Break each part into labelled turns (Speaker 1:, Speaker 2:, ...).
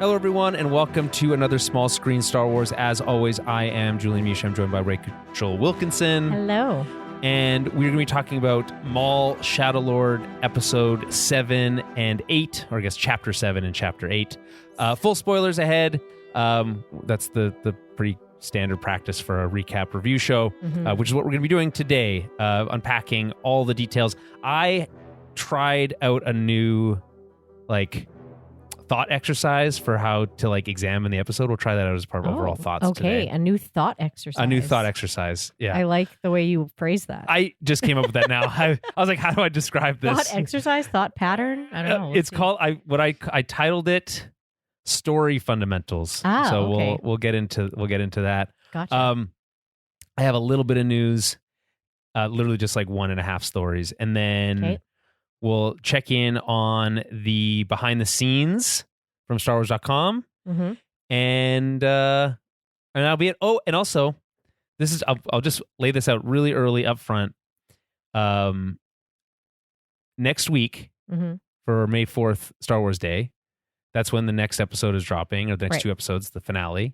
Speaker 1: Hello, everyone, and welcome to another Small Screen Star Wars. As always, I am Julian Misha. I'm joined by Rachel Wilkinson.
Speaker 2: Hello.
Speaker 1: And we're going to be talking about Maul, Shadowlord, Episode 7 and 8, or I guess Chapter 7 and Chapter 8. Full spoilers ahead. That's the pretty standard practice for a recap review show, which is what we're going to be doing today, unpacking all the details. I tried out a new, thought exercise for how to examine the episode. We'll try that out as part of overall thoughts today.
Speaker 2: A new thought exercise.
Speaker 1: A new thought exercise. Yeah.
Speaker 2: I like the way you phrase that.
Speaker 1: I just came up with that now. I was like, how do I describe this?
Speaker 2: Thought exercise, thought pattern? I don't know.
Speaker 1: It's called I titled it Story Fundamentals. So
Speaker 2: okay.
Speaker 1: we'll get into that.
Speaker 2: Gotcha.
Speaker 1: I have a little bit of news, literally just 1.5 stories, and then we'll check in on the behind the scenes from StarWars.com, and that'll be it. Oh, and also, this is I'll just lay this out really early up front. Next week for May 4th, Star Wars Day, that's when the next episode is dropping, or the next 2 episodes, the finale.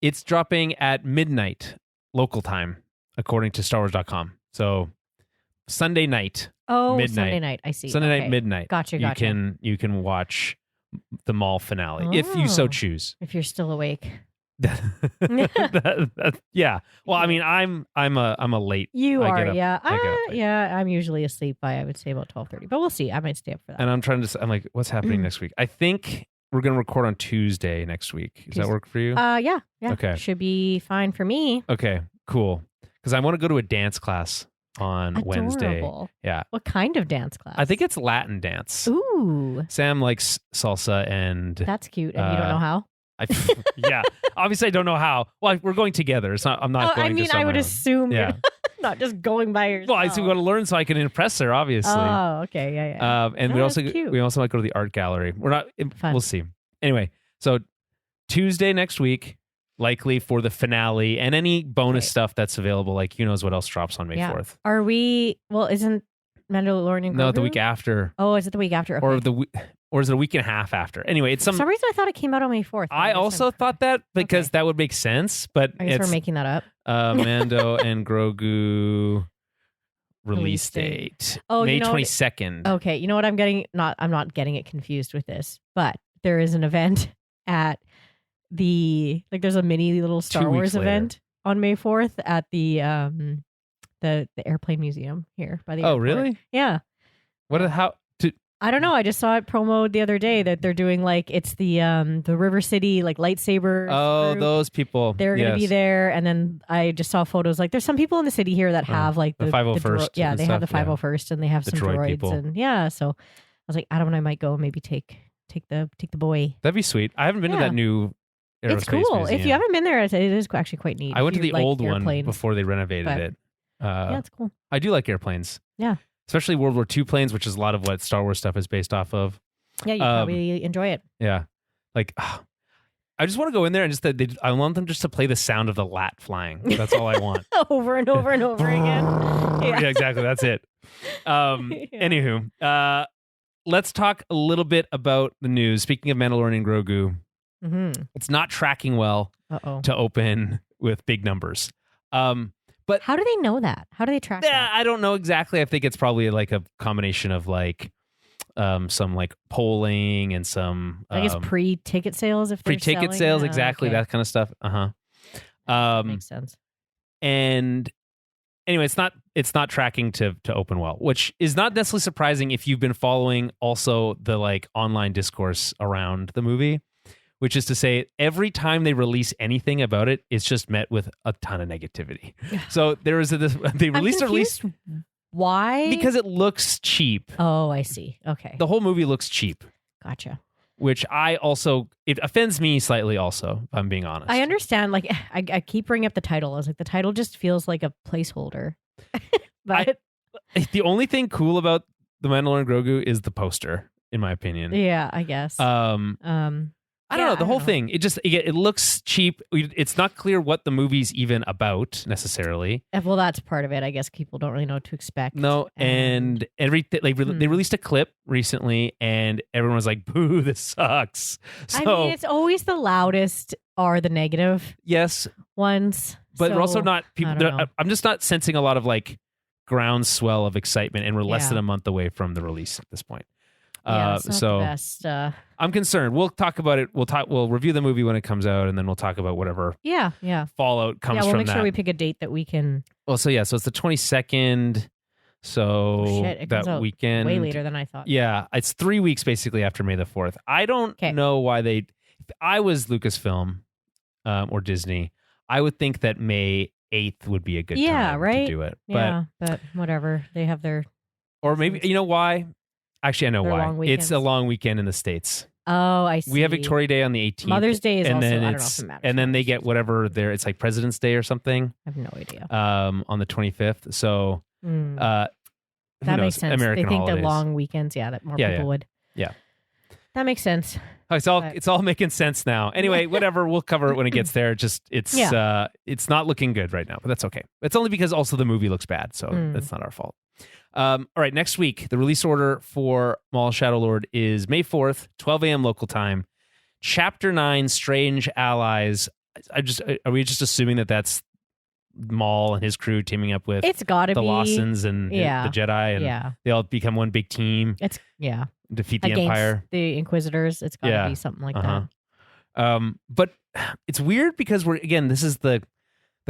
Speaker 1: It's dropping at midnight local time, according to StarWars.com. So Sunday night. Midnight.
Speaker 2: Sunday night. I see.
Speaker 1: Sunday night, midnight.
Speaker 2: Gotcha.
Speaker 1: You can watch the Maul finale if you so choose.
Speaker 2: If you're still awake.
Speaker 1: Yeah. Well, I mean, I'm a late.
Speaker 2: You
Speaker 1: I
Speaker 2: are.
Speaker 1: get up,
Speaker 2: Yeah.
Speaker 1: I get up late.
Speaker 2: Yeah. I'm usually asleep by, I would say, about 12:30. But we'll see. I might stay up for that.
Speaker 1: And I'm like, what's happening next week? I think we're going to record on Tuesday next week. Does that work for you?
Speaker 2: Yeah.
Speaker 1: Okay.
Speaker 2: Should be fine for me.
Speaker 1: Okay. Cool. Because I want to go to a dance class on Wednesday. Yeah.
Speaker 2: What kind of dance class?
Speaker 1: I think it's Latin dance.
Speaker 2: Ooh.
Speaker 1: Sam likes salsa and...
Speaker 2: That's cute. And you don't know how?
Speaker 1: Yeah. Obviously, I don't know how. Well, we're going together. It's not. I'm not going.
Speaker 2: I would assume.
Speaker 1: Yeah.
Speaker 2: Not just going by yourself.
Speaker 1: Well, I still got to learn so I can impress her. Obviously.
Speaker 2: Oh, okay, yeah.
Speaker 1: And we also might go to the art gallery. We're not.
Speaker 2: Fun.
Speaker 1: We'll see. Anyway, so Tuesday next week, likely for the finale and any bonus stuff that's available. Who knows what else drops on May 4th?
Speaker 2: Are we? Well, isn't Mandalorian?
Speaker 1: No, the week after.
Speaker 2: Oh, is it the week after? Okay.
Speaker 1: Or is it a week and a half after? Anyway, it's
Speaker 2: For some reason I thought it came out on May 4th.
Speaker 1: I also thought that because that would make sense, but
Speaker 2: I guess we're making that up.
Speaker 1: Mando and Grogu release date. May 22nd.
Speaker 2: Okay, you know what I'm getting? I'm not getting it confused with this, but there is an event at there's a mini little Star Wars event on May 4th at the airplane museum here by the airport.
Speaker 1: Oh, really?
Speaker 2: Yeah. I don't know. I just saw it promoted the other day that they're doing it's the River City lightsaber.
Speaker 1: Oh,
Speaker 2: group.
Speaker 1: those people.
Speaker 2: They're going to be there, and then I just saw photos. There's some people in the city here that have the
Speaker 1: 501st.
Speaker 2: They have the 501st, and they have some droids,
Speaker 1: people.
Speaker 2: And so I was like, Adam and I might go and maybe take the boy.
Speaker 1: That'd be sweet. I haven't been to that new aerospace
Speaker 2: It's cool.
Speaker 1: museum.
Speaker 2: If you haven't been there, it is actually quite neat.
Speaker 1: I went to the old one before they renovated it.
Speaker 2: Yeah, it's cool.
Speaker 1: I do like airplanes.
Speaker 2: Yeah.
Speaker 1: Especially World War II planes, which is a lot of what Star Wars stuff is based off of.
Speaker 2: Yeah, you probably enjoy it.
Speaker 1: Yeah. I just want to go in there and I want them just to play the sound of the LAAT flying. That's all I want.
Speaker 2: Over and over and over again.
Speaker 1: Yeah, exactly. That's it. Anywho, let's talk a little bit about the news. Speaking of Mandalorian and Grogu, it's not tracking well to open with big numbers. But
Speaker 2: how do they know that? How do they track that?
Speaker 1: I don't know exactly. I think it's probably a combination of some polling and some
Speaker 2: I guess pre-ticket sales if they're
Speaker 1: pre-ticket
Speaker 2: selling.
Speaker 1: sales, exactly, that kind of stuff.
Speaker 2: Makes sense.
Speaker 1: And anyway, it's not tracking to open well, which is not necessarily surprising if you've been following also the online discourse around the movie. Which is to say, every time they release anything about it, it's just met with a ton of negativity. So there is they released a release.
Speaker 2: Why?
Speaker 1: Because it looks cheap.
Speaker 2: Oh, I see. Okay.
Speaker 1: The whole movie looks cheap.
Speaker 2: Gotcha.
Speaker 1: Which it offends me slightly also, if I'm being honest.
Speaker 2: I understand. I keep bringing up the title. I was like, the title just feels like a placeholder. But
Speaker 1: the only thing cool about The Mandalorian Grogu is the poster, in my opinion.
Speaker 2: Yeah, I guess.
Speaker 1: I don't know. The whole thing, it looks cheap. It's not clear what the movie's even about necessarily.
Speaker 2: Well, that's part of it. I guess people don't really know what to expect.
Speaker 1: No, and everything they released a clip recently, and everyone was like, "Boo, this sucks." So,
Speaker 2: I mean, it's always the loudest are the negative ones,
Speaker 1: but
Speaker 2: so,
Speaker 1: also not people. I'm just not sensing a lot of like groundswell of excitement, and we're less than a month away from the release at this point.
Speaker 2: It's not the best.
Speaker 1: I'm concerned. We'll talk about it. We'll review the movie when it comes out, and then we'll talk about whatever fallout comes from that.
Speaker 2: We'll make sure we pick a date that we can.
Speaker 1: Well, so it's the 22nd. So
Speaker 2: it comes
Speaker 1: that
Speaker 2: out
Speaker 1: weekend,
Speaker 2: way later than I thought.
Speaker 1: Yeah, it's 3 weeks basically after May the 4th. I don't know why they. If I was Lucasfilm or Disney, I would think that May 8th would be a good time to do it.
Speaker 2: But whatever, they have their.
Speaker 1: Or maybe you know why. Actually, I know why. It's a long weekend in the States.
Speaker 2: Oh, I see.
Speaker 1: We have Victoria Day on the 18th.
Speaker 2: Mother's Day is
Speaker 1: and
Speaker 2: also,
Speaker 1: then
Speaker 2: I don't know if it matters.
Speaker 1: And then they get whatever it's like President's Day or something.
Speaker 2: I have no idea.
Speaker 1: On the 25th. So,
Speaker 2: that makes sense.
Speaker 1: American
Speaker 2: they think
Speaker 1: holidays.
Speaker 2: They're long weekends. Yeah, that more people would.
Speaker 1: Yeah.
Speaker 2: That makes sense.
Speaker 1: It's all making sense now. Anyway, whatever. We'll cover it when it gets there. It's not looking good right now, but that's okay. It's only because also the movie looks bad, so that's not our fault. All right, next week, the release order for Maul Shadowlord is May 4th, 12 a.m. local time. Chapter 9, Strange Allies. Are we just assuming that that's Maul and his crew teaming up with
Speaker 2: it's gotta
Speaker 1: the
Speaker 2: be
Speaker 1: Lawsons and the Jedi, and they all become one big team?
Speaker 2: It's
Speaker 1: defeat the
Speaker 2: against
Speaker 1: Empire,
Speaker 2: the Inquisitors. It's gotta be something like that.
Speaker 1: But it's weird because this is the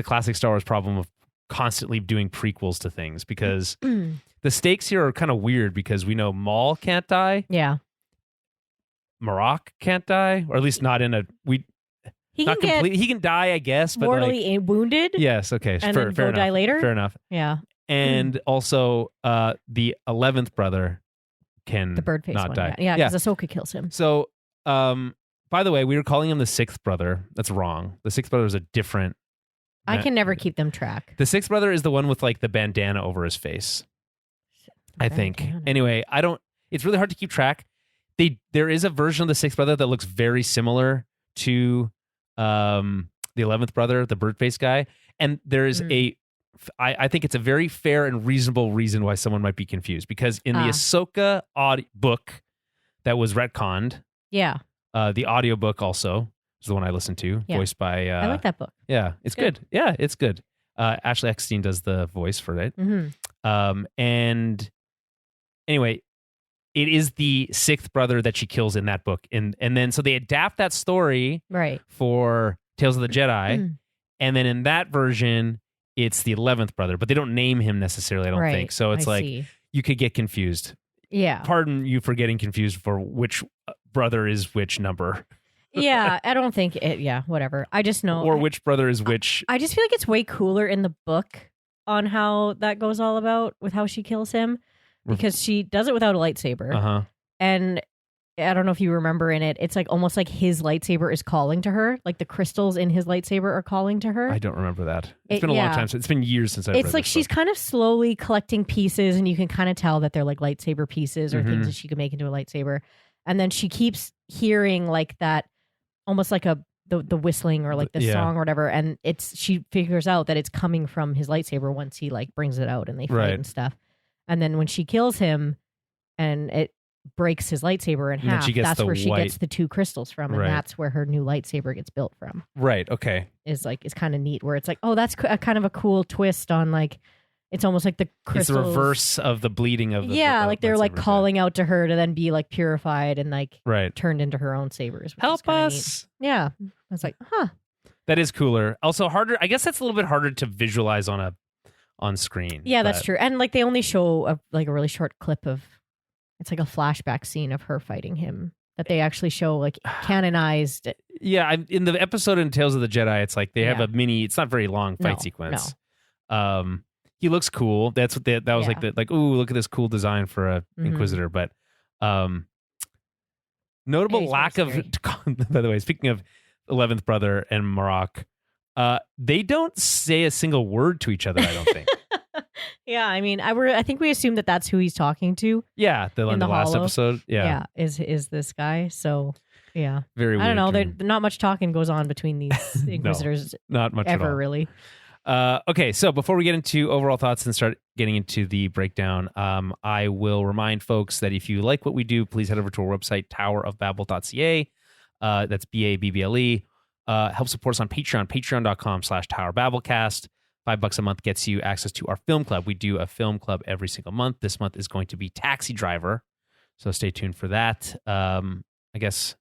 Speaker 1: classic Star Wars problem of constantly doing prequels to things, because the stakes here are kind of weird because we know Maul can't die.
Speaker 2: Yeah.
Speaker 1: Marok can't die, or at least not in a
Speaker 2: he
Speaker 1: can die, I guess, but
Speaker 2: mortally wounded.
Speaker 1: Yes, okay,
Speaker 2: and
Speaker 1: fair
Speaker 2: then go
Speaker 1: enough.
Speaker 2: die later.
Speaker 1: Fair enough.
Speaker 2: Yeah.
Speaker 1: And also, the 11th brother can
Speaker 2: the bird face
Speaker 1: not
Speaker 2: one,
Speaker 1: die.
Speaker 2: Yeah, because Ahsoka kills him.
Speaker 1: So, by the way, we were calling him the 6th brother. That's wrong. The 6th brother is a different.
Speaker 2: I can never keep them track.
Speaker 1: The 6th brother is the one with like the bandana over his face. I think. Anyway, it's really hard to keep track. There is a version of the 6th brother that looks very similar to the 11th brother, the bird face guy. And there is I think it's a very fair and reasonable reason why someone might be confused, because in the Ahsoka book that was retconned, the audiobook also is the one I listened to, voiced by
Speaker 2: I like that book.
Speaker 1: Yeah, it's good. Yeah, it's good. Ashley Eckstein does the voice for it. And anyway, it is the 6th brother that she kills in that book. And then so they adapt that story for Tales of the Jedi. And then in that version, it's the 11th brother, but they don't name him necessarily, I don't think. So it's you could get confused.
Speaker 2: Yeah.
Speaker 1: Pardon you for getting confused for which brother is which number.
Speaker 2: Yeah, I don't think it. Yeah, whatever. I just know.
Speaker 1: Or which brother is which.
Speaker 2: I just feel like it's way cooler in the book on how that goes all about with how she kills him, because she does it without a lightsaber. And I don't know if you remember in it, it's like almost like his lightsaber is calling to her. Like the crystals in his lightsaber are calling to her.
Speaker 1: I don't remember that. It's been a long time. It's been years since I've read
Speaker 2: It's like she's kind of slowly collecting pieces, and you can kind of tell that they're like lightsaber pieces or things that she could make into a lightsaber. And then she keeps hearing like that, almost like the whistling or like the song or whatever. And she figures out that it's coming from his lightsaber once he like brings it out and they fight and stuff. And then when she kills him and it breaks his lightsaber in half, that's where she gets the 2 crystals from, and that's where her new lightsaber gets built from.
Speaker 1: Right. Okay.
Speaker 2: It's kind of neat, where it's like, oh, that's kind of a cool twist on like, it's almost like the crystals.
Speaker 1: It's the reverse of the bleeding of the
Speaker 2: like they're like calling out to her to then be like purified and like turned into her own sabers.
Speaker 1: Help us.
Speaker 2: Neat. Yeah. I was like,
Speaker 1: that is cooler. Also harder. I guess that's a little bit harder to visualize on screen.
Speaker 2: Yeah, that's true. And like they only show a really short clip of, it's like a flashback scene of her fighting him that they actually show like canonized.
Speaker 1: Yeah, in the episode in Tales of the Jedi, it's like they have a mini. It's not very long fight sequence.
Speaker 2: No.
Speaker 1: He looks cool. That's what that was like. Ooh, look at this cool design for a Inquisitor. But notable lack of. By the way, speaking of 11th brother and Marok, they don't say a single word to each other, I don't think.
Speaker 2: Yeah, I mean, I think we assume that that's who he's talking to.
Speaker 1: Yeah, in the last episode. Yeah,
Speaker 2: is this guy. So Yeah.
Speaker 1: Very weird.
Speaker 2: I don't know. Not much talking goes on between these Inquisitors.
Speaker 1: Not much
Speaker 2: ever,
Speaker 1: at all.
Speaker 2: really.
Speaker 1: Okay, so before we get into overall thoughts and start getting into the breakdown, I will remind folks that if you like what we do, please head over to our website, towerofbabel.ca. That's BABBLE. Help support us on Patreon, patreon.com/towerbabelcast. $5 a month gets you access to our film club. We do a film club every single month. This month is going to be Taxi Driver, so stay tuned for that. I guess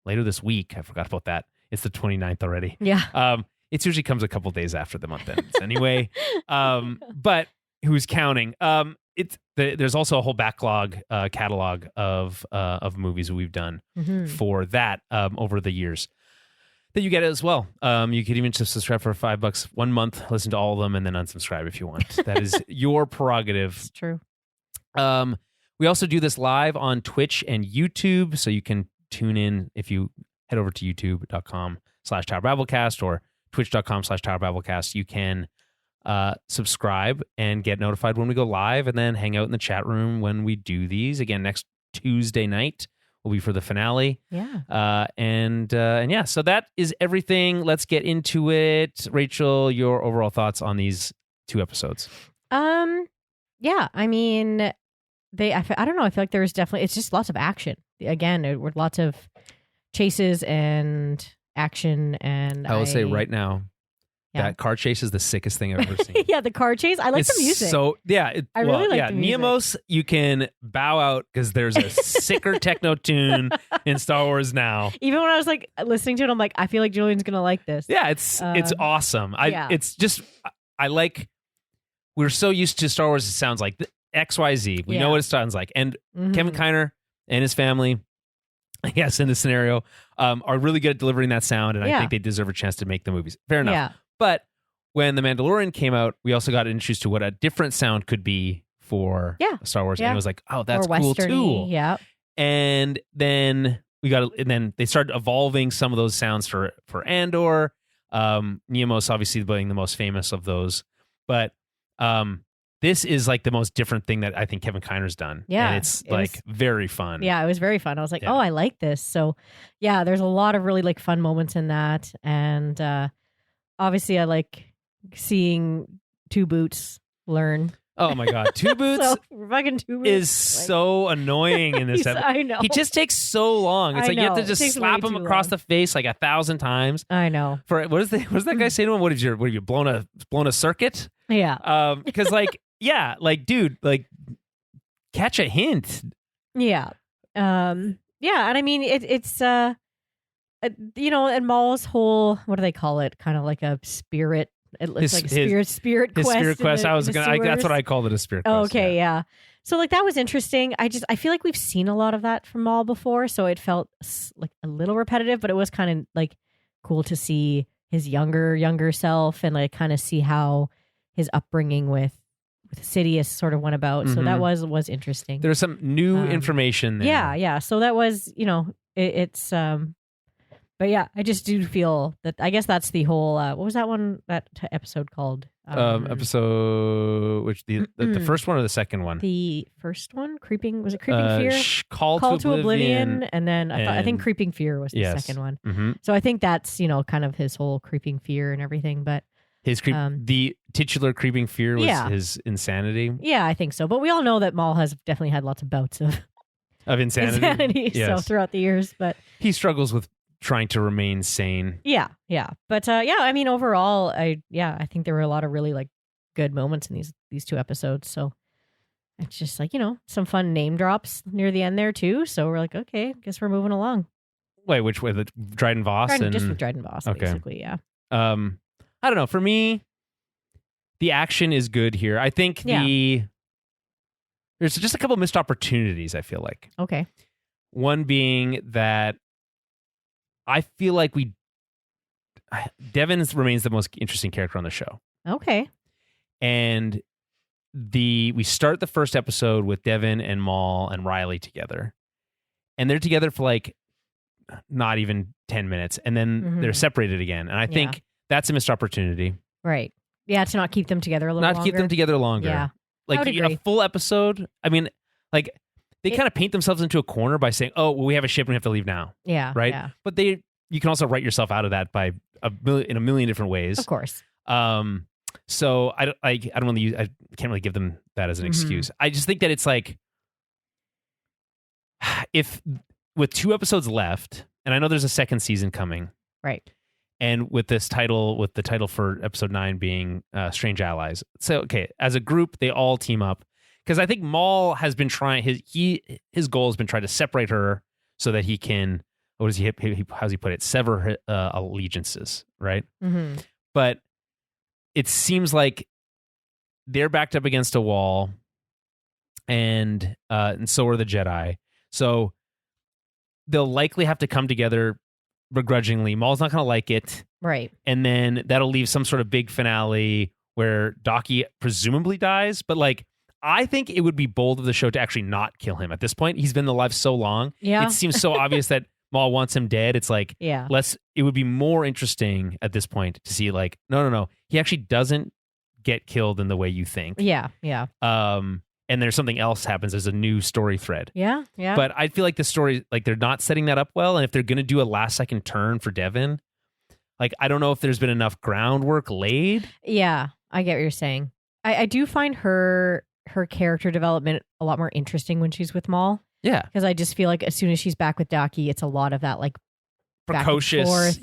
Speaker 1: later this week. I forgot about that. It's the 29th already.
Speaker 2: Yeah.
Speaker 1: It usually comes a couple days after the month ends anyway. But who's counting? There's also a whole backlog catalog of movies we've done for that over the years that you get as well. You could even just subscribe for $5 1 month, listen to all of them, and then unsubscribe if you want. That is your prerogative.
Speaker 2: It's true.
Speaker 1: We also do this live on Twitch and YouTube, so you can tune in if you head over to youtube.com/towerbabelcast or twitch.com/towerbabelcast. You can subscribe and get notified when we go live, and then hang out in the chat room when we do these. Again, next Tuesday night will be for the finale.
Speaker 2: Yeah.
Speaker 1: And yeah, so that is everything. Let's get into it. Rachel, your overall thoughts on these 2 episodes?
Speaker 2: Yeah, I mean, I don't know. I feel like there's definitely, it's just lots of action. Again, there were lots of chases and action, and
Speaker 1: I will say right now, that car chase is the sickest thing I've ever seen.
Speaker 2: Yeah, the car chase. I like the music.
Speaker 1: So yeah,
Speaker 2: I really like the music.
Speaker 1: Niamos, you can bow out because there's a sicker techno tune in Star Wars now.
Speaker 2: Even when I was like listening to it, I'm like, I feel like Julian's gonna like this.
Speaker 1: Yeah, it's awesome. It's just I like. We're so used to Star Wars. It sounds like XYZ. We know what it sounds like, and Kevin Kiner and his family, I guess in this scenario, are really good at delivering that sound, and I think they deserve a chance to make the movies. Fair enough.
Speaker 2: Yeah.
Speaker 1: But when The Mandalorian came out, we also got introduced to what a different sound could be for Star Wars. And it was like, oh, that's cool too.
Speaker 2: Yeah.
Speaker 1: And then they started evolving some of those sounds for Andor. Niamos obviously being the most famous of those. But this is like the most different thing that I think Kevin Kiner's done.
Speaker 2: Yeah.
Speaker 1: And it's very fun.
Speaker 2: Yeah, it was very fun. I was like, oh, I like this. So yeah, there's a lot of really like fun moments in that. And obviously, I like seeing Two Boots learn.
Speaker 1: Oh my God, Two Boots,
Speaker 2: fucking Two Boots
Speaker 1: is so annoying in this episode.
Speaker 2: I know.
Speaker 1: He just takes so long. It's like you have to just slap him across the face like 1,000 times.
Speaker 2: I know.
Speaker 1: For what does that guy say to him? What have you blown a circuit?
Speaker 2: Yeah.
Speaker 1: Because dude, catch a hint.
Speaker 2: Yeah. Yeah, and I mean it's and Maul's whole, what do they call it? Kind of like a spirit. It looks like a spirit quest.
Speaker 1: His spirit quest. That's what I called it, a spirit quest.
Speaker 2: Okay, yeah. So like that was interesting. I feel like we've seen a lot of that from Maul before, so it felt like a little repetitive, but it was kind of like cool to see his younger self and like kind of see how his upbringing with Sidious sort of went about. So that was interesting.
Speaker 1: There was some new information there.
Speaker 2: Yeah. So that was, it's but yeah, I just do feel that, I guess that's the whole, what was that episode called?
Speaker 1: Episode, which the first one or the second one?
Speaker 2: The first one, Creeping Fear?
Speaker 1: Call to Oblivion.
Speaker 2: And then I think Creeping Fear was the second one.
Speaker 1: Mm-hmm.
Speaker 2: So I think that's, kind of his whole Creeping Fear and everything, but
Speaker 1: his the titular Creeping Fear was his insanity.
Speaker 2: Yeah, I think so. But we all know that Maul has definitely had lots of bouts of
Speaker 1: insanity.
Speaker 2: Yes. So throughout the years, but
Speaker 1: he struggles with trying to remain sane.
Speaker 2: Yeah. But I mean, overall, I think there were a lot of really like good moments in these 2 episodes. So it's just like, some fun name drops near the end there too. So we're like, okay, I guess we're moving along.
Speaker 1: Wait, which way? The Dryden Voss?
Speaker 2: Just with Dryden Voss, basically, yeah.
Speaker 1: I don't know. For me, the action is good here. I think there's just a couple missed opportunities, I feel like.
Speaker 2: Okay.
Speaker 1: One being that I feel like Devon remains the most interesting character on the show.
Speaker 2: Okay.
Speaker 1: And we start the first episode with Devon and Maul and Riley together. And they're together for like not even 10 minutes. And then they're separated again. And I think that's a missed opportunity.
Speaker 2: Right. Yeah, to not keep them together a little longer.
Speaker 1: Not keep them together longer.
Speaker 2: Yeah.
Speaker 1: Like a full episode. I mean, like they kind of paint themselves into a corner by saying, "Oh, well, we have a ship and we have to leave now."
Speaker 2: Yeah.
Speaker 1: Right.
Speaker 2: Yeah.
Speaker 1: But you can also write yourself out of that by in a million different ways.
Speaker 2: Of course.
Speaker 1: So I can't really give them that as an excuse. I just think that it's like, if with 2 episodes left, and I know there's a second season coming,
Speaker 2: right?
Speaker 1: And with the title for episode 9 being Strange Allies. So okay, as a group, they all team up, because I think Maul has been trying his goal has been trying to separate her so that he can, how's he put it, sever her, allegiances, right?
Speaker 2: Mm-hmm.
Speaker 1: But it seems like they're backed up against a wall, and so are the Jedi. So they'll likely have to come together begrudgingly. Maul's not going to like it.
Speaker 2: Right.
Speaker 1: And then that'll leave some sort of big finale where Daki presumably dies. But like, I think it would be bold of the show to actually not kill him at this point. He's been alive so long.
Speaker 2: Yeah.
Speaker 1: It seems so obvious that Maul wants him dead. It's like,
Speaker 2: yeah.
Speaker 1: It would be more interesting at this point to see like, no. He actually doesn't get killed in the way you think.
Speaker 2: Yeah. Yeah.
Speaker 1: And there's something else happens. There's a new story thread.
Speaker 2: Yeah. Yeah.
Speaker 1: But I feel like the story, like they're not setting that up well. And if they're going to do a last second turn for Devon, like, I don't know if there's been enough groundwork laid.
Speaker 2: Yeah. I get what you're saying. I do find her character development a lot more interesting when she's with Maul.
Speaker 1: Yeah.
Speaker 2: Because I just feel like as soon as she's back with Daki, it's a lot of that like
Speaker 1: precocious, Padawan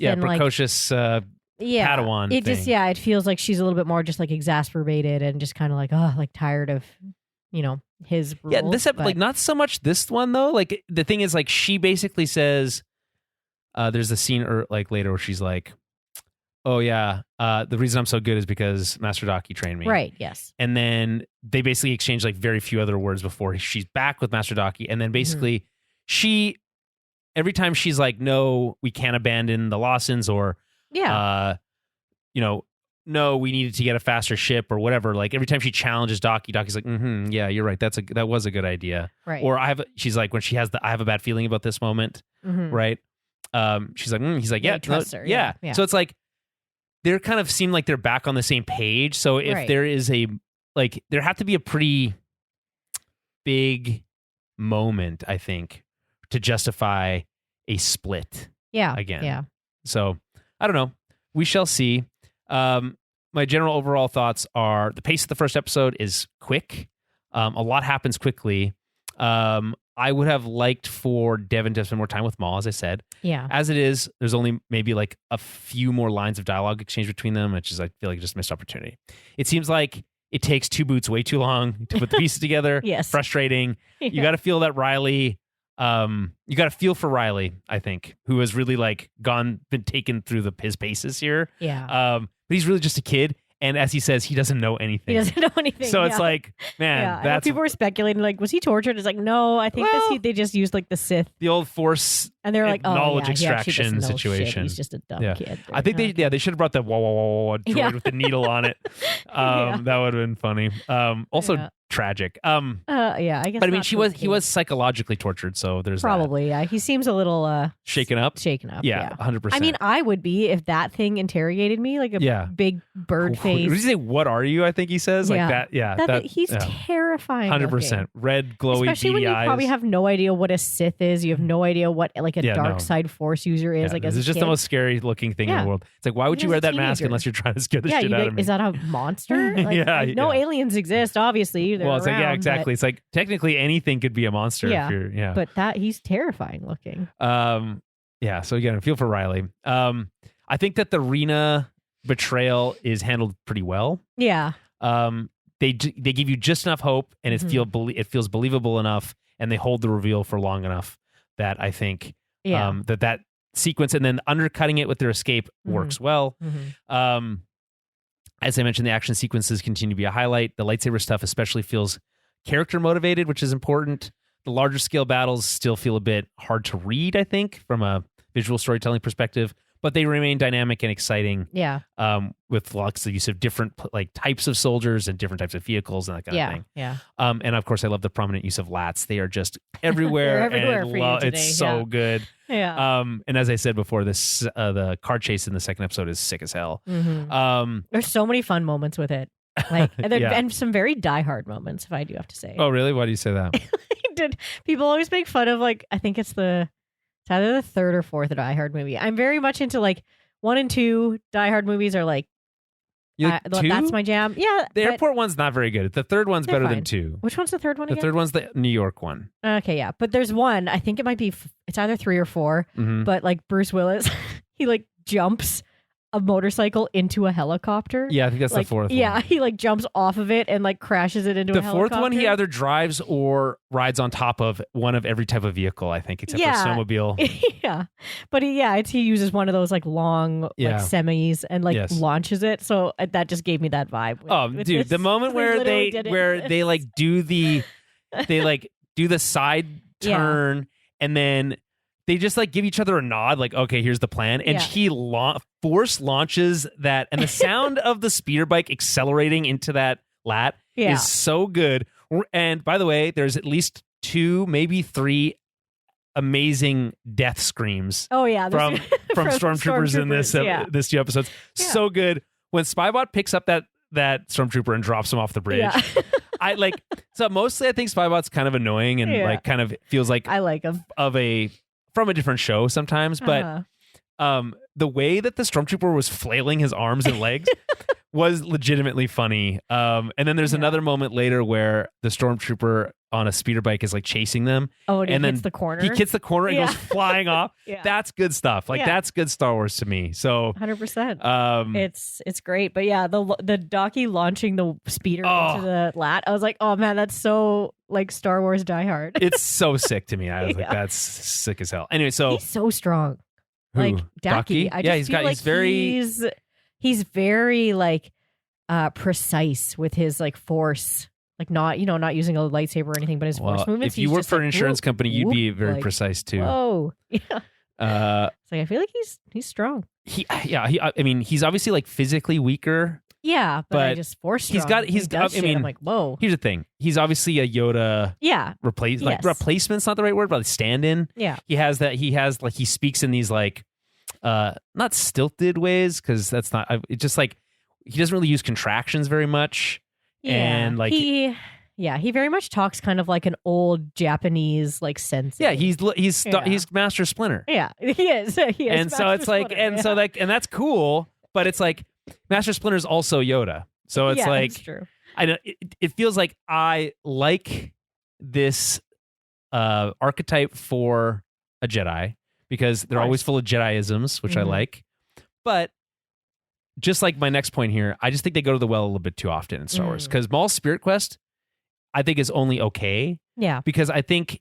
Speaker 2: it
Speaker 1: thing.
Speaker 2: just, it feels like she's a little bit more just like exasperated and just kind of like, tired of, his rules.
Speaker 1: Yeah, like not so much this one though. Like the thing is, like, she basically says, there's a scene like later where she's like, "Oh yeah, the reason I'm so good is because Master Daki trained me."
Speaker 2: Right. Yes.
Speaker 1: And then they basically exchange like very few other words before she's back with Master Daki. And then basically every time she's like, "No, we can't abandon the Lawsons," or no, we needed to get a faster ship or whatever. Like every time she challenges Daki, Daki's like, yeah, you're right. That was a good idea.
Speaker 2: Right.
Speaker 1: Or she's like, when she has I have a bad feeling about this moment. Right. She's like, he's like, yeah,
Speaker 2: trust her.
Speaker 1: Yeah. So it's like, they're kind of seem like they're back on the same page. So if there is there have to be a pretty big moment, I think, to justify a split.
Speaker 2: Yeah.
Speaker 1: Again.
Speaker 2: Yeah.
Speaker 1: So I don't know. We shall see. My general overall thoughts are the pace of the first episode is quick. A lot happens quickly. I would have liked for Devon to spend more time with Maul, as I said.
Speaker 2: Yeah.
Speaker 1: As it is, there's only maybe like a few more lines of dialogue exchange between them, which is, I feel like, just a missed opportunity. It seems like it takes Two Boots way too long to put the pieces together.
Speaker 2: Yes.
Speaker 1: Frustrating.
Speaker 2: Yeah.
Speaker 1: You got to feel that Riley. You got to feel for Riley, I think, who has really like been taken through his paces here.
Speaker 2: Yeah.
Speaker 1: But he's really just a kid. And as he says, he doesn't know anything.
Speaker 2: He doesn't know anything.
Speaker 1: So it's like, man, that's...
Speaker 2: People were speculating, like, was he tortured? It's like, no, I think they just used like the Sith.
Speaker 1: The old Force
Speaker 2: and they're like,
Speaker 1: knowledge extraction situation.
Speaker 2: Shit. He's just a dumb kid.
Speaker 1: I think they should have brought that droid with the needle on it. That would have been funny. Also tragic.
Speaker 2: I guess.
Speaker 1: But I mean, he was psychologically tortured, so there's
Speaker 2: probably
Speaker 1: that.
Speaker 2: Yeah. He seems a little
Speaker 1: shaken up.
Speaker 2: Yeah,
Speaker 1: 100%.
Speaker 2: I mean, I would be if that thing interrogated me like a big bird face.
Speaker 1: Did he say, "What are you?" I think he says like that. Yeah,
Speaker 2: he's terrifying.
Speaker 1: 100%. Red, glowy,
Speaker 2: especially when you
Speaker 1: eyes.
Speaker 2: Probably have no idea what a Sith is. You have no idea what like a dark side Force user is. Like,
Speaker 1: this is just the most scary looking thing in the world. It's like, why would you wear that mask unless you're trying to scare the shit out of me?
Speaker 2: Is that a monster? Like, no aliens exist. Obviously, they're
Speaker 1: it's
Speaker 2: around,
Speaker 1: like exactly. It's like technically anything could be a monster.
Speaker 2: But he's terrifying looking.
Speaker 1: So again, I feel for Riley. I think that the Rena betrayal is handled pretty well.
Speaker 2: Yeah.
Speaker 1: They give you just enough hope, and it feels believable enough, and they hold the reveal for long enough that I think that sequence and then undercutting it with their escape works well. As I mentioned, the action sequences continue to be a highlight. The lightsaber stuff especially feels character motivated, which is important. The larger scale battles still feel a bit hard to read, I think, from a visual storytelling perspective, but they remain dynamic and exciting. Yeah. With lots of use of different like types of soldiers and different types of vehicles and that kind of thing.
Speaker 2: Yeah.
Speaker 1: And of course, I love the prominent use of LAATs. They are just everywhere. It's so good. Yeah. And as I said before, the car chase in the second episode is sick as hell.
Speaker 2: There's so many fun moments with it. Like and some very diehard moments, if I do have to say.
Speaker 1: Oh, really? Why do you say that?
Speaker 2: did. People always make fun of like, I think it's either the third or fourth Die Hard movie. I'm very much into like 1 and 2 Die Hard movies are like, that's my jam. Yeah.
Speaker 1: The airport one's not very good. The third one's better than 2.
Speaker 2: Which one's the third one again?
Speaker 1: The third one's the New York one.
Speaker 2: Okay, yeah. But there's one, I think it might be, it's either 3 or 4, but like Bruce Willis, he like jumps a motorcycle into a helicopter.
Speaker 1: Yeah, I think that's
Speaker 2: like,
Speaker 1: the fourth one.
Speaker 2: Yeah, he like jumps off of it and like crashes it into a helicopter.
Speaker 1: The fourth one, he either drives or rides on top of one of every type of vehicle, I think, except for snowmobile.
Speaker 2: Yeah. But he uses one of those like long like semis and like launches it. So that just gave me that vibe.
Speaker 1: The moment where they like do the side turn and then they just like give each other a nod, like, okay, here's the plan. And he force launches that. And the sound of the speeder bike accelerating into that LAAT is so good. And by the way, there's at least 2, maybe 3 amazing death screams.
Speaker 2: Oh, yeah.
Speaker 1: From stormtroopers in this 2 episodes. Yeah. So good. When Spybot picks up that stormtrooper and drops him off the bridge. Yeah. Mostly I think Spybot's kind of annoying and like kind of feels like
Speaker 2: I like him
Speaker 1: from a different show sometimes, but the way that the stormtrooper was flailing his arms and legs was legitimately funny. And then there's another moment later where the stormtrooper on a speeder bike is like chasing them.
Speaker 2: Oh, and he hits the corner.
Speaker 1: He hits the corner and goes flying off. Yeah. That's good stuff. Like that's good Star Wars to me. So
Speaker 2: 100%. It's great. But yeah, the Docky launching the speeder into the LAAT, I was like, oh man, that's so like Star Wars Die Hard.
Speaker 1: It's so sick to me. I was like, that's sick as hell. Anyway, so
Speaker 2: he's so strong.
Speaker 1: Who?
Speaker 2: Like Docky. He's very like precise with his like force. Like not using a lightsaber or anything, but his force movements.
Speaker 1: If you work for an insurance company, you'd be very precise too.
Speaker 2: Oh, yeah. It's like I feel like he's strong.
Speaker 1: I mean, he's obviously like physically weaker.
Speaker 2: Yeah, but I just force strong. I'm like, whoa.
Speaker 1: Here's the thing. He's obviously a Yoda.
Speaker 2: Yeah.
Speaker 1: Replacement's not the right word, but stand-in.
Speaker 2: Yeah.
Speaker 1: He speaks in these like, not stilted ways because that's not. It's just like he doesn't really use contractions very much.
Speaker 2: Yeah,
Speaker 1: and like
Speaker 2: he very much talks kind of like an old Japanese like sensei.
Speaker 1: Yeah, he's Master Splinter.
Speaker 2: Yeah, he is.
Speaker 1: And so it's like, and that's cool, but it's like Master Splinter's also Yoda. So it's like,
Speaker 2: that's true.
Speaker 1: I know it feels like I like this archetype for a Jedi because they're always full of Jedi-isms, which I like, but. Just like my next point here, I just think they go to the well a little bit too often in Star Wars. Because Maul's Spirit Quest, I think, is only okay.
Speaker 2: Yeah.
Speaker 1: Because I think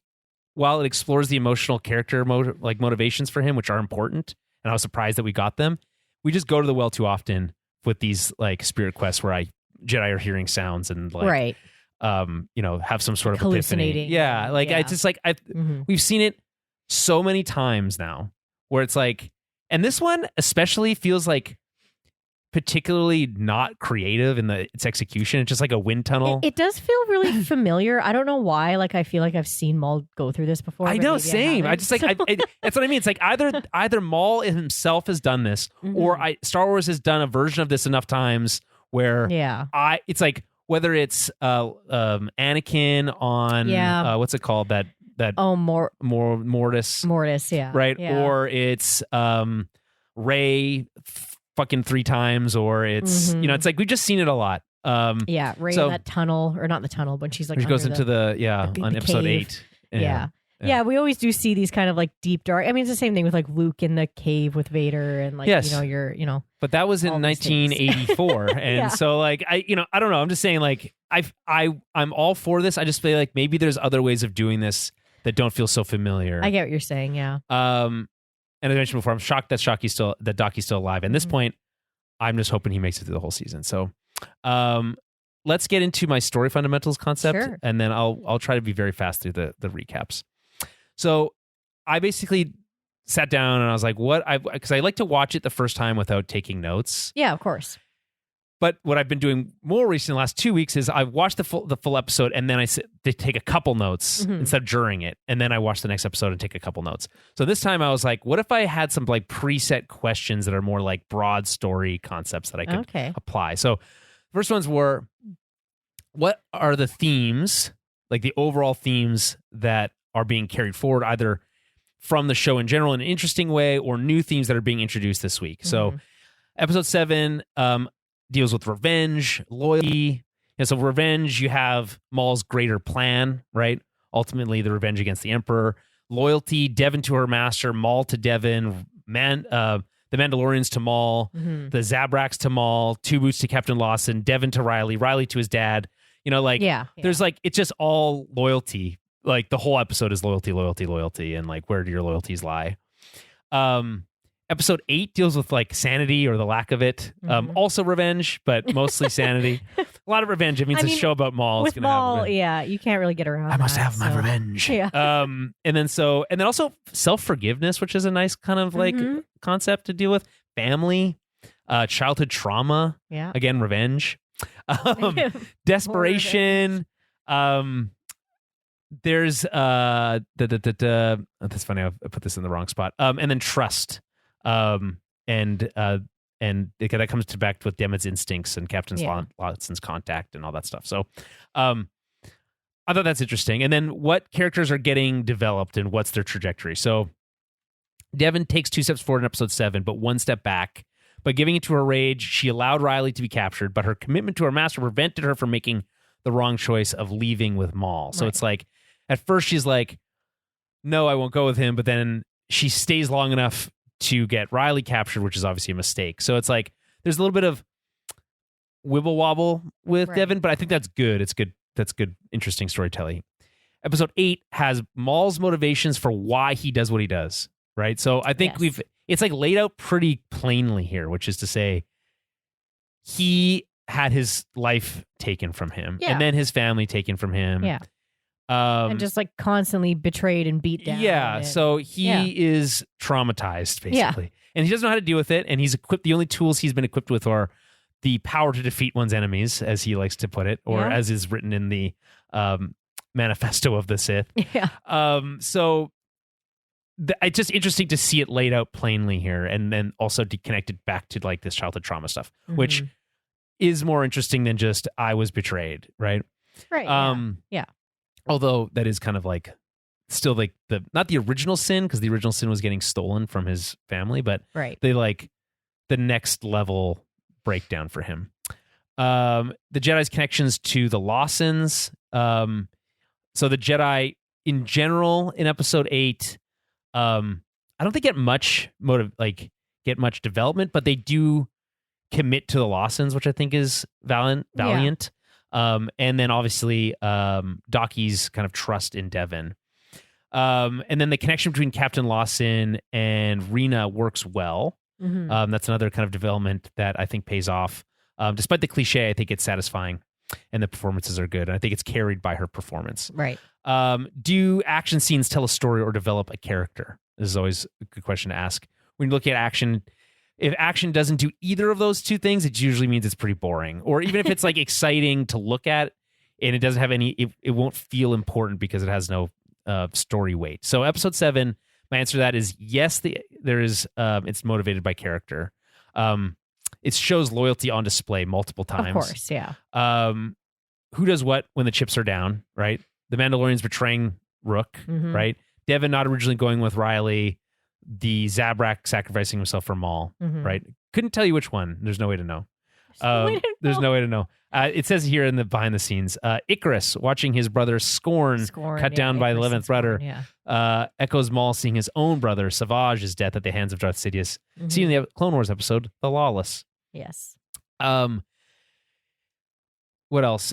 Speaker 1: while it explores the emotional character motivations for him, which are important, and I was surprised that we got them, we just go to the well too often with these like Spirit Quests where Jedi are hearing sounds and like, have some sort of
Speaker 2: hallucinating.
Speaker 1: Epiphany. Yeah. Like I just like we've seen it so many times now where it's like, and this one especially feels like particularly not creative in its execution. It's just like a wind tunnel.
Speaker 2: It does feel really familiar. I don't know why. Like I feel like I've seen Maul go through this before.
Speaker 1: I know, same. I just like that's what I mean. It's like either Maul himself has done this, or Star Wars has done a version of this enough times where it's like whether it's Anakin on what's it called that Mortis right, or it's Rey fucking 3 times, or it's it's like we've just seen it a lot.
Speaker 2: Rey in that tunnel, or not the tunnel, but she's like
Speaker 1: she goes into the on episode
Speaker 2: cave.
Speaker 1: 8.
Speaker 2: Yeah, we always do see these kind of like deep dark. I mean, it's the same thing with like Luke in the cave with Vader, and like
Speaker 1: But that was in 1984, and so like I don't know. I'm just saying like I'm all for this. I just feel like maybe there's other ways of doing this that don't feel so familiar.
Speaker 2: I get what you're saying. Yeah.
Speaker 1: And as I mentioned before, I'm shocked that Docky's still alive. At this point, I'm just hoping he makes it through the whole season. So, let's get into my story fundamentals concept, and then I'll try to be very fast through the recaps. So, I basically sat down and I was like, because I like to watch it the first time without taking notes.
Speaker 2: Yeah, of course.
Speaker 1: But what I've been doing more recently, the last 2 weeks, is I watched the full episode and then I take a couple notes instead of during it, and then I watch the next episode and take a couple notes. So this time I was like, what if I had some like preset questions that are more like broad story concepts that I could apply? So first ones were, what are the themes like the overall themes that are being carried forward, either from the show in general in an interesting way or new themes that are being introduced this week. So episode 7 deals with revenge, loyalty. And so revenge, you have Maul's greater plan, right? Ultimately, the revenge against the Emperor. Loyalty, Devon to her master, Maul to Devon, the Mandalorians to Maul, the Zabraks to Maul, Two Boots to Captain Lawson, Devon to Riley, Riley to his dad. You know, like, there's like, it's just all loyalty. Like, the whole episode is loyalty, loyalty, loyalty, and like, where do your loyalties lie? Episode 8 deals with like sanity or the lack of it. Also revenge, but mostly sanity. A lot of revenge. It means a show about Maul.
Speaker 2: With Maul, you can't really get around.
Speaker 1: I must have my revenge.
Speaker 2: Yeah.
Speaker 1: And then also self-forgiveness, which is a nice kind of like concept to deal with. Family, childhood trauma.
Speaker 2: Yeah.
Speaker 1: Again, revenge. Desperation. There's that's funny. I put this in the wrong spot. And then trust. And that comes back with Demon's instincts and Captain Watson's contact and all that stuff. So, I thought that's interesting. And then what characters are getting developed and what's their trajectory? So, Devon takes 2 steps forward in episode 7, but 1 step back. By giving into her rage, she allowed Riley to be captured, but her commitment to her master prevented her from making the wrong choice of leaving with Maul. So it's like, at first she's like, no, I won't go with him. But then she stays long enough to get Riley captured, which is obviously a mistake. So it's like, there's a little bit of wibble wobble with Devon, but I think that's good. It's good. That's good, interesting storytelling. Episode 8 has Maul's motivations for why he does what he does. Right. So I think it's like laid out pretty plainly here, which is to say he had his life taken from him and then his family taken from him. Yeah.
Speaker 2: And just like constantly betrayed and beat down.
Speaker 1: Yeah. So he is traumatized, basically. Yeah. And he doesn't know how to deal with it. And he's equipped, the only tools he's been equipped with are the power to defeat one's enemies, as he likes to put it, or as is written in the manifesto of the Sith.
Speaker 2: Yeah.
Speaker 1: So it's just interesting to see it laid out plainly here, and then also connected back to like this childhood trauma stuff, which is more interesting than just I was betrayed, right?
Speaker 2: Right. Yeah.
Speaker 1: Although that is kind of like still like not the original sin, because the original sin was getting stolen from his family, but they like the next level breakdown for him. The Jedi's connections to the Lawsons. So the Jedi in general in episode 8, I don't think get much development, but they do commit to the Lawsons, which I think is valiant. And then obviously Dockie's kind of trust in Devon. And then the connection between Captain Lawson and Rena works well. That's another kind of development that I think pays off. Despite the cliche, I think it's satisfying and the performances are good. And I think it's carried by her performance.
Speaker 2: Right.
Speaker 1: Do action scenes tell a story or develop a character? This is always a good question to ask. When you look at action, if action doesn't do either of those two things, it usually means it's pretty boring. Or even if it's like exciting to look at and it doesn't have any, it won't feel important because it has no story weight. So episode 7, my answer to that is yes, there is, it's motivated by character. It shows loyalty on display multiple times.
Speaker 2: Of course, yeah.
Speaker 1: Who does what when the chips are down, right? The Mandalorians betraying Rook, right? Devon not originally going with Riley. The Zabrak sacrificing himself for Maul, right? Couldn't tell you which one. There's no way to know. There's no way to know. It says here in the behind the scenes, Icarus watching his brother Scorn cut down by the 11th brother. Echoes Maul seeing his own brother Savage's death at the hands of Darth Sidious. Seen in the Clone Wars episode, The Lawless.
Speaker 2: Yes.
Speaker 1: What else?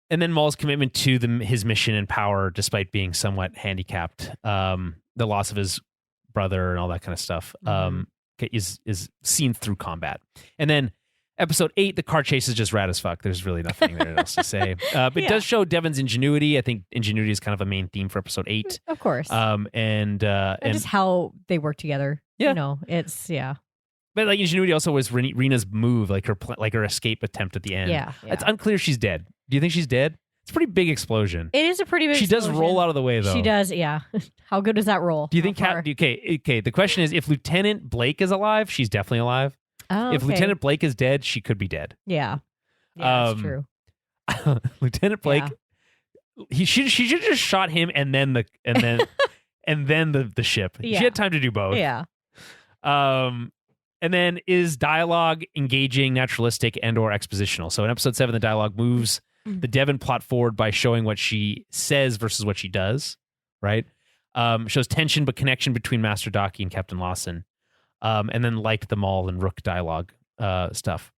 Speaker 1: And then Maul's commitment to his mission and power, despite being somewhat handicapped, the loss of his brother and all that kind of stuff, is seen through combat. And then episode 8, the car chase is just rad as fuck. There's really nothing there else to say. But it does show Devon's ingenuity. I think ingenuity is kind of a main theme for episode 8.
Speaker 2: Of course.
Speaker 1: And
Speaker 2: just how they work together.
Speaker 1: Yeah.
Speaker 2: You know, it's,
Speaker 1: But like ingenuity also was Rena's move, like her escape attempt at the end.
Speaker 2: Yeah.
Speaker 1: It's unclear she's dead. Do you think she's dead? It's a pretty big explosion.
Speaker 2: It is a pretty big
Speaker 1: explosion. She does roll out of the way, though.
Speaker 2: She does, yeah. How good does that roll?
Speaker 1: Do you think... Okay, the question is, if Lieutenant Blake is alive, she's definitely alive.
Speaker 2: Oh,
Speaker 1: if Lieutenant Blake is dead, she could be dead.
Speaker 2: Yeah. Yeah, that's true.
Speaker 1: Lieutenant Blake. Yeah. She should just shot him and then the ship. Yeah. She had time to do both.
Speaker 2: Yeah.
Speaker 1: And then is dialogue engaging, naturalistic, and or expositional? So in episode 7, the dialogue moves the Devon plot forward by showing what she says versus what she does, right? Shows tension but connection between Master Daki and Captain Lawson. And then like the Maul and Rook dialogue stuff.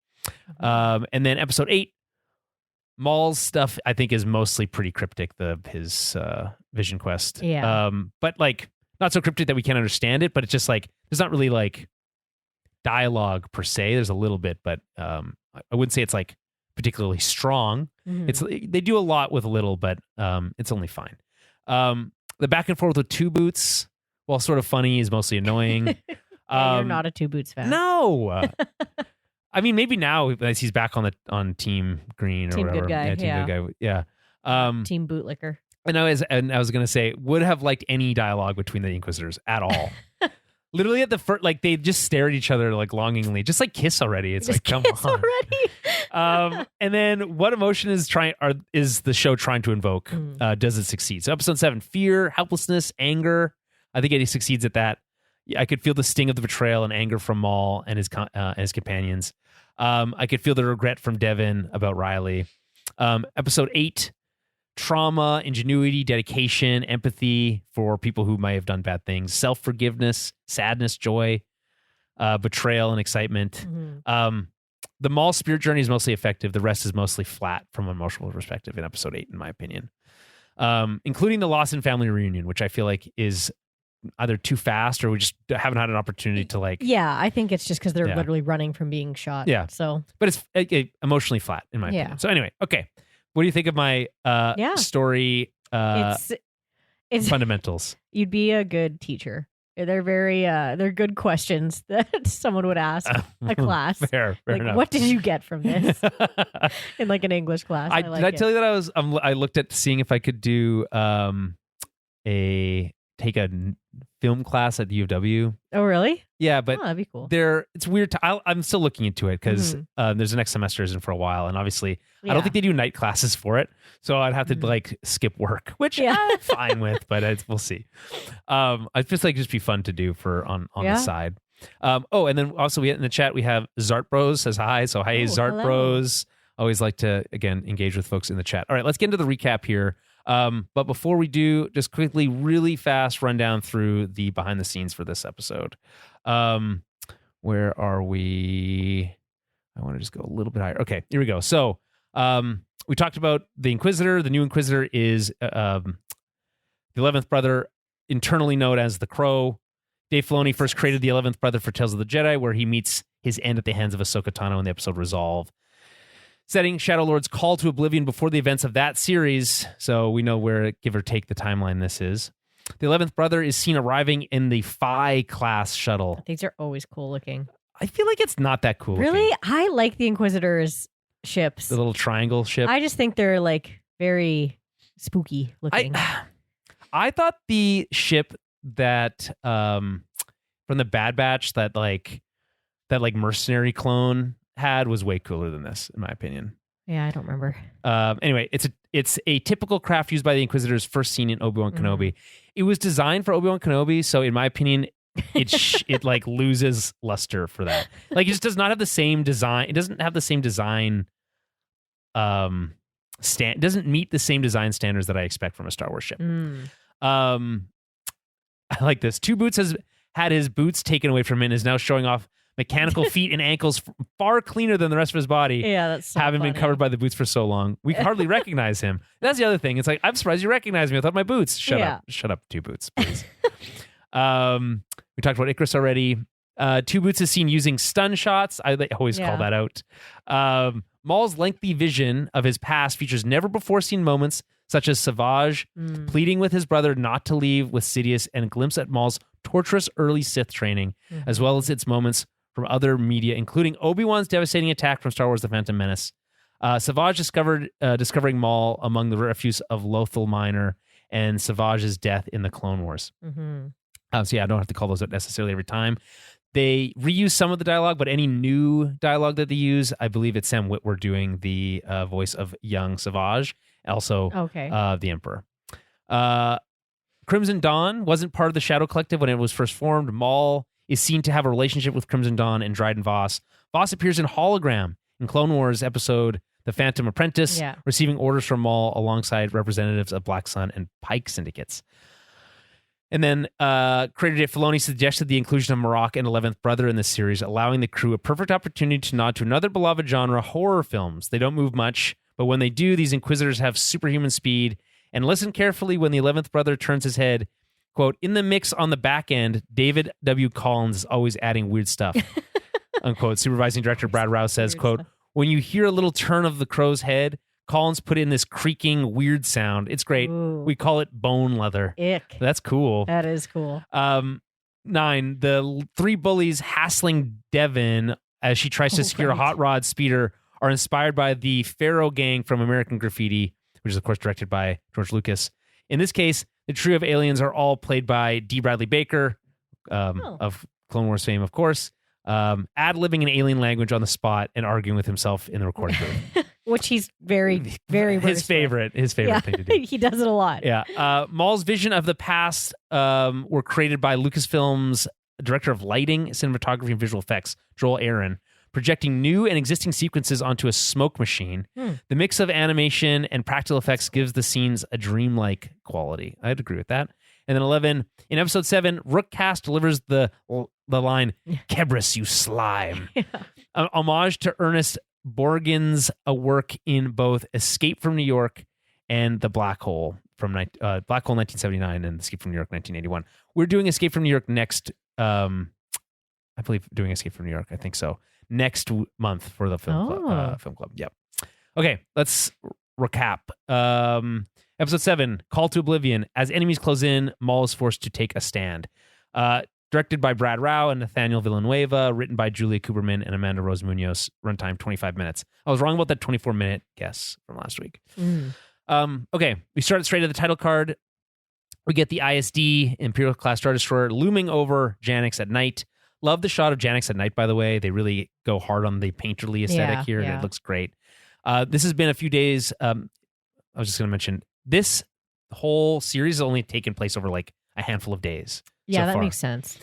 Speaker 1: And then episode 8, Maul's stuff I think is mostly pretty cryptic, his Vision Quest.
Speaker 2: Yeah.
Speaker 1: But like not so cryptic that we can't understand it, but it's just like there's not really like dialogue per se. There's a little bit, but I wouldn't say it's like particularly strong. It's they do a lot with a little, but it's only fine. The back and forth with Two Boots, while sort of funny, is mostly annoying.
Speaker 2: You're not a Two Boots fan.
Speaker 1: No. I mean, maybe now as he's back on Team Green or
Speaker 2: Team
Speaker 1: whatever.
Speaker 2: Good Guy.
Speaker 1: Team Good Guy. Yeah.
Speaker 2: Team Bootlicker.
Speaker 1: And I was going to say, would have liked any dialogue between the Inquisitors at all. Literally at the first, like they just stare at each other like longingly, just like kiss already. It's just like, come on.
Speaker 2: Already.
Speaker 1: And then what emotion is the show trying to invoke? Does it succeed? So episode 7, fear, helplessness, anger. I think it succeeds at that. I could feel the sting of the betrayal and anger from Maul and his companions. I could feel the regret from Devon about Riley. Episode 8, trauma, ingenuity, dedication, empathy for people who might have done bad things, self-forgiveness, sadness, joy, betrayal, and excitement. The Maul spirit journey is mostly effective. The rest is mostly flat from an emotional perspective in episode 8, in my opinion. Including the Lawson family reunion, which I feel like is either too fast or we just haven't had an opportunity to like.
Speaker 2: Yeah, I think it's just because they're literally running from being shot.
Speaker 1: Yeah.
Speaker 2: So,
Speaker 1: but it's emotionally flat in my opinion. So anyway, okay. What do you think of my story
Speaker 2: it's
Speaker 1: fundamentals?
Speaker 2: You'd be a good teacher. They're very they're good questions that someone would ask a class.
Speaker 1: Fair
Speaker 2: like,
Speaker 1: enough.
Speaker 2: What did you get from this? In like an English class.
Speaker 1: Did I tell you that I looked at seeing if I could do take a film class at the U of W.
Speaker 2: Oh, really?
Speaker 1: Yeah, but
Speaker 2: that'd be cool.
Speaker 1: It's weird. I'm still looking into it because there's the next semester isn't for a while, and obviously I don't think they do night classes for it, so I'd have to like skip work, which I'm fine with, but we'll see. I just like just be fun to do for on the side. And then also we in the chat we have Zart Bros says hi, so hi Zart
Speaker 2: hello.
Speaker 1: Bros. Always like to again engage with folks in the chat. All right, let's get into the recap here. But before we do, just quickly, really fast rundown through the behind the scenes for this episode. Where are we? I want to just go a little bit higher. Okay, here we go. So we talked about the Inquisitor. The new Inquisitor is the 11th brother, internally known as the Crow. Dave Filoni first created the 11th brother for Tales of the Jedi, where he meets his end at the hands of Ahsoka Tano in the episode Resolve. Setting Shadow Lord's call to oblivion before the events of that series, so we know where, give or take, the timeline this is. The 11th brother is seen arriving in the Phi class shuttle.
Speaker 2: These are always cool looking.
Speaker 1: I feel like it's not that cool
Speaker 2: Really?
Speaker 1: looking.
Speaker 2: I like the Inquisitor's ships.
Speaker 1: The little triangle ship.
Speaker 2: I just think they're like very spooky looking.
Speaker 1: I thought the ship that from the Bad Batch that mercenary clone had was way cooler than this, in my opinion.
Speaker 2: Yeah, I don't remember.
Speaker 1: Anyway, it's a typical craft used by the Inquisitors first seen in Obi-Wan Kenobi. It was designed for Obi-Wan Kenobi, so in my opinion, it like loses luster for that. Like it just does not have the same design. It doesn't have the same design. It doesn't meet the same design standards that I expect from a Star Wars ship. I like this. Two Boots has had his boots taken away from him and is now showing off mechanical feet and ankles far cleaner than the rest of his body.
Speaker 2: Yeah, that's so
Speaker 1: having
Speaker 2: funny.
Speaker 1: been covered by the boots for so long. We can hardly recognize him. That's the other thing. It's like, I'm surprised you recognize me without my boots. Shut up, Two Boots, please. We talked about Icarus already. Two Boots is seen using stun shots. I always call that out. Maul's lengthy vision of his past features never before seen moments such as Savage pleading with his brother not to leave with Sidious, and a glimpse at Maul's torturous early Sith training, as well as its moments from other media, including Obi-Wan's devastating attack from Star Wars The Phantom Menace. Savage discovering Maul among the refuse of Lothal Minor, and Savage's death in the Clone Wars. So yeah, I don't have to call those out necessarily every time. They reuse some of the dialogue, but any new dialogue that they use, I believe it's Sam Witwer doing the voice of young Savage, also the Emperor. Crimson Dawn wasn't part of the Shadow Collective when it was first formed. Maul is seen to have a relationship with Crimson Dawn and Dryden Voss. Voss appears in hologram in Clone Wars episode The Phantom Apprentice, receiving orders from Maul alongside representatives of Black Sun and Pike syndicates. And then creator Dave Filoni suggested the inclusion of Marok and 11th Brother in the series, allowing the crew a perfect opportunity to nod to another beloved genre, horror films. They don't move much, but when they do, these Inquisitors have superhuman speed. And listen carefully when the 11th Brother turns his head. Quote, in the mix on the back end, David W. Collins is always adding weird stuff. Unquote. Supervising director Brad Rouse says, quote, when you hear a little turn of the crow's head, Collins put in this creaking weird sound. It's great.
Speaker 2: Ooh.
Speaker 1: We call it bone leather.
Speaker 2: Ick.
Speaker 1: That's cool.
Speaker 2: That is cool.
Speaker 1: 9, the 3 bullies hassling Devon as she tries to secure a hot rod speeder are inspired by the Pharaoh gang from American Graffiti, which is, of course, directed by George Lucas. In this case, the trio of aliens are all played by D. Bradley Baker, of Clone Wars fame, of course, ad-libbing an alien language on the spot and arguing with himself in the recording booth.
Speaker 2: Which he's very, very
Speaker 1: his favorite thing to do.
Speaker 2: He does it a lot.
Speaker 1: Yeah. Maul's vision of the past were created by Lucasfilm's director of lighting, cinematography, and visual effects, Joel Aaron, projecting new and existing sequences onto a smoke machine. The mix of animation and practical effects gives the scenes a dreamlike quality. I'd agree with that. And then 11, in episode 7, Rookcast delivers the line, Kebris, you slime. Homage to Ernest Borgn's work in both Escape from New York and The Black Hole from Black Hole 1979 and Escape from New York 1981. We're doing Escape from New York next. I believe doing Escape from New York. I think so. Next month for the film club. Yep. Okay, let's recap. Episode 7, Call to Oblivion. As enemies close in, Maul is forced to take a stand. Directed by Brad Rao and Nathaniel Villanueva, written by Julia Cooperman and Amanda Rose Munoz, runtime 25 minutes. I was wrong about that 24-minute guess from last week. Okay, we start straight at the title card. We get the ISD, Imperial Class Star Destroyer, looming over Janyx at night. Love the shot of Janyx at night, by the way. They really go hard on the painterly aesthetic here, and it looks great. This has been a few days. I was just going to mention, this whole series has only taken place over like a handful of days.
Speaker 2: Yeah,
Speaker 1: so
Speaker 2: that
Speaker 1: far.
Speaker 2: makes sense.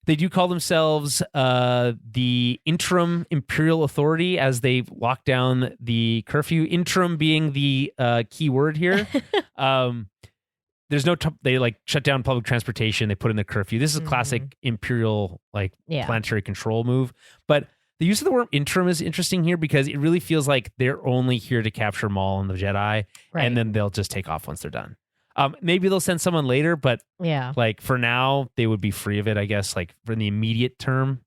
Speaker 1: They do call themselves the Interim Imperial Authority as they lock down the curfew. Interim being the key word here. There's no they like shut down public transportation. They put in the curfew. This is a classic Imperial planetary control move. But the use of the word interim is interesting here because it really feels like they're only here to capture Maul and the Jedi, and then they'll just take off once they're done. Maybe they'll send someone later, but like for now, they would be free of it, I guess, like for the immediate term.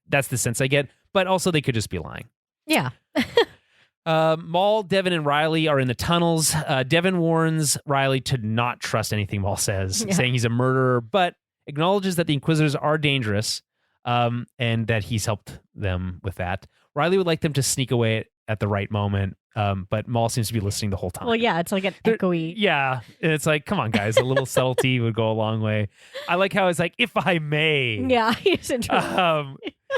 Speaker 1: That's the sense I get. But also they could just be lying.
Speaker 2: Yeah.
Speaker 1: Maul, Devon, and Riley are in the tunnels. Devon warns Riley to not trust anything Maul says, saying he's a murderer, but acknowledges that the Inquisitors are dangerous and that he's helped them with that. Riley would like them to sneak away at the right moment. But Maul seems to be listening the whole time.
Speaker 2: Well, yeah, it's like an echoey.
Speaker 1: Yeah, and it's like, come on, guys, a little subtlety would go a long way. I like how it's like, if I may.
Speaker 2: Yeah, he's interesting.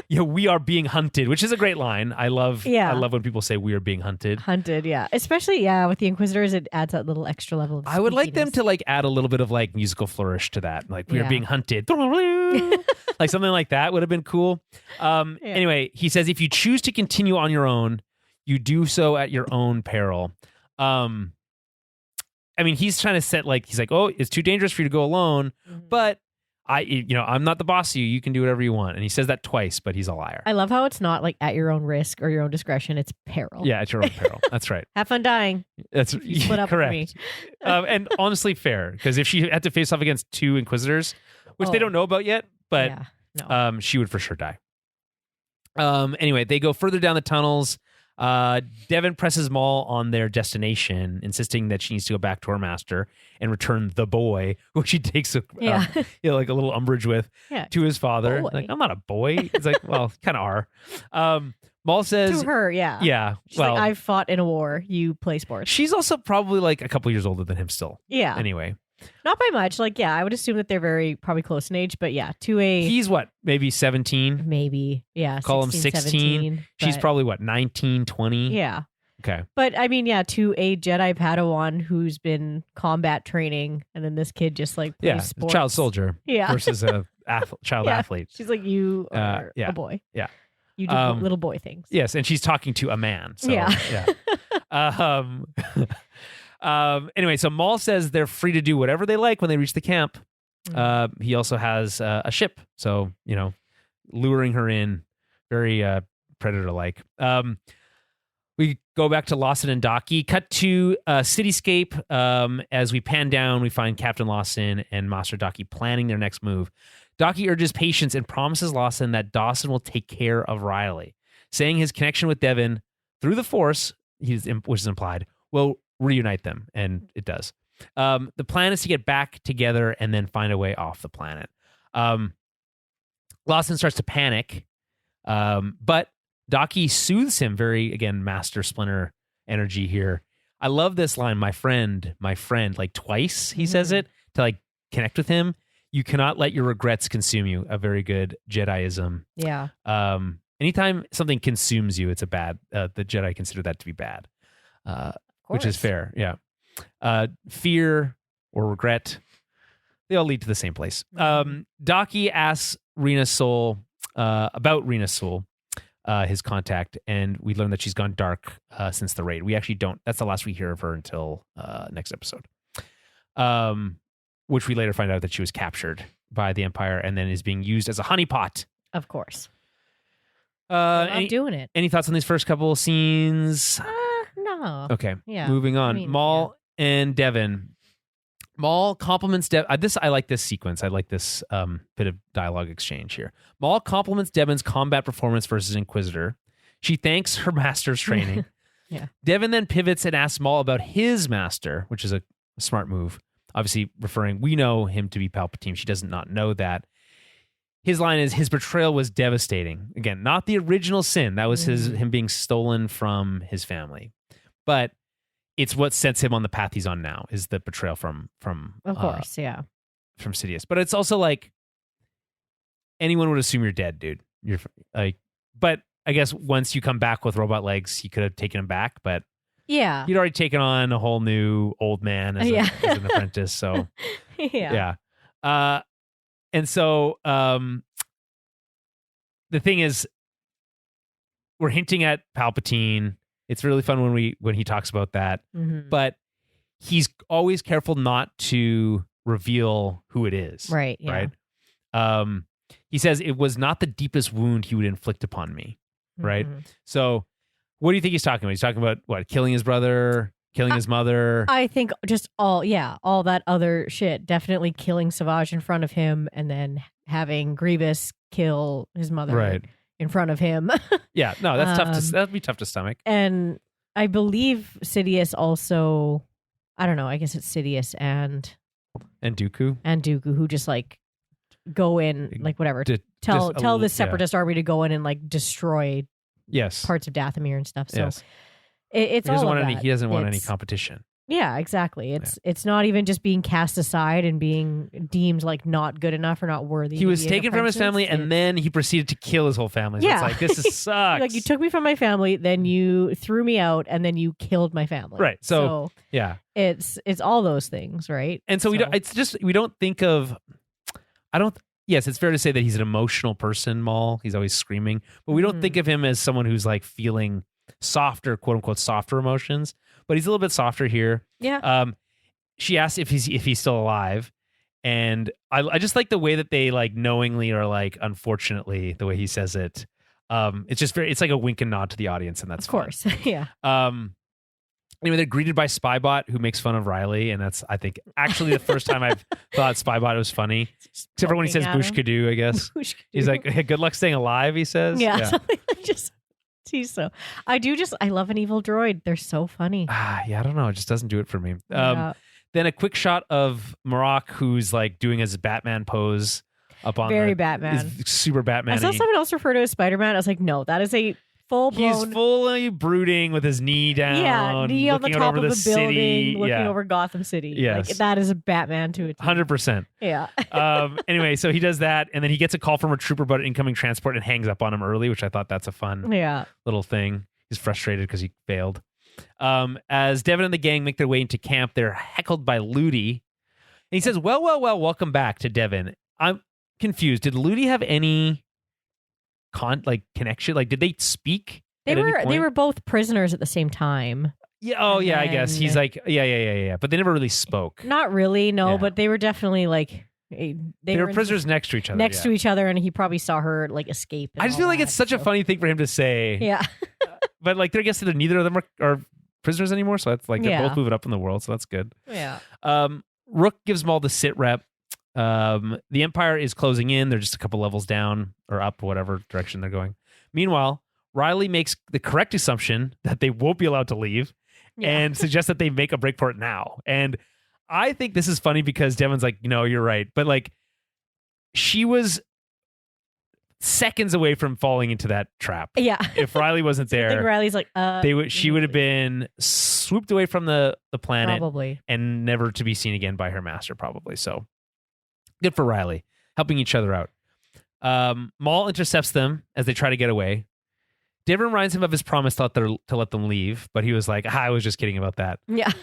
Speaker 1: We are being hunted, which is a great line. I love when people say we are being hunted.
Speaker 2: Hunted, yeah. Especially, with the Inquisitors, it adds that little extra level of
Speaker 1: I would like them to like add a little bit of like musical flourish to that. Like, we are being hunted. Like something like that would have been cool. Anyway, he says, if you choose to continue on your own, you do so at your own peril. I mean, he's trying to set like, he's like, oh, it's too dangerous for you to go alone, but I'm not the boss of you. You can do whatever you want. And he says that twice, but he's a liar.
Speaker 2: I love how it's not like at your own risk or your own discretion. It's peril.
Speaker 1: Yeah, at your own peril. That's right.
Speaker 2: Have fun dying.
Speaker 1: That's
Speaker 2: split up
Speaker 1: correct.
Speaker 2: With me.
Speaker 1: And honestly fair, because if she had to face off against 2 Inquisitors, which they don't know about yet, but she would for sure die. Anyway, they go further down the tunnels. Devon presses Maul on their destination, insisting that she needs to go back to her master and return the boy, who she takes like a little umbrage with, to his father. Like, I'm not a boy. It's like, well, kind of are. Maul says
Speaker 2: to her, yeah.
Speaker 1: She's
Speaker 2: like, I've fought in a war. You play sports.
Speaker 1: She's also probably like a couple years older than him still.
Speaker 2: Yeah.
Speaker 1: Anyway,
Speaker 2: Not by much. Like, yeah, I would assume that they're probably close in age, but yeah, 2A.
Speaker 1: He's what, maybe 17?
Speaker 2: Maybe, yeah.
Speaker 1: Call him 16.
Speaker 2: 17,
Speaker 1: She's probably what, 19, 20?
Speaker 2: Yeah.
Speaker 1: Okay.
Speaker 2: But I mean, yeah, to a Jedi Padawan who's been combat training, and then this kid just like plays sports.
Speaker 1: Child soldier versus a child athlete.
Speaker 2: She's like, you are a boy.
Speaker 1: Yeah.
Speaker 2: You do little boy things.
Speaker 1: Yes, and she's talking to a man. So, yeah. Anyway, so Maul says they're free to do whatever they like when they reach the camp. He also has a ship, so luring her in, very Predator-like. We go back to Lawson and Docky. Cut to cityscape. As we pan down, we find Captain Lawson and Master Docky planning their next move. Docky urges patience and promises Lawson that Dawson will take care of Riley, saying his connection with Devon through the Force, which is implied, will reunite them, and it does. The plan is to get back together and then find a way off the planet. Lawson starts to panic, but Docky soothes him. Very, again, Master Splinter energy here. I love this line, my friend, like twice he says it to like connect with him. You cannot let your regrets consume you. A very good Jediism.
Speaker 2: Yeah.
Speaker 1: Anytime something consumes you, it's a bad, the Jedi consider that to be bad, which is fair. Yeah. Fear or regret, they all lead to the same place. Docky asks Rena Soul about Rena Soul, his contact, and we learn that she's gone dark since the raid. We actually don't, that's the last we hear of her until next episode. Which we later find out that she was captured by the Empire and then is being used as a honeypot.
Speaker 2: Of course. I'm doing it.
Speaker 1: Any thoughts on these first couple of scenes?
Speaker 2: No.
Speaker 1: Okay.
Speaker 2: Yeah.
Speaker 1: Moving on. Maul and Devon. Maul compliments Devon. I like this sequence. I like this bit of dialogue exchange here. Maul compliments Devon's combat performance versus Inquisitor. She thanks her master's training.
Speaker 2: Yeah.
Speaker 1: Devon then pivots and asks Maul about his master, which is a smart move. Obviously we know him to be Palpatine. She does not know that. His line is, his betrayal was devastating. Again, not the original sin. That was him being stolen from his family. But it's what sets him on the path he's on now, is the betrayal from
Speaker 2: of course,
Speaker 1: from Sidious. But it's also like, anyone would assume you're dead, dude. You're like, but I guess once you come back with robot legs, he could have taken him back, but
Speaker 2: yeah,
Speaker 1: he'd already taken on a whole new old man as an apprentice. So yeah. And so the thing is, we're hinting at Palpatine. It's really fun when he talks about that, but he's always careful not to reveal who it is.
Speaker 2: Right. Yeah.
Speaker 1: Right. He says it was not the deepest wound he would inflict upon me. Right. So what do you think he's talking about? He's talking about what? Killing his brother, killing his mother.
Speaker 2: I think just all that other shit. Definitely killing Savage in front of him and then having Grievous kill his mother in front of him.
Speaker 1: Yeah, no, that's that'd be tough to stomach.
Speaker 2: And I believe Sidious also, I don't know, I guess it's Sidious and Dooku who just like go in, like whatever, tell the Separatist army to go in and like destroy parts of Dathomir and stuff. So it's he
Speaker 1: doesn't want any competition.
Speaker 2: Yeah, exactly. It's not even just being cast aside and being deemed like not good enough or not worthy.
Speaker 1: He was taken from his family and then he proceeded to kill his whole family. So it's like, this sucks.
Speaker 2: Like, you took me from my family, then you threw me out, and then you killed my family.
Speaker 1: Right. So yeah,
Speaker 2: it's all those things, right?
Speaker 1: And so we don't think of. Yes, it's fair to say that he's an emotional person, Maul. He's always screaming, but we don't think of him as someone who's like feeling softer, quote unquote, softer emotions. But he's a little bit softer here.
Speaker 2: Yeah.
Speaker 1: She asks if he's still alive, and I just like the way that they like knowingly or like unfortunately the way he says it. It's just it's like a wink and nod to the audience, and that's
Speaker 2: of course, yeah.
Speaker 1: Anyway, they're greeted by Spybot, who makes fun of Riley, and that's, I think, actually the first time I've thought Spybot was funny. Except for when he says Bushkadoo, I guess. He's like, hey, good luck staying alive, he says.
Speaker 2: Yeah. I love an evil droid. They're so funny.
Speaker 1: Yeah, I don't know. It just doesn't do it for me. Then a quick shot of Marok, who's like doing his Batman pose up on
Speaker 2: Batman.
Speaker 1: Super Batman.
Speaker 2: I saw someone else refer to as Spider-Man. I was like, no, that is a full blown.
Speaker 1: He's fully brooding with his knee down.
Speaker 2: Yeah, knee on the
Speaker 1: looking
Speaker 2: top
Speaker 1: over
Speaker 2: of
Speaker 1: the
Speaker 2: the building,
Speaker 1: city.
Speaker 2: looking
Speaker 1: Yeah.
Speaker 2: over Gotham City.
Speaker 1: Yes.
Speaker 2: Like, that is a Batman to a T.
Speaker 1: 100%.
Speaker 2: Yeah.
Speaker 1: Anyway, so he does that, and then he gets a call from a trooper about incoming transport and hangs up on him early, which I thought that's a fun little thing. He's frustrated because he failed. As Devon and the gang make their way into camp, they're heckled by Ludi. And he says, well, welcome back to Devon. I'm confused. Did Ludi have any connection? Like, did they speak? They
Speaker 2: were both prisoners at the same time.
Speaker 1: Yeah. Oh, yeah. I guess he's like, yeah. But they never really spoke.
Speaker 2: Not really, no.
Speaker 1: Yeah.
Speaker 2: But they were definitely like they
Speaker 1: were prisoners next to each other.
Speaker 2: To each other, and he probably saw her like escape.
Speaker 1: I just feel like it's such a funny thing for him to say.
Speaker 2: Yeah.
Speaker 1: But like, I guess that neither of them are prisoners anymore. So that's like they're both moving up in the world. So that's good.
Speaker 2: Yeah.
Speaker 1: Rook gives Maul the sit rep. The Empire is closing in. They're just a couple levels down or up, whatever direction they're going. Meanwhile, Riley makes the correct assumption that they won't be allowed to leave and suggests that they make a break for it now. And I think this is funny because Devon's like, no, you're right. But like, she was seconds away from falling into that trap.
Speaker 2: Yeah.
Speaker 1: If Riley wasn't there,
Speaker 2: I think Riley's like,
Speaker 1: she would have been swooped away from the planet
Speaker 2: probably,
Speaker 1: and never to be seen again by her master, probably. So good for Riley, helping each other out. Maul intercepts them as they try to get away. Devon reminds him of his promise to let them leave, but he was like, I was just kidding about that.
Speaker 2: Yeah.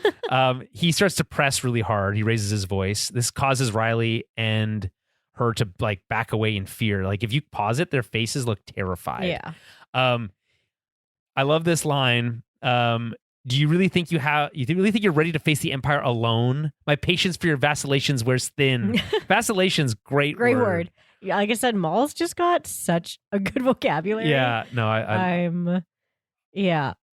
Speaker 1: He starts to press really hard. He raises his voice. This causes Riley and her to like back away in fear. Like if you pause it, their faces look terrified.
Speaker 2: Yeah.
Speaker 1: I love this line. Do you really think you're ready to face the Empire alone? My patience for your vacillations wears thin. Vacillations, great word.
Speaker 2: Yeah, like I said, Maul's just got such a good vocabulary.
Speaker 1: Yeah, no, a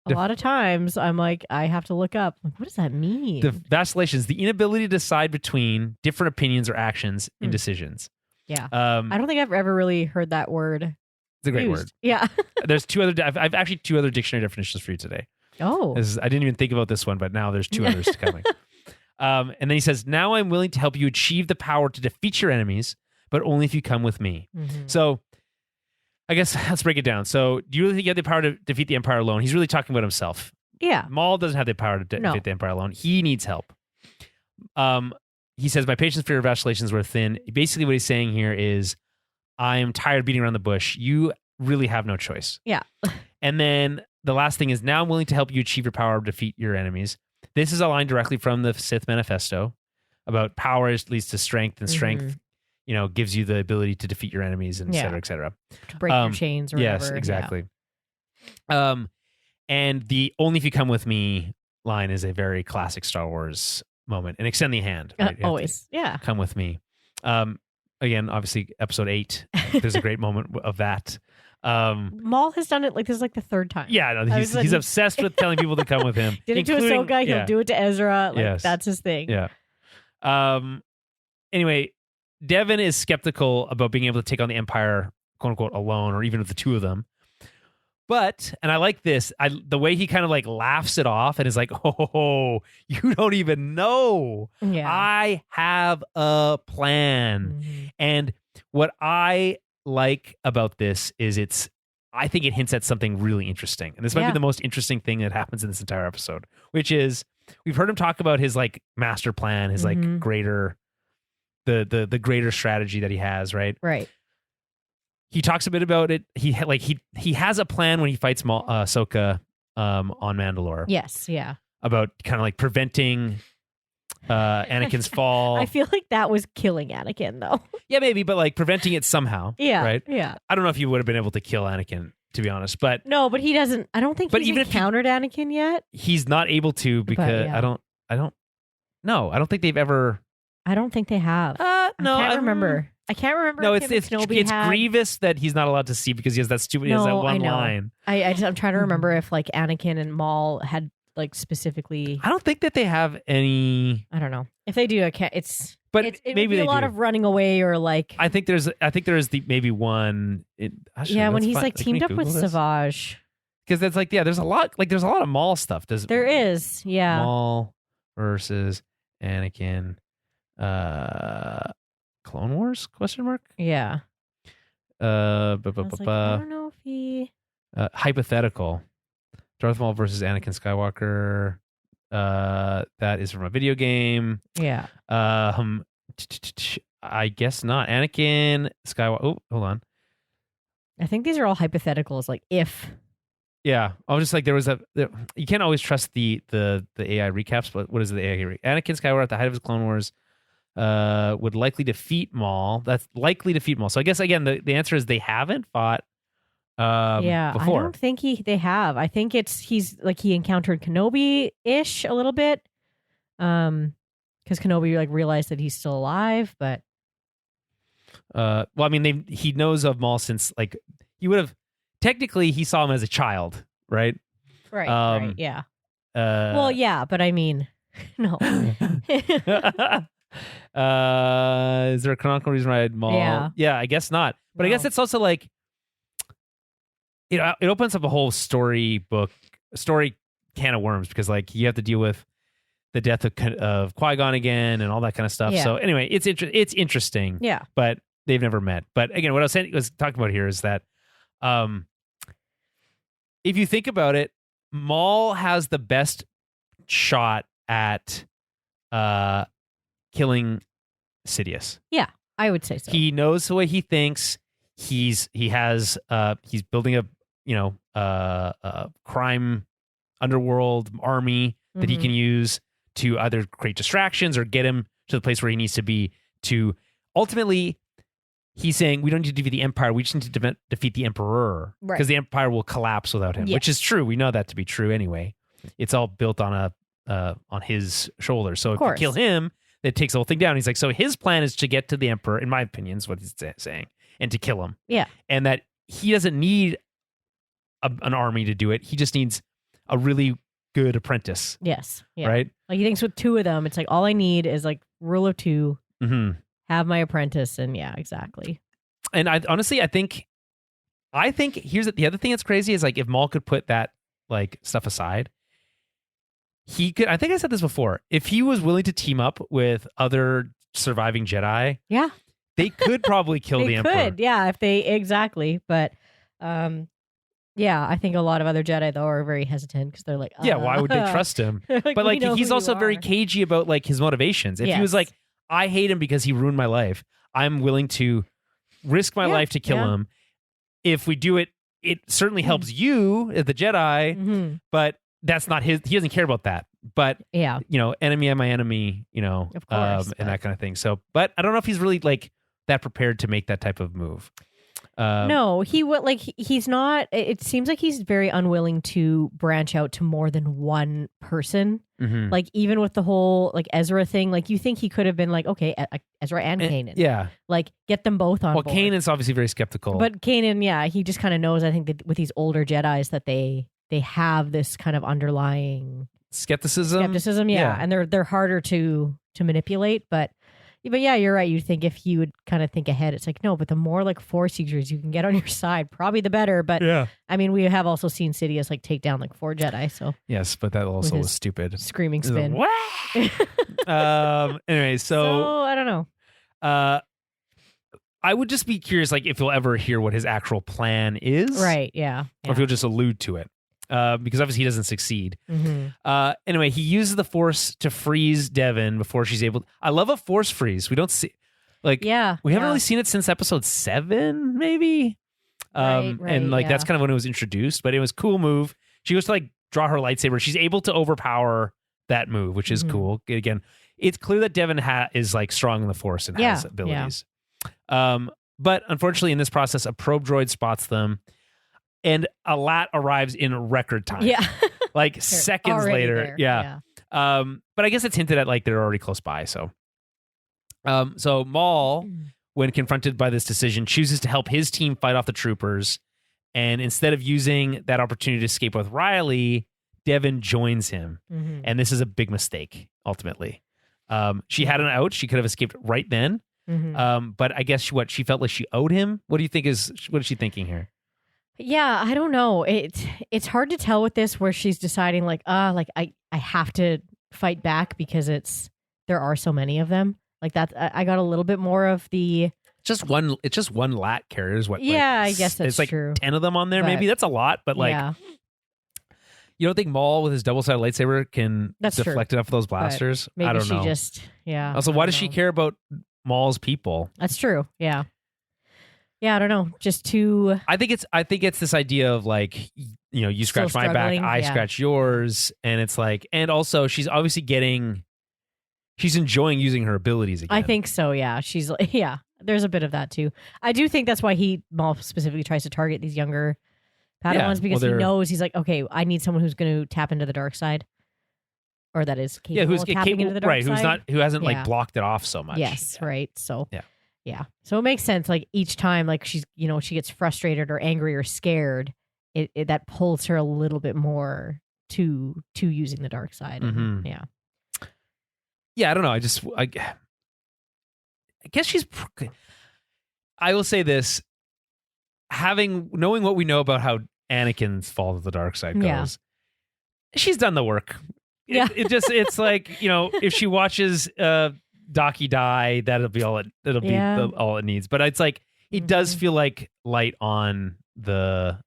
Speaker 2: lot of times I'm like, I have to look up. Like, what does that mean?
Speaker 1: The vacillations, the inability to decide between different opinions or actions in decisions.
Speaker 2: Yeah. I don't think I've ever really heard that word.
Speaker 1: It's a great word.
Speaker 2: Yeah.
Speaker 1: There's I've actually two other dictionary definitions for you today.
Speaker 2: Oh.
Speaker 1: I didn't even think about this one, but now there's two others coming. And then he says, now I'm willing to help you achieve the power to defeat your enemies, but only if you come with me.
Speaker 2: Mm-hmm.
Speaker 1: So I guess let's break it down. So do you really think you have the power to defeat the Empire alone? He's really talking about himself.
Speaker 2: Yeah.
Speaker 1: Maul doesn't have the power to defeat the Empire alone. He needs help. He says, my patience for your vacillations were thin. Basically what he's saying here is, I am tired of beating around the bush. You really have no choice.
Speaker 2: Yeah.
Speaker 1: And then the last thing is, now I'm willing to help you achieve your power to defeat your enemies. This is a line directly from the Sith Manifesto about power leads to strength, and strength, gives you the ability to defeat your enemies, and et cetera, et cetera.
Speaker 2: To break your chains or whatever.
Speaker 1: Yes, exactly. Yeah. And the only if you come with me line is a very classic Star Wars moment. And extend the hand. Right?
Speaker 2: Always. Yeah.
Speaker 1: Come with me. Again, obviously, episode 8, there's a great moment of that.
Speaker 2: Maul has done it like this is like the third time.
Speaker 1: Yeah, no, he's obsessed with telling people to come with him.
Speaker 2: Did it to Ahsoka, he'll do it to Ezra. Like that's his thing.
Speaker 1: Yeah. Anyway, Devon is skeptical about being able to take on the Empire, quote unquote, alone, or even with the two of them. But, and I like this, the way he kind of like laughs it off and is like, oh, you don't even know.
Speaker 2: Yeah.
Speaker 1: I have a plan.
Speaker 2: Mm-hmm.
Speaker 1: And what I like about this is I think it hints at something really interesting. And this might be the most interesting thing that happens in this entire episode, which is we've heard him talk about his like master plan, his like greater, the greater strategy that he has, right?
Speaker 2: Right.
Speaker 1: He talks a bit about it. He has a plan when he fights Ahsoka on Mandalore.
Speaker 2: Yes, yeah.
Speaker 1: About kind of like preventing Anakin's fall.
Speaker 2: I feel like that was killing Anakin, though.
Speaker 1: Yeah, maybe, but like preventing it somehow.
Speaker 2: Yeah,
Speaker 1: right.
Speaker 2: Yeah.
Speaker 1: I don't know if you would have been able to kill Anakin, to be honest, but
Speaker 2: no, but he doesn't. I don't think he's encountered Anakin yet.
Speaker 1: He's not able to because I don't think they've ever.
Speaker 2: I don't think they have.
Speaker 1: No,
Speaker 2: I can't remember. I can't remember.
Speaker 1: No, it's Grievous that he's not allowed to see because he has that stupid. He has that one line.
Speaker 2: I'm trying to remember if like Anakin and Maul had like specifically.
Speaker 1: I don't think that they have any.
Speaker 2: I don't know if they do. I can't. It
Speaker 1: maybe
Speaker 2: would be a lot of running away or like.
Speaker 1: I think there is maybe one.
Speaker 2: When he's like teamed up with Savage.
Speaker 1: Because that's like there's a lot of Maul stuff.
Speaker 2: There is
Speaker 1: Maul versus Anakin. Clone Wars? ? Yeah.
Speaker 2: I don't know if he.
Speaker 1: Hypothetical. Darth Maul versus Anakin Skywalker. That is from a video game.
Speaker 2: Yeah.
Speaker 1: I guess not. Anakin Skywalker. Oh, hold on.
Speaker 2: I think these are all hypotheticals, like if.
Speaker 1: Yeah, I was just like, you can't always trust the AI recaps, but what is the AI? Anakin Skywalker at the height of his Clone Wars would likely defeat Maul. That's likely defeat Maul. So I guess again, the answer is they haven't fought.
Speaker 2: Yeah,
Speaker 1: before.
Speaker 2: I don't think they have. I think he's like he encountered Kenobi-ish a little bit, because Kenobi like realized that he's still alive. But
Speaker 1: well, I mean, he knows of Maul since like he would have technically he saw him as a child, right?
Speaker 2: Right. Right. Yeah. Well, yeah, but I mean, no.
Speaker 1: Is there a canonical reason why Maul? Yeah, I guess not. But
Speaker 2: No.
Speaker 1: I guess it's also like. It opens up a whole story can of worms because like you have to deal with the death of Qui-Gon again and all that kind of stuff.
Speaker 2: Yeah.
Speaker 1: So anyway, it's interesting.
Speaker 2: Yeah.
Speaker 1: But they've never met. But again, what I was talking about here is that if you think about it, Maul has the best shot at killing Sidious.
Speaker 2: Yeah, I would say so.
Speaker 1: He knows the way he thinks. He's building a crime underworld army that he can use to either create distractions or get him to the place where he needs to be to ultimately he's saying we don't need to defeat the Empire, we just need to defeat the Emperor because the Empire will collapse without him, which is true. We know that to be true anyway. It's all built on on his shoulders. So if you kill him, it takes the whole thing down. He's like, so his plan is to get to the Emperor, in my opinion, is what he's saying, and to kill him.
Speaker 2: Yeah.
Speaker 1: And that he doesn't need an army to do it. He just needs a really good apprentice.
Speaker 2: Yes. Yeah.
Speaker 1: Right?
Speaker 2: Like he thinks with two of them, it's like all I need is like rule of two, have my apprentice, and yeah, exactly.
Speaker 1: And I think here's the other thing that's crazy is like if Maul could put that like stuff aside, he could, I think I said this before, if he was willing to team up with other surviving Jedi,
Speaker 2: yeah,
Speaker 1: they could probably kill the Emperor.
Speaker 2: Could, yeah, if they exactly. But yeah, I think a lot of other Jedi though are very hesitant because they're like,
Speaker 1: yeah, why would they trust him?
Speaker 2: like,
Speaker 1: but like he's also very cagey about like his motivations. If he was like, I hate him because he ruined my life, I'm willing to risk my life to kill him. If we do it, it certainly helps you as the Jedi, but that's not he doesn't care about that. But enemy of my enemy,
Speaker 2: of course,
Speaker 1: and that kind of thing. So, but I don't know if he's really like that prepared to make that type of move.
Speaker 2: No, he would like he's not. It seems like he's very unwilling to branch out to more than one person. Like even with the whole like Ezra thing, like you think he could have been like, okay, Ezra and Kanan, like get them both on board.
Speaker 1: Well, Kanan's obviously very skeptical,
Speaker 2: but Kanan, he just kind of knows. I think that with these older Jedis that they have this kind of underlying skepticism, and they're harder to manipulate, but yeah, you're right. You'd think if you would kind of think ahead, it's like, no, but the more like Force users you can get on your side, probably the better. But I mean, we have also seen Sidious like take down like 4 Jedi. So
Speaker 1: yes, but that also was stupid.
Speaker 2: Screaming spin.
Speaker 1: Anyway, so
Speaker 2: I don't know.
Speaker 1: I would just be curious, like if you'll ever hear what his actual plan is,
Speaker 2: right? Yeah,
Speaker 1: or if he'll just allude to it. Because obviously he doesn't succeed. Anyway, he uses the Force to freeze Devon before she's able. I love a Force freeze. We don't see, we haven't really seen it since episode 7, maybe. And like that's kind of when it was introduced, but it was a cool move. She goes to like draw her lightsaber. She's able to overpower that move, which is cool. Again, it's clear that Devon is like strong in the Force and has abilities. But unfortunately, in this process, a probe droid spots them. And a LAAT arrives in record time. Yeah. Like seconds later.
Speaker 2: There.
Speaker 1: Yeah. But I guess it's hinted at like they're already close by. So Maul, when confronted by this decision, chooses to help his team fight off the troopers. And instead of using that opportunity to escape with Riley, Devon joins him. And this is a big mistake, ultimately. She had an out. She could have escaped right then. But I guess she felt like she owed him. What is she thinking here?
Speaker 2: Yeah, I don't know. It's hard to tell with this where she's deciding like I have to fight back because there are so many of them. Like that, I got a little bit more of the
Speaker 1: Just one. It's just one LAAT carrier. Is what?
Speaker 2: Yeah, I guess that's
Speaker 1: it's like
Speaker 2: true.
Speaker 1: 10 of them on there.
Speaker 2: But,
Speaker 1: maybe that's a lot, but like,
Speaker 2: yeah,
Speaker 1: you don't think Maul with his double-sided lightsaber can
Speaker 2: That's
Speaker 1: deflect enough of those blasters?
Speaker 2: maybe
Speaker 1: I don't
Speaker 2: she
Speaker 1: know.
Speaker 2: just
Speaker 1: Also, why does she care about Maul's people?
Speaker 2: That's true. Yeah. Yeah, I don't know. Just too.
Speaker 1: I think it's this idea of like, you know, you
Speaker 2: Still
Speaker 1: scratch my back,
Speaker 2: struggling,
Speaker 1: I
Speaker 2: yeah.
Speaker 1: scratch yours, and it's like, and also she's obviously she's enjoying using her abilities again.
Speaker 2: I think so. Yeah, she's like, yeah. There's a bit of that too. I do think that's why Maul specifically tries to target these younger Padawans because he knows he's like, okay, I need someone who's going to tap into the dark side, or that is capable of tapping into the dark side.
Speaker 1: Who hasn't like blocked it off so much.
Speaker 2: Yes, right. So
Speaker 1: yeah.
Speaker 2: So it makes sense. Like each time, like she gets frustrated or angry or scared, it that pulls her a little bit more to using the dark side. And,
Speaker 1: Yeah, I don't know. I guess she's. I will say this: knowing what we know about how Anakin's fall to the dark side goes, she's done the work. It's like, you know, if she watches Docky die, that'll be all all it needs. But it's like it does feel like light on the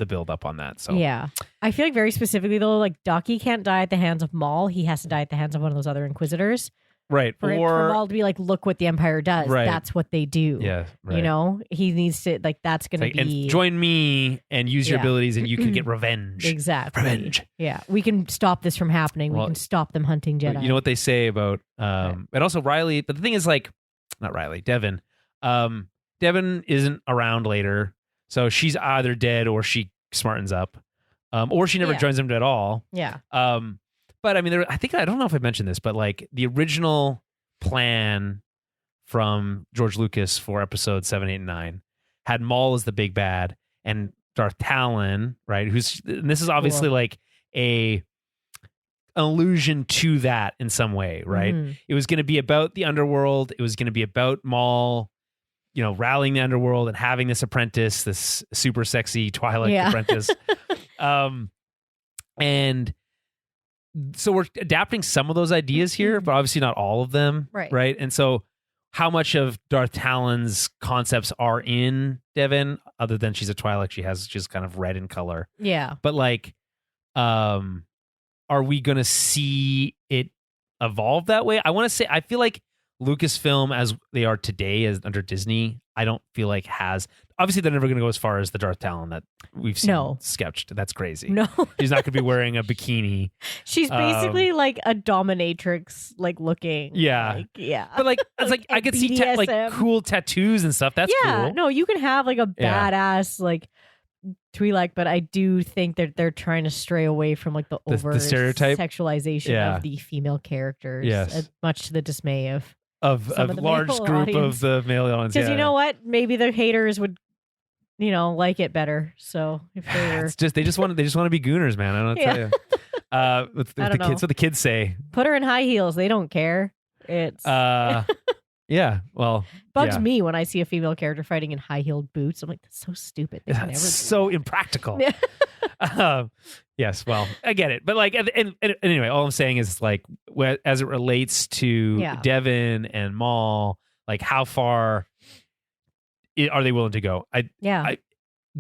Speaker 1: build up on that. So
Speaker 2: yeah, I feel like very specifically though, like Docky can't die at the hands of Maul. He has to die at the hands of one of those other Inquisitors.
Speaker 1: Right.
Speaker 2: For Maul to be like, look what the Empire does.
Speaker 1: Right.
Speaker 2: That's what they do.
Speaker 1: Yeah. Right.
Speaker 2: You know, he needs to, like, that's going to be.
Speaker 1: And join me and use your abilities and you can get revenge.
Speaker 2: Exactly.
Speaker 1: Revenge.
Speaker 2: Yeah. We can stop this from happening. We can stop them hunting Jedi.
Speaker 1: You know what they say about, and also Riley, but the thing is like, not Riley, Devon. Devon isn't around later. So she's either dead or she smartens up. Or she never joins them at all.
Speaker 2: Yeah.
Speaker 1: But I mean, I don't know if I mentioned this, but like the original plan from George Lucas for episodes 7, 8, and 9 had Maul as the big bad and Darth Talon, right? And this is obviously like an allusion to that in some way, right?
Speaker 2: Mm-hmm.
Speaker 1: It was going to be about the underworld. It was going to be about Maul, you know, rallying the underworld and having this apprentice, this super sexy Twilight apprentice. And so we're adapting some of those ideas here, but obviously not all of them. Right. And so how much of Darth Talon's concepts are in Devon, other than she's a Twi'lek, she's kind of red in color.
Speaker 2: Yeah.
Speaker 1: But like, are we going to see it evolve that way? I feel like Lucasfilm, as they are today, as under Disney, I don't feel like obviously they're never going to go as far as the Darth Talon that we've seen sketched. That's crazy.
Speaker 2: No.
Speaker 1: She's not going to be wearing a bikini.
Speaker 2: She's basically like a dominatrix, like looking.
Speaker 1: Yeah.
Speaker 2: Like, yeah.
Speaker 1: But like, it's like I could see like cool tattoos and stuff. That's cool.
Speaker 2: No, you can have like a badass like Twi'lek, but I do think that they're trying to stray away from like the
Speaker 1: stereotype
Speaker 2: sexualization of the female characters.
Speaker 1: Yes.
Speaker 2: Much to the dismay of
Speaker 1: a large group of the male audience.
Speaker 2: Because you know what? Maybe the haters would, like it better. So if they were,
Speaker 1: it's just they just want to be gooners, man. I don't tell you. What the kids say.
Speaker 2: Put her in high heels. They don't care. It's
Speaker 1: yeah. Well,
Speaker 2: bugs me when I see a female character fighting in high heeled boots. I'm like, that's so stupid.
Speaker 1: That's so impractical. Yes, well, I get it, but like, and anyway, all I'm saying is like, as it relates to Devon and Maul, like, how far are they willing to go? The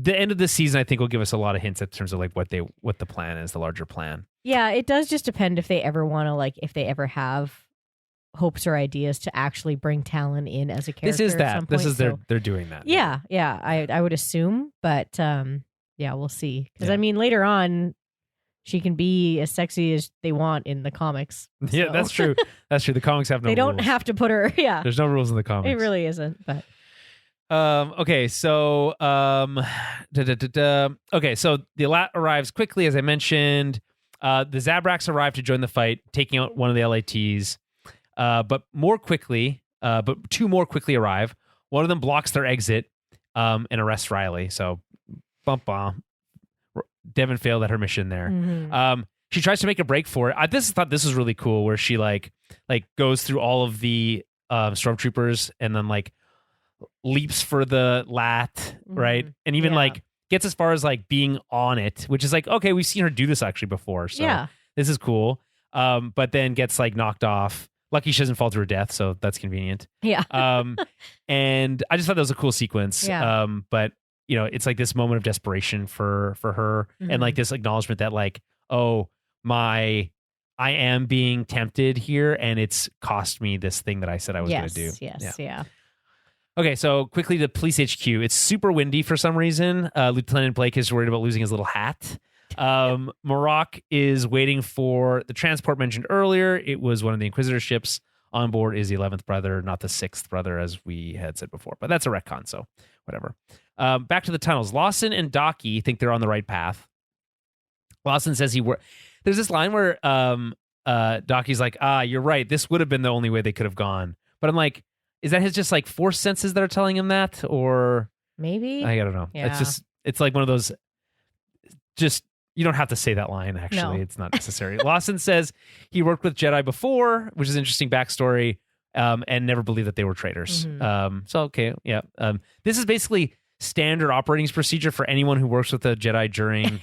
Speaker 1: end of the season, I think, will give us a lot of hints in terms of like what the plan is, the larger plan. Yeah,
Speaker 2: it does just depend if they ever want to, if they ever have hopes or ideas to actually bring Talon in as a character.
Speaker 1: This is that. This is they're doing that.
Speaker 2: Yeah. I would assume, but we'll see. Because I mean, later on, she can be as sexy as they want in the comics. So.
Speaker 1: Yeah, that's true. That's true. The comics have no rules.
Speaker 2: They don't have to put her, There's
Speaker 1: no rules in the comics.
Speaker 2: It really isn't, but...
Speaker 1: Okay, so okay, so the LAAT arrives quickly, as I mentioned. The Zabraks arrive to join the fight, taking out one of the LAATs. But two more quickly arrive. One of them blocks their exit and arrests Riley. So, bump. Devon failed at her mission there.
Speaker 2: Mm-hmm.
Speaker 1: She tries to make a break for it. I thought this was really cool, where she like goes through all of the stormtroopers and then like leaps for the LAAT, right? And even like gets as far as like being on it, which is like, okay, we've seen her do this actually before, so this is cool. But then gets like knocked off, Lucky she doesn't fall to her death, so that's convenient.
Speaker 2: Yeah.
Speaker 1: And I just thought that was a cool sequence.
Speaker 2: Yeah.
Speaker 1: But it's like this moment of desperation for her, and like this acknowledgement that like, oh, I am being tempted here, and it's cost me this thing that I said I was going to do.
Speaker 2: Yes. Yeah.
Speaker 1: Okay, so quickly to Police HQ. It's super windy for some reason. Lieutenant Blake is worried about losing his little hat. Marok is waiting for the transport mentioned earlier. It was one of the Inquisitor ships. On board is the 11th brother, not the 6th brother, as we had said before. But that's a retcon, so whatever. Back to the tunnels. Lawson and Docky think they're on the right path. Lawson says there's this line where Docky's like, you're right. This would have been the only way they could have gone. But I'm like, is that his just like force senses that are telling him that? Or
Speaker 2: maybe?
Speaker 1: I don't know.
Speaker 2: Yeah.
Speaker 1: It's like one of those, just, you don't have to say that line, actually.
Speaker 2: No.
Speaker 1: It's not necessary. Lawson says he worked with Jedi before, which is an interesting backstory, and never believed that they were traitors. So, okay, yeah. This is basically standard operating procedure for anyone who works with a Jedi during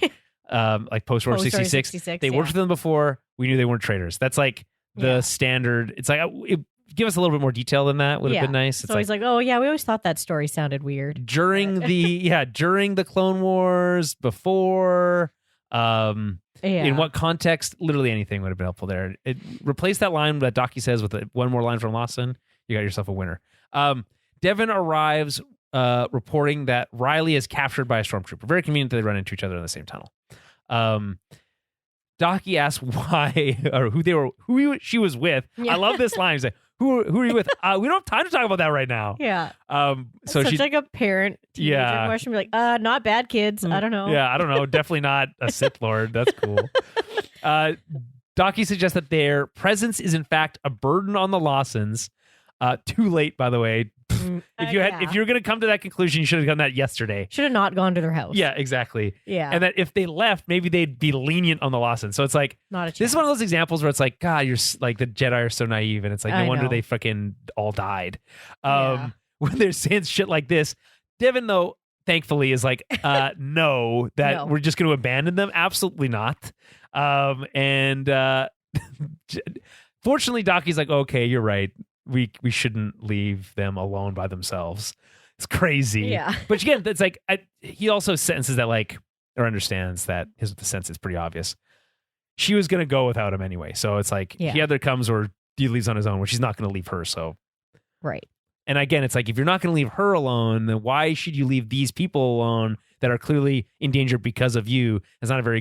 Speaker 1: like post-Order 66. They worked with them before. We knew they weren't traitors. That's like the standard. It's like, give us a little bit more detail than that would have been nice.
Speaker 2: It's always like, oh yeah, we always thought that story sounded weird.
Speaker 1: During the Clone Wars, before, in what context, literally anything would have been helpful there. Replace that line that Docky says with one more line from Lawson. You got yourself a winner. Devon arrives reporting that Riley is captured by a stormtrooper. Very convenient that they run into each other in the same tunnel. Docky asks why or who she was with. I love this line. He's like, who are you with? We don't have time to talk about that right now.
Speaker 2: Yeah.
Speaker 1: So
Speaker 2: she's like a parent teenager question. Be like, not bad kids. I don't know.
Speaker 1: Yeah, I don't know. Definitely not a Sith Lord. That's cool. Docky suggests that their presence is in fact a burden on the Lawsons. Too late, by the way. If you were going to come to that conclusion, you should have done that yesterday.
Speaker 2: Should have not gone to their house.
Speaker 1: Yeah, exactly.
Speaker 2: Yeah.
Speaker 1: And that if they left, maybe they'd be lenient on the Lawsons. So it's like,
Speaker 2: not a chance.
Speaker 1: This is one of those examples where it's like, God, you're like, the Jedi are so naive, and it's like, no wonder they fucking all died. When they're saying shit like this, Devon, though, thankfully is like, no, we're just going to abandon them. Absolutely not. Fortunately, Docky's like, okay, you're right. We shouldn't leave them alone by themselves. It's crazy.
Speaker 2: Yeah.
Speaker 1: But again, it's like, he also senses that, like, or understands that the sense is pretty obvious. She was going to go without him anyway. So it's like, he either comes or he leaves on his own, which he's not going to leave her. So.
Speaker 2: Right.
Speaker 1: And again, it's like, if you're not going to leave her alone, then why should you leave these people alone that are clearly in danger because of you? It's not very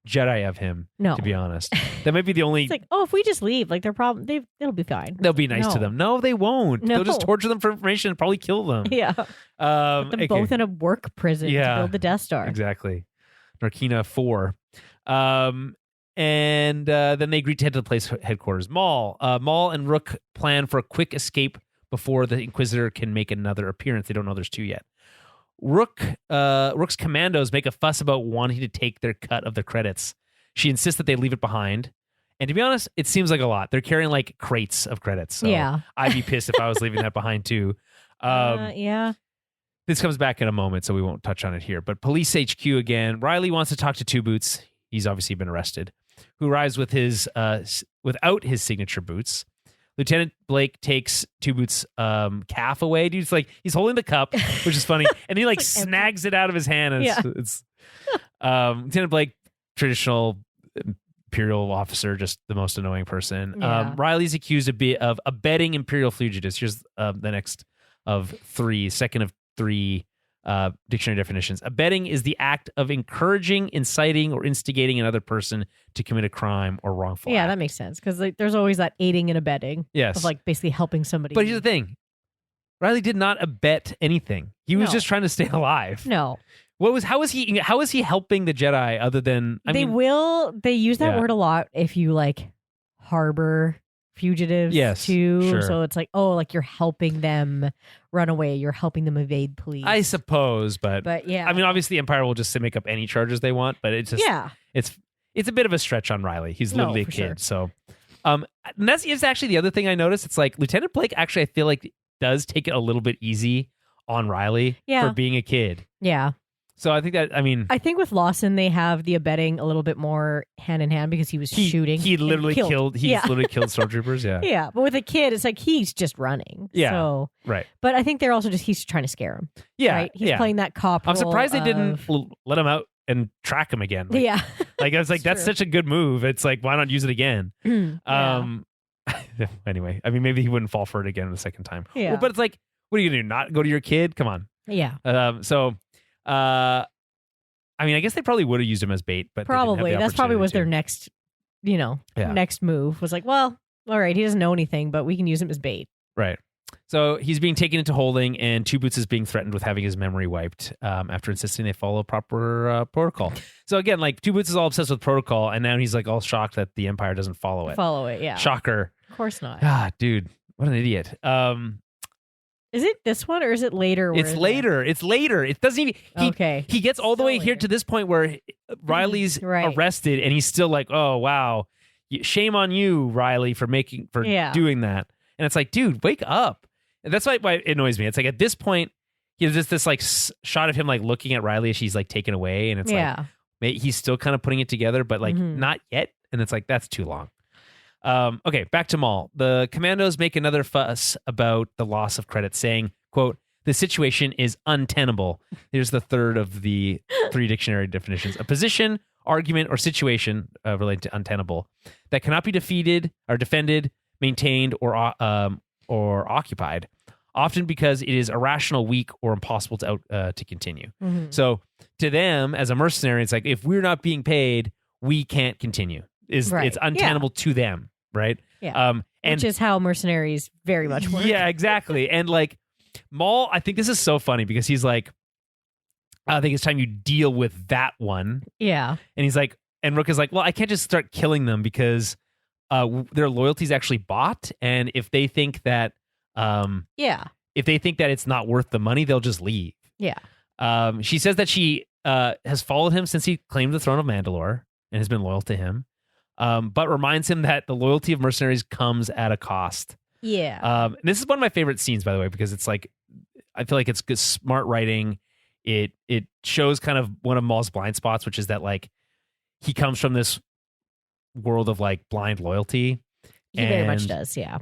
Speaker 1: Jedi of him, to be honest. That might be the only...
Speaker 2: It's like, if we just leave, like, they'll be fine.
Speaker 1: They'll be nice to them. No, they won't.
Speaker 2: No.
Speaker 1: They'll just torture them for information and probably kill them.
Speaker 2: Yeah. Put them both in a work prison to build the Death Star.
Speaker 1: Exactly. Narkina 4. And then they agreed to head to the place headquarters. Maul and Rook plan for a quick escape before the Inquisitor can make another appearance. They don't know there's two yet. Rook's commandos make a fuss about wanting to take their cut of the credits. She insists that they leave it behind. And to be honest, it seems like a lot. They're carrying like crates of credits. So I'd be pissed if I was leaving that behind too. This comes back in a moment, so we won't touch on it here. But Police HQ again. Riley wants to talk to Two Boots. He's obviously been arrested. Who arrives with without his signature boots. Lieutenant Blake takes Two Boots' calf away. Dude, it's like he's holding the cup, which is funny, and he like snags it out of his hand. And it's Lieutenant Blake, traditional Imperial officer, just the most annoying person. Riley's accused of abetting Imperial fugitives. Here's the second of three dictionary definitions. Abetting is the act of encouraging, inciting, or instigating another person to commit a crime or wrongful act.
Speaker 2: That makes sense, because like, there's always that aiding and abetting.
Speaker 1: Yes.
Speaker 2: Of like basically helping somebody.
Speaker 1: But here's the thing. Riley did not abet anything. He was just trying to stay alive.
Speaker 2: No.
Speaker 1: How is he helping the Jedi other than
Speaker 2: they use that word a lot if you like harbor fugitives too.
Speaker 1: Sure.
Speaker 2: So it's like, like you're helping them run away, you're helping them evade police.
Speaker 1: I suppose, but
Speaker 2: yeah.
Speaker 1: I mean, obviously Empire will just make up any charges they want, but it's just it's a bit of a stretch on Riley. He's literally a kid.
Speaker 2: Sure.
Speaker 1: So and that's actually the other thing I noticed. It's like Lieutenant Blake actually, I feel like, does take it a little bit easy on Riley for being a kid.
Speaker 2: Yeah.
Speaker 1: So I think that,
Speaker 2: I think with Lawson they have the abetting a little bit more hand in hand because he was shooting.
Speaker 1: He literally killed stormtroopers. Yeah.
Speaker 2: Yeah, but with a kid, it's like he's just running.
Speaker 1: Yeah.
Speaker 2: So,
Speaker 1: right.
Speaker 2: But I think they're also he's trying to scare him.
Speaker 1: Yeah.
Speaker 2: Right? He's playing that cop.
Speaker 1: I'm surprised they didn't let him out and track him again. Like,
Speaker 2: yeah.
Speaker 1: Like I was like, that's such a good move. It's like, why not use it again? Anyway, I mean, maybe he wouldn't fall for it again the second time.
Speaker 2: Yeah.
Speaker 1: Well, but it's like, what are you gonna do? Not go to your kid? Come on.
Speaker 2: Yeah.
Speaker 1: I mean, I guess they probably would have used him as bait, but
Speaker 2: probably that's probably was their next, next move was like, well, all right, he doesn't know anything, but we can use him as bait.
Speaker 1: Right. So he's being taken into holding, and Two Boots is being threatened with having his memory wiped after insisting they follow proper protocol. So again, like Two Boots is all obsessed with protocol, and now he's like all shocked that the Empire doesn't follow it. Yeah. Shocker.
Speaker 2: Of course not.
Speaker 1: Ah, dude, what an idiot.
Speaker 2: Is it this one or is it later?
Speaker 1: It's later. It's later. It doesn't even. He gets all the way here to this point where Riley's arrested, and he's still like, "Oh wow, shame on you, Riley, for doing that." And it's like, dude, wake up. And that's why it annoys me. It's like at this point, there's just this like shot of him like looking at Riley as she's like taken away, and it's like he's still kind of putting it together, but like not yet. And it's like that's too long. Okay, back to Maul. The commandos make another fuss about the loss of credit, saying, quote, "The situation is untenable." Here's the third of the 3 dictionary definitions. A position, argument, or situation related to untenable that cannot be defeated or defended, maintained, or occupied, often because it is irrational, weak, or impossible to continue. So to them, as a mercenary, it's like, if we're not being paid, we can't continue. It's untenable to them. Right.
Speaker 2: Yeah. Which is how mercenaries very much work.
Speaker 1: Yeah, exactly. And like Maul, I think this is so funny because he's like, I think it's time you deal with that one. Yeah. And he's like, and Rook is like, well, I can't just start killing them because their loyalty is actually bought. And if they think that, if they think that it's not worth the money, they'll just leave. Yeah. She says that she has followed him since he claimed the throne of Mandalore and has been loyal to him. But reminds him that the loyalty of mercenaries comes at a cost. Yeah. And this is one of my favorite scenes, by the way, because it's like, I feel like it's good, smart writing. It shows kind of one of Maul's blind spots, which is that like he comes from this world of like blind loyalty.
Speaker 2: He very much does. Yeah.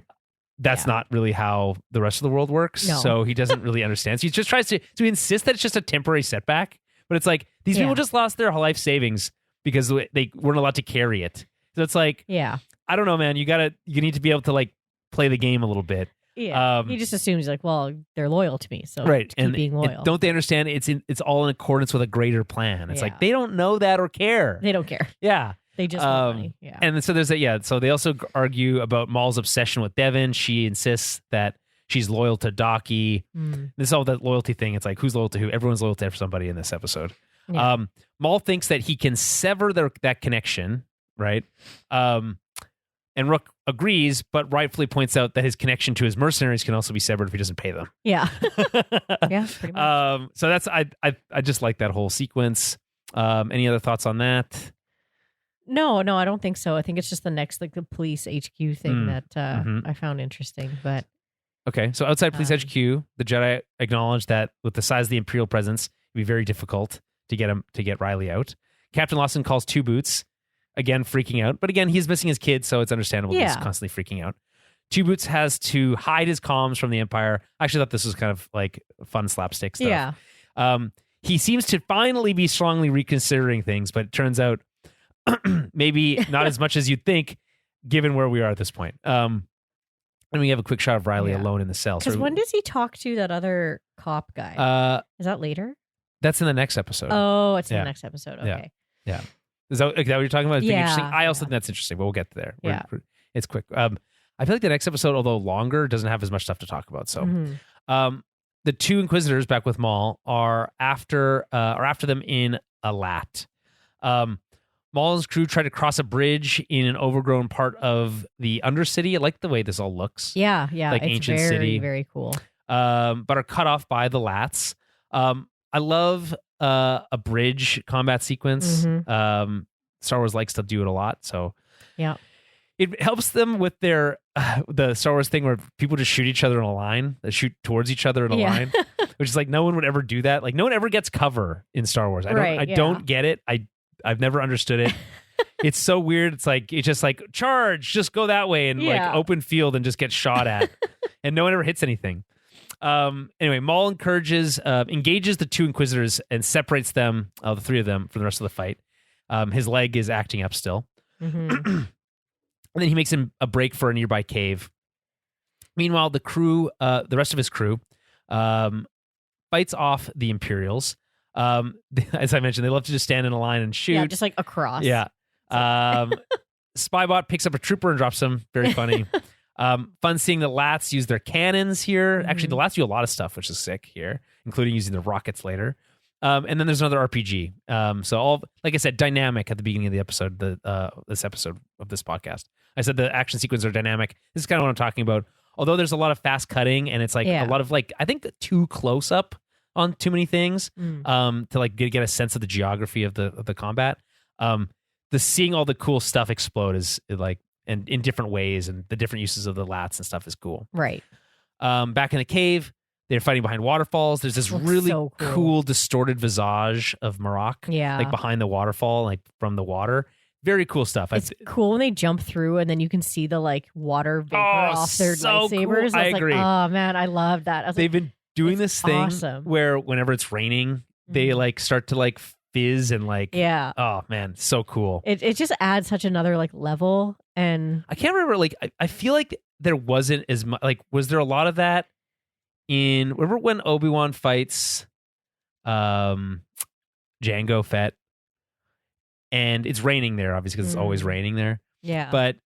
Speaker 1: That's not really how the rest of the world works. No. So he doesn't really understand. So he just tries to insist that it's just a temporary setback. But it's like these people just lost their life savings because they weren't allowed to carry it. So it's like, I don't know, man. You need to be able to like play the game a little bit.
Speaker 2: Yeah. He just assumes like, well, they're loyal to me, so
Speaker 1: right.
Speaker 2: Keep being loyal.
Speaker 1: And don't they understand? It's all in accordance with a greater plan. It's like they don't know that or care.
Speaker 2: They don't care.
Speaker 1: Yeah.
Speaker 2: They just want money. Yeah.
Speaker 1: And so there's that. So they also argue about Maul's obsession with Devon. She insists that she's loyal to Daki. This is all that loyalty thing. It's like, who's loyal to who? Everyone's loyal to somebody in this episode. Yeah. Maul thinks that he can sever that connection. Right. And Rook agrees, but rightfully points out that his connection to his mercenaries can also be severed if he doesn't pay them. Yeah. Yeah, pretty much. So that's, I just like that whole sequence. Any other thoughts on that?
Speaker 2: No, I don't think so. I think it's just the next, like the police HQ thing that I found interesting, but.
Speaker 1: Okay. So outside police HQ, the Jedi acknowledge that with the size of the Imperial presence, it'd be very difficult to get Riley out. Captain Lawson calls Two Boots, again, freaking out. But again, he's missing his kid, so it's understandable he's constantly freaking out. Two Boots has to hide his comms from the Empire. I actually thought this was kind of like fun slapstick stuff. Yeah. He seems to finally be strongly reconsidering things, but it turns out maybe not as much as you'd think, given where we are at this point. And we have a quick shot of Riley alone in the cell.
Speaker 2: Because when does he talk to that other cop guy? Is that later?
Speaker 1: That's in the next episode.
Speaker 2: Oh, it's in the next episode. Okay.
Speaker 1: Yeah. Is that what you're talking about? Interesting. I also think that's interesting, but we'll get there. It's quick. I feel like the next episode, although longer, doesn't have as much stuff to talk about. So, the 2 Inquisitors back with Maul are after them in a LAAT. Maul and his crew try to cross a bridge in an overgrown part of the Undercity. I like the way this all looks.
Speaker 2: Yeah,
Speaker 1: like
Speaker 2: it's
Speaker 1: ancient
Speaker 2: very,
Speaker 1: city.
Speaker 2: Very cool.
Speaker 1: But are cut off by the LAATs. I love a bridge combat sequence. Star Wars likes to do it a lot, so it helps them with their the Star Wars thing where people just shoot each other in a line. They shoot towards each other in a line, which is like no one would ever do that. Like no one ever gets cover in Star Wars. I don't get it. I've never understood it. It's so weird. It's like it's just like charge, just go that way and like open field and just get shot at, and no one ever hits anything. Anyway, Maul engages the two Inquisitors and separates them, the three of them, from the rest of the fight. His leg is acting up still. And then he makes him a break for a nearby cave. Meanwhile, the rest of his crew, fights off the Imperials. As I mentioned, they love to just stand in a line and shoot.
Speaker 2: Yeah, just like across.
Speaker 1: Yeah. Spybot picks up a trooper and drops him. Very funny. Fun seeing the LAATs use their cannons here. Actually, the LAATs do a lot of stuff, which is sick here, including using the rockets later. And then there's another RPG. Like I said, dynamic at the beginning of the episode, this episode of this podcast. I said the action sequences are dynamic. This is kind of what I'm talking about. Although there's a lot of fast cutting and it's like a lot of like, I think too close up on too many things to like get a sense of the geography of the combat. The seeing all the cool stuff explode is like, and in different ways, and the different uses of the LAATs and stuff is cool.
Speaker 2: Right.
Speaker 1: Back in the cave, they're fighting behind waterfalls. There's this really cool distorted visage of Marok, like behind the waterfall, like from the water. Very cool stuff.
Speaker 2: It's cool when they jump through and then you can see the like water vapor off their lightsabers.
Speaker 1: Cool. I agree.
Speaker 2: Like, oh man, I love that.
Speaker 1: They've been doing this thing where whenever it's raining, they like start to like fizz and like, oh man, so cool.
Speaker 2: It just adds such another like level. And
Speaker 1: I can't remember, like I feel like there wasn't as much, like was there a lot of that remember when Obi-Wan fights Jango Fett and it's raining there, obviously, because it's always raining there.
Speaker 2: Yeah.
Speaker 1: But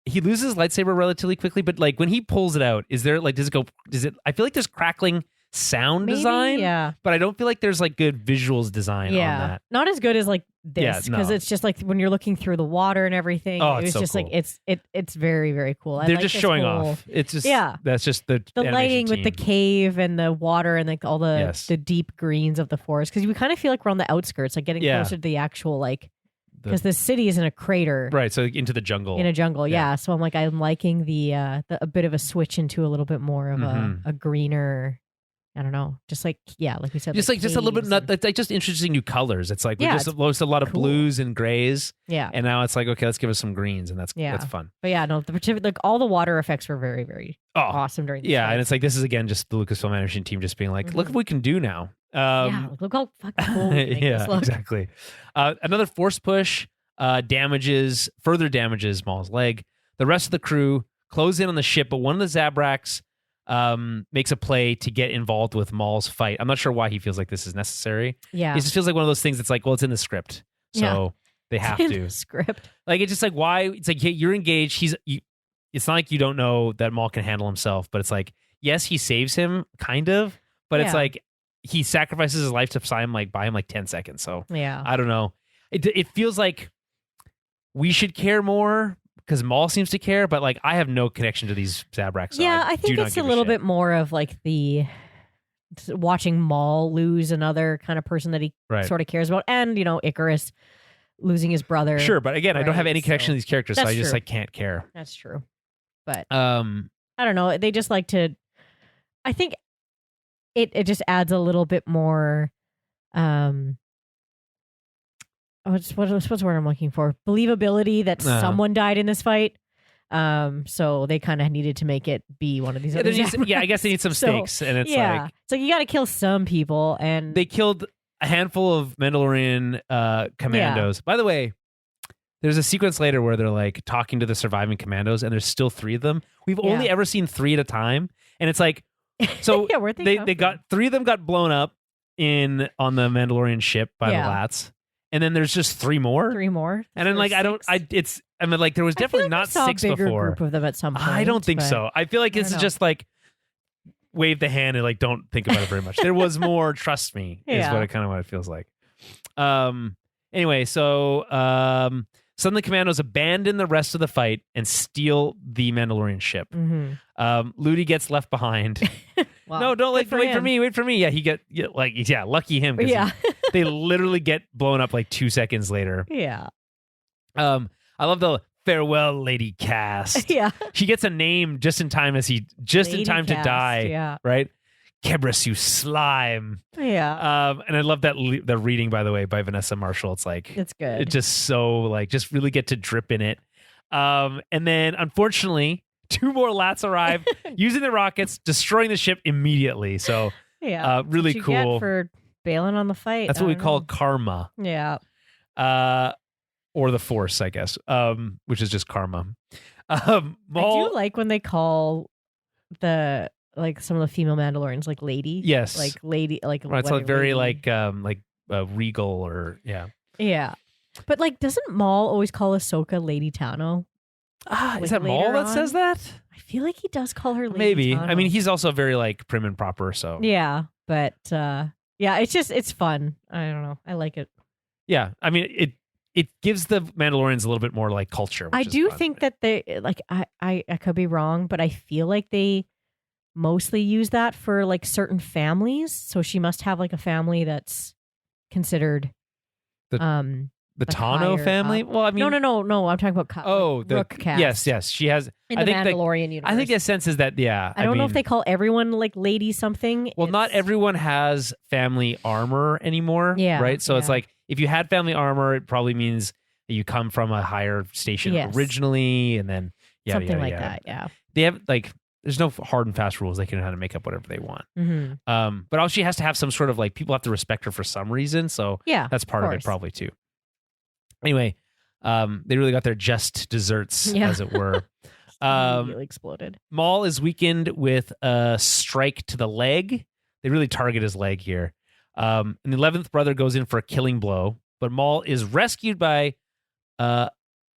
Speaker 1: he loses lightsaber relatively quickly, but like when he pulls it out, is there like, I feel like there's crackling sound design, but I don't feel like there's like good visuals design on that.
Speaker 2: Not as good as like this, because it's just like when you're looking through the water and everything.
Speaker 1: Oh,
Speaker 2: it was
Speaker 1: so
Speaker 2: just
Speaker 1: cool.
Speaker 2: like it's very, very cool.
Speaker 1: They're just showing off. It's just that's just the
Speaker 2: lighting
Speaker 1: team.
Speaker 2: with the cave and the water and like all the deep greens of the forest, because we kind of feel like we're on the outskirts, like getting closer to the actual like. Because the city is in a crater,
Speaker 1: right? So into the jungle,
Speaker 2: in a jungle, So I'm liking the a bit of a switch into a little bit more of a greener. I don't know, just like like we said,
Speaker 1: just like just a little bit. It's like just introducing new colors. It's like we just lost a lot of blues and grays, and now it's like okay, let's give us some greens, and that's fun.
Speaker 2: But like all the water effects were very, very awesome during this
Speaker 1: and it's like this is again just the Lucasfilm animation team just being like, look what we can do now.
Speaker 2: Look how fucking cool we make this look.
Speaker 1: Exactly. Another force push further damages Maul's leg. The rest of the crew close in on the ship, but one of the Zabraks makes a play to get involved with Maul's fight. I'm not sure why he feels like this is necessary.
Speaker 2: Yeah,
Speaker 1: it just feels like one of those things that's like, well, it's in the script, so they have to.
Speaker 2: The script.
Speaker 1: Like it's just like why it's like hey, you're engaged. It's not like you don't know that Maul can handle himself, but it's like yes, he saves him kind of, but it's like. He sacrifices his life to buy him like 10 seconds. So I don't know. It feels like we should care more because Maul seems to care, but like I have no connection to these Zabraks. So
Speaker 2: I think it's a little bit more of like the watching Maul lose another kind of person that he sort of cares about, and Icarus losing his brother.
Speaker 1: Sure, but again, I don't have any connection to these characters, so I just like can't care.
Speaker 2: That's true. But I don't know. They just like to. I think. It just adds a little bit more what's the word I'm looking for? Believability that someone died in this fight. So they kind of needed to make it be one of these other
Speaker 1: I guess they need some stakes. And it's like
Speaker 2: you got to kill some people, and
Speaker 1: they killed a handful of Mandalorian commandos. By the way, there's a sequence later where they're like talking to the surviving commandos and there's still 3 of them. We've only ever seen 3 at a time. And it's like, so they got 3 of them got blown up on the Mandalorian ship by the LAATs, and then there's just 3 more.
Speaker 2: 3 more,
Speaker 1: and then like there was definitely not 6 before.
Speaker 2: Group of them at some point.
Speaker 1: I don't think so. I feel like this is just like wave the hand and like don't think about it very much. There was more. Trust me, is what it feels like. Anyway, so suddenly commandos abandon the rest of the fight and steal the Mandalorian ship. Ludi gets left behind.
Speaker 2: Wow.
Speaker 1: No, don't wait for me. Wait for me. Yeah, lucky him. They literally get blown up like 2 seconds later.
Speaker 2: Yeah.
Speaker 1: I love the farewell, Lady Cast.
Speaker 2: Yeah.
Speaker 1: She gets a name just in time to die.
Speaker 2: Yeah.
Speaker 1: Right. Kebris, you slime.
Speaker 2: Yeah.
Speaker 1: And I love that the reading, by the way, by Vanessa Marshall. It's like,
Speaker 2: It's good.
Speaker 1: It's just so like, just really get to drip in it. And then unfortunately, 2 more LAATs arrive using the rockets, destroying the ship immediately. So
Speaker 2: yeah.
Speaker 1: really
Speaker 2: What you
Speaker 1: cool.
Speaker 2: get for bailing on the fight.
Speaker 1: That's what we call karma.
Speaker 2: Yeah.
Speaker 1: Or the force, I guess, which is just karma.
Speaker 2: I do like when they call some of the female Mandalorians like lady.
Speaker 1: Yes.
Speaker 2: Like lady, like
Speaker 1: right, it's like very
Speaker 2: lady.
Speaker 1: regal or
Speaker 2: Yeah. But like, doesn't Maul always call Ahsoka Lady Tano?
Speaker 1: Is that Maul that says that?
Speaker 2: I feel like he does call her Lady
Speaker 1: Maybe.
Speaker 2: Tano.
Speaker 1: I mean, he's also very like prim and proper, so.
Speaker 2: Yeah, but it's fun. I don't know. I like it.
Speaker 1: Yeah, I mean, it gives the Mandalorians a little bit more like culture.
Speaker 2: I do think that they like I could be wrong, but I feel like they mostly use that for like certain families. So she must have like a family that's considered
Speaker 1: the Tano family.
Speaker 2: Up.
Speaker 1: Well, I mean,
Speaker 2: no. I'm talking about
Speaker 1: the
Speaker 2: Rook cast.
Speaker 1: Yes. She has
Speaker 2: in the Mandalorian universe.
Speaker 1: I think the sense is that
Speaker 2: I don't know if they call everyone like Lady something.
Speaker 1: Well, not everyone has family armor anymore.
Speaker 2: Yeah,
Speaker 1: right. So it's like if you had family armor, it probably means that you come from a higher station originally, and then
Speaker 2: something like that. Yeah,
Speaker 1: they have like. There's no hard and fast rules. They can know how to make up whatever they want.
Speaker 2: Mm-hmm.
Speaker 1: But also she has to have some sort of like people have to respect her for some reason. So that's part of it probably too. Anyway, they really got their just desserts, as it were.
Speaker 2: Immediately exploded.
Speaker 1: Maul is weakened with a strike to the leg. They really target his leg here. And the 11th brother goes in for a killing blow, but Maul is rescued by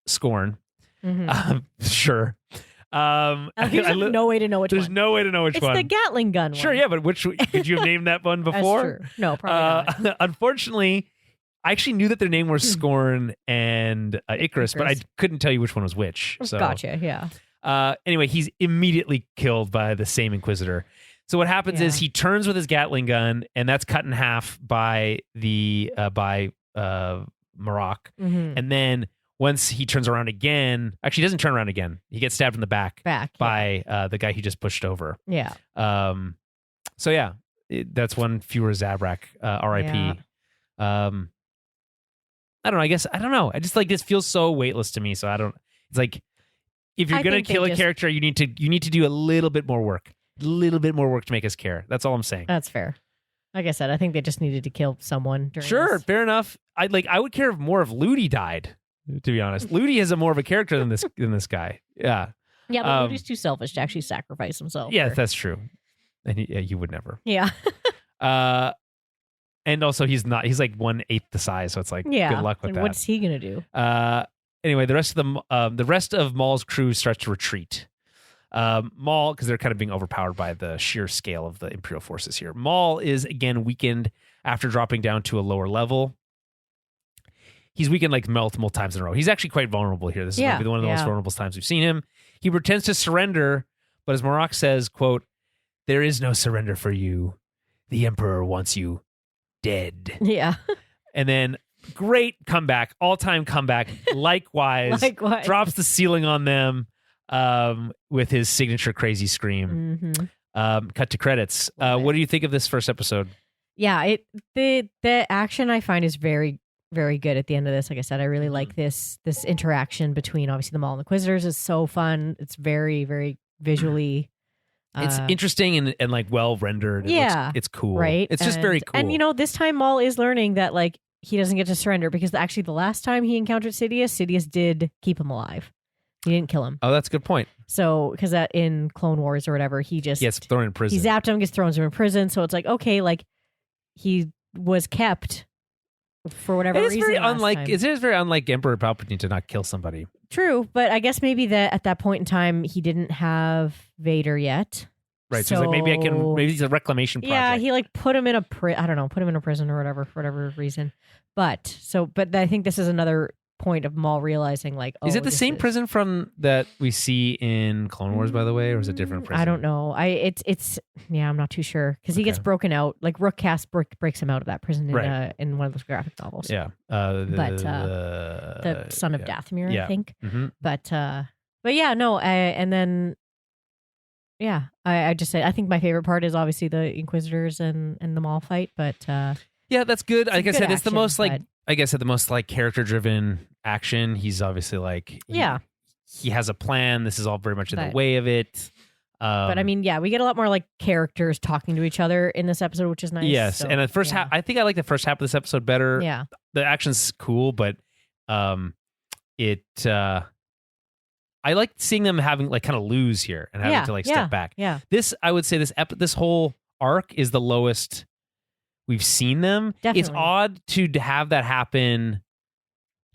Speaker 1: Scorn.
Speaker 2: Mm-hmm.
Speaker 1: Sure.
Speaker 2: There's no way to know which one.
Speaker 1: There's no way to know which one.
Speaker 2: It's the Gatling gun one.
Speaker 1: Sure, yeah, but which could you have named that one before?
Speaker 2: That's true. No, probably not.
Speaker 1: Unfortunately, I actually knew that their name were Scorn and Icarus, but I couldn't tell you which one was which. So.
Speaker 2: Gotcha, yeah.
Speaker 1: Anyway, he's immediately killed by the same Inquisitor. So what happens is he turns with his Gatling gun, and that's cut in half by Marok.
Speaker 2: Mm-hmm.
Speaker 1: And then once he turns around again, actually he doesn't turn around again. He gets stabbed in the back by the guy he just pushed over.
Speaker 2: Yeah.
Speaker 1: So that's one fewer Zabrak. R.I.P.
Speaker 2: Yeah.
Speaker 1: I don't know. I don't know. I just like this feels so weightless to me. So I don't. It's like if you're gonna kill a character, you need to do a little bit more work. A little bit more work to make us care. That's all I'm saying.
Speaker 2: That's fair. Like I said, I think they just needed to kill someone.
Speaker 1: Sure, fair enough. I would care more if Ludi died. To be honest, Ludi is more of a character than this guy. Yeah.
Speaker 2: Yeah, but Ludi's too selfish to actually sacrifice himself.
Speaker 1: Yeah, that's true. And he would never.
Speaker 2: Yeah.
Speaker 1: And also he's not. He's like 1/8 the size, so it's like good luck with that.
Speaker 2: What's he gonna do?
Speaker 1: Anyway, the rest of Maul's crew starts to retreat. Maul, because they're kind of being overpowered by the sheer scale of the Imperial forces here. Maul is again weakened after dropping down to a lower level. He's weakened like multiple times in a row. He's actually quite vulnerable here. This is maybe one of the most vulnerable times we've seen him. He pretends to surrender, but as Marok says, quote, "There is no surrender for you. The Emperor wants you dead."
Speaker 2: Yeah.
Speaker 1: And then great comeback, all-time comeback. Likewise, drops the ceiling on them with his signature crazy scream.
Speaker 2: Mm-hmm.
Speaker 1: Cut to credits. What do you think of this first episode?
Speaker 2: Yeah, the action I find is very, very good at the end of this. Like I said, I really like this interaction between obviously the Maul and the Inquisitors is so fun. It's very, very visually.
Speaker 1: It's interesting and like well rendered. It's cool.
Speaker 2: Right.
Speaker 1: It's just very cool.
Speaker 2: And this time Maul is learning that like he doesn't get to surrender because actually the last time he encountered Sidious did keep him alive. He didn't kill him.
Speaker 1: Oh, that's a good point.
Speaker 2: So because that in Clone Wars or whatever, he just
Speaker 1: gets thrown in prison.
Speaker 2: He zapped him, gets thrown in prison. So it's like, okay, like he was kept for whatever reason.
Speaker 1: It is very unlike Emperor Palpatine to not kill somebody.
Speaker 2: True, but I guess maybe that at that point in time he didn't have Vader yet.
Speaker 1: Right, so it's like maybe it's a reclamation project.
Speaker 2: Yeah, he like put him in a prison or whatever for whatever reason. But I think this is another point of Maul realizing like,
Speaker 1: is it the same prison from that we see in Clone Wars, by the way, or is it a different prison?
Speaker 2: I don't know. I'm not too sure because he gets broken out. Like Rook Cast breaks him out of that prison in one of those graphic novels.
Speaker 1: Yeah,
Speaker 2: the son of Dathomir, I think.
Speaker 1: Mm-hmm.
Speaker 2: But yeah, no. And then yeah, I just say I think my favorite part is obviously the Inquisitors and the Maul fight, but
Speaker 1: yeah, that's good. Like I said, it's the
Speaker 2: action,
Speaker 1: most like
Speaker 2: but-
Speaker 1: I guess the most like character driven action. He's obviously like he has a plan. This is all very much in the way of it.
Speaker 2: But I mean, yeah, we get a lot more like characters talking to each other in this episode, which is nice.
Speaker 1: Yes,
Speaker 2: so,
Speaker 1: and the first half, I think I like the first half of this episode better.
Speaker 2: Yeah,
Speaker 1: the action's cool, but it I like seeing them having like kind of lose here and having to like step back.
Speaker 2: Yeah,
Speaker 1: this I would say this whole arc is the lowest we've seen them.
Speaker 2: Definitely.
Speaker 1: It's odd to have that happen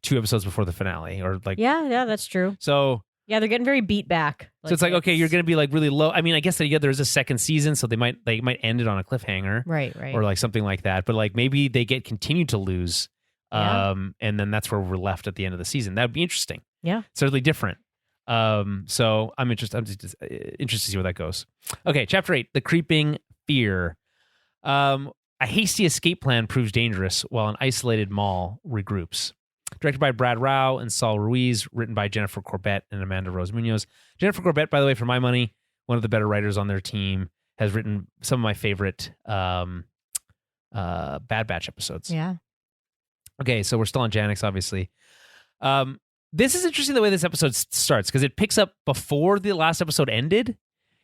Speaker 1: 2 episodes before the finale, or like
Speaker 2: yeah, that's true.
Speaker 1: So
Speaker 2: yeah, they're getting very beat back.
Speaker 1: So it's like, okay, you're going to be like really low. I mean, I guess that there's a second season, so they might end it on a cliffhanger,
Speaker 2: right,
Speaker 1: or like something like that. But like maybe they continue to lose, and then that's where we're left at the end of the season. That would be interesting.
Speaker 2: Yeah,
Speaker 1: certainly different. So I'm interested. I'm just interested to see where that goes. Okay, chapter 8, the creeping fear. A hasty escape plan proves dangerous while an isolated Maul regroups. Directed by Brad Rao and Saul Ruiz, written by Jennifer Corbett and Amanda Rose Munoz. Jennifer Corbett, by the way, for my money, one of the better writers on their team, has written some of my favorite Bad Batch episodes.
Speaker 2: Yeah.
Speaker 1: Okay, so we're still on Janyx, obviously. This is interesting the way this episode starts, because it picks up before the last episode ended.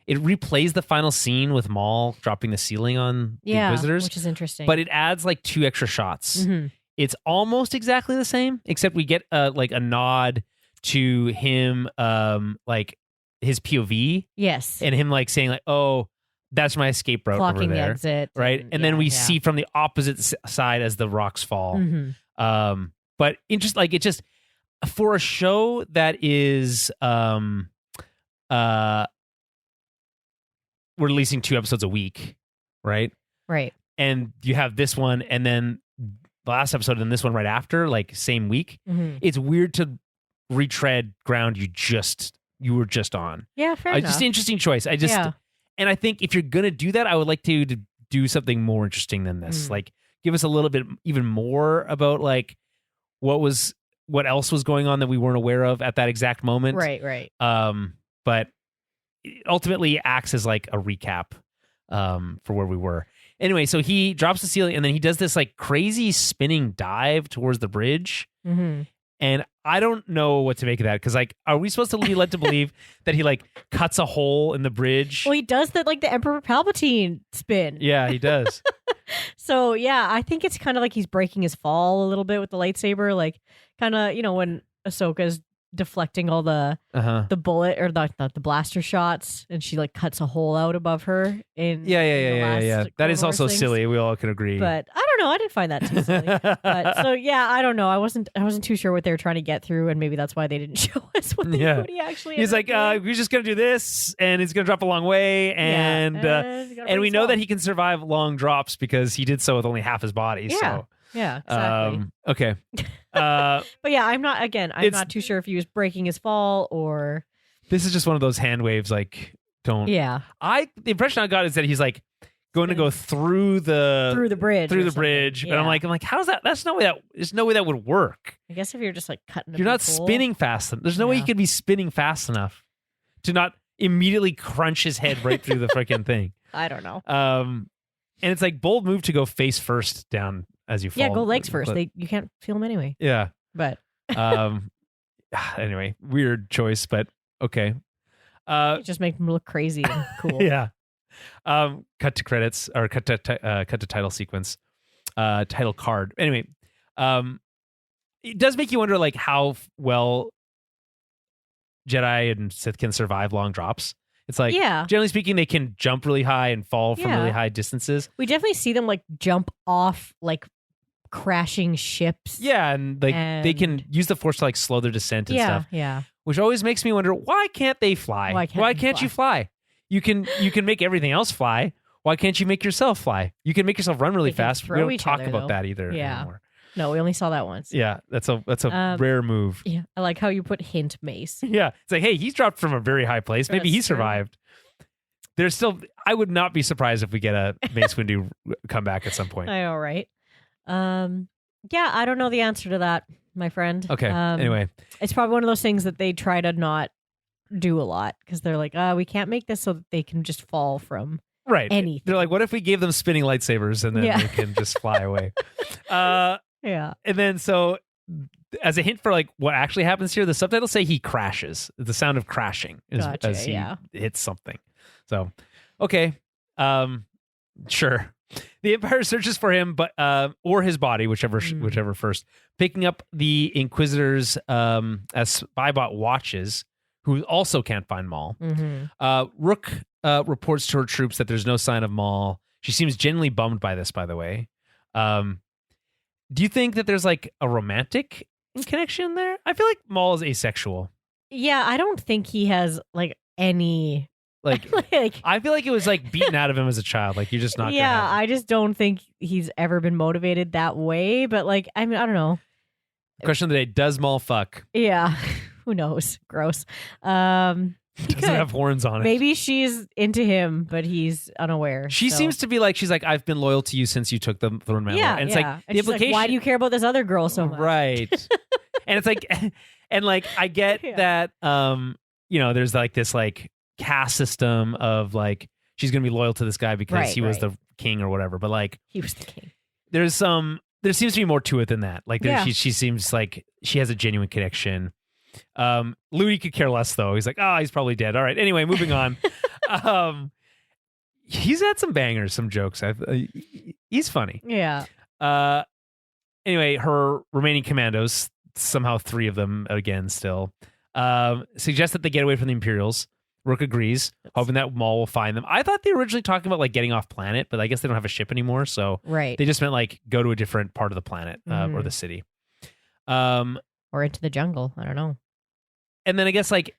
Speaker 1: It replays the final scene with Maul dropping the ceiling on the Inquisitors,
Speaker 2: which is interesting.
Speaker 1: But it adds like 2 extra shots.
Speaker 2: Mm-hmm.
Speaker 1: It's almost exactly the same, except we get like a nod to him, like his POV.
Speaker 2: Yes,
Speaker 1: and him like saying like, "Oh, that's my escape route
Speaker 2: Clocking
Speaker 1: over there,"
Speaker 2: the exit,
Speaker 1: right? And then we see from the opposite side as the rocks fall.
Speaker 2: Mm-hmm.
Speaker 1: But just like it just for a show that is we're releasing 2 episodes a week, right?
Speaker 2: Right.
Speaker 1: And you have this one, and then the last episode and this one right after, like same week.
Speaker 2: Mm-hmm.
Speaker 1: It's weird to retread ground you were just on.
Speaker 2: Yeah, fair enough.
Speaker 1: Just an interesting choice. And I think if you're gonna do that, I would like to do something more interesting than this. Like give us a little bit even more about like what else was going on that we weren't aware of at that exact moment.
Speaker 2: Right.
Speaker 1: But it ultimately acts as like a recap for where we were. Anyway, so he drops the ceiling and then he does this like crazy spinning dive towards the bridge.
Speaker 2: Mm-hmm.
Speaker 1: And I don't know what to make of that, because like, are we supposed to be led to believe that he like cuts a hole in the bridge?
Speaker 2: Well, he does that like the Emperor Palpatine spin.
Speaker 1: Yeah, he does.
Speaker 2: So yeah, I think it's kind of like he's breaking his fall a little bit with the lightsaber, like kind of when Ahsoka's deflecting all the bullet or the blaster shots, and she like cuts a hole out above her.
Speaker 1: Yeah. That is also silly. We all can agree.
Speaker 2: But I don't know. I didn't find that too silly. But so yeah, I don't know. I wasn't too sure what they were trying to get through, and maybe that's why they didn't show us what he actually.
Speaker 1: He's like, we're just gonna do this, and it's gonna drop a long way, and we know that he can survive long drops because he did so with only half his body.
Speaker 2: Yeah.
Speaker 1: So.
Speaker 2: Yeah, exactly.
Speaker 1: Okay.
Speaker 2: But yeah, I'm not too sure if he was breaking his fall or.
Speaker 1: This is just one of those hand waves, like, don't.
Speaker 2: Yeah.
Speaker 1: The impression I got is that he's like going to go through the bridge.
Speaker 2: Yeah.
Speaker 1: And I'm like, how's that? There's no way that would work.
Speaker 2: I guess if you're just like cutting
Speaker 1: you're not spinning fast enough. There's no way you could be spinning fast enough to not immediately crunch his head right through the freaking thing.
Speaker 2: I don't know.
Speaker 1: And it's like bold move to go face first down as you fall.
Speaker 2: Yeah, go legs first. You can't feel them anyway.
Speaker 1: Yeah.
Speaker 2: But
Speaker 1: anyway, weird choice, but okay.
Speaker 2: Just make them look crazy and cool.
Speaker 1: Yeah. Cut to credits, or cut to title sequence, title card. Anyway, it does make you wonder like how well Jedi and Sith can survive long drops. It's like, generally speaking, they can jump really high and fall from really high distances.
Speaker 2: We definitely see them like jump off like crashing ships.
Speaker 1: Yeah, and they can use the Force to like slow their descent and stuff.
Speaker 2: Yeah.
Speaker 1: Which always makes me wonder, why can't they fly? Why can't you fly? You can make everything else fly. Why can't you make yourself fly? You can make yourself run really fast. We don't talk about that either anymore.
Speaker 2: No, we only saw that once.
Speaker 1: Yeah, that's a rare move.
Speaker 2: Yeah, I like how you put hint mace.
Speaker 1: Yeah, it's like, hey, he's dropped from a very high place. Maybe he survived. There's still, I would not be surprised if we get a Mace Windu comeback at some point.
Speaker 2: I know, right? Yeah, I don't know the answer to that, my friend.
Speaker 1: Okay, anyway.
Speaker 2: It's probably one of those things that they try to not do a lot because they're like, we can't make this so that they can just fall from anything.
Speaker 1: They're like, what if we gave them spinning lightsabers and then they can just fly away?
Speaker 2: Yeah.
Speaker 1: And then so as a hint for like what actually happens here, the subtitles say he crashes. The sound of crashing as he hits something. So, okay. Sure. The Empire searches for him, but or his body, whichever first, picking up the Inquisitors as Spybot watches, who also can't find Maul. Rook reports to her troops that there's no sign of Maul. She seems genuinely bummed by this, by the way. Do you think that there's like a romantic connection there? I feel like Maul is asexual.
Speaker 2: Yeah, I don't think he has like any...
Speaker 1: Like, I feel like it was like beaten out of him as a child. Like, you're just not.
Speaker 2: Yeah, I just don't think he's ever been motivated that way. But like, I mean, I don't know.
Speaker 1: Question of the day: does Maul fuck?
Speaker 2: Yeah, who knows? Gross.
Speaker 1: Doesn't have horns on it.
Speaker 2: Maybe she's into him, but he's unaware.
Speaker 1: She seems to be like, she's like, I've been loyal to you since you took the throne mantle.
Speaker 2: Yeah,
Speaker 1: and it's like
Speaker 2: and
Speaker 1: the implication.
Speaker 2: Like, why do you care about this other girl so much?
Speaker 1: Right. And it's like, and like, I get that. There's like this like caste system of like she's gonna be loyal to this guy because he was the king or whatever, but like
Speaker 2: he was the king.
Speaker 1: There seems to be more to it than that. Like she seems like she has a genuine connection. Louis could care less though. He's like, he's probably dead. All right, anyway, moving on. He's had some bangers, some jokes. He's funny.
Speaker 2: Yeah.
Speaker 1: Anyway, her remaining commandos, somehow 3 of them again still, suggest that they get away from the Imperials. Rook agrees, hoping that Maul will find them. I thought they were originally talking about like getting off planet, but I guess they don't have a ship anymore, so they just meant like go to a different part of the planet or the city,
Speaker 2: or into the jungle. I don't know.
Speaker 1: And then I guess like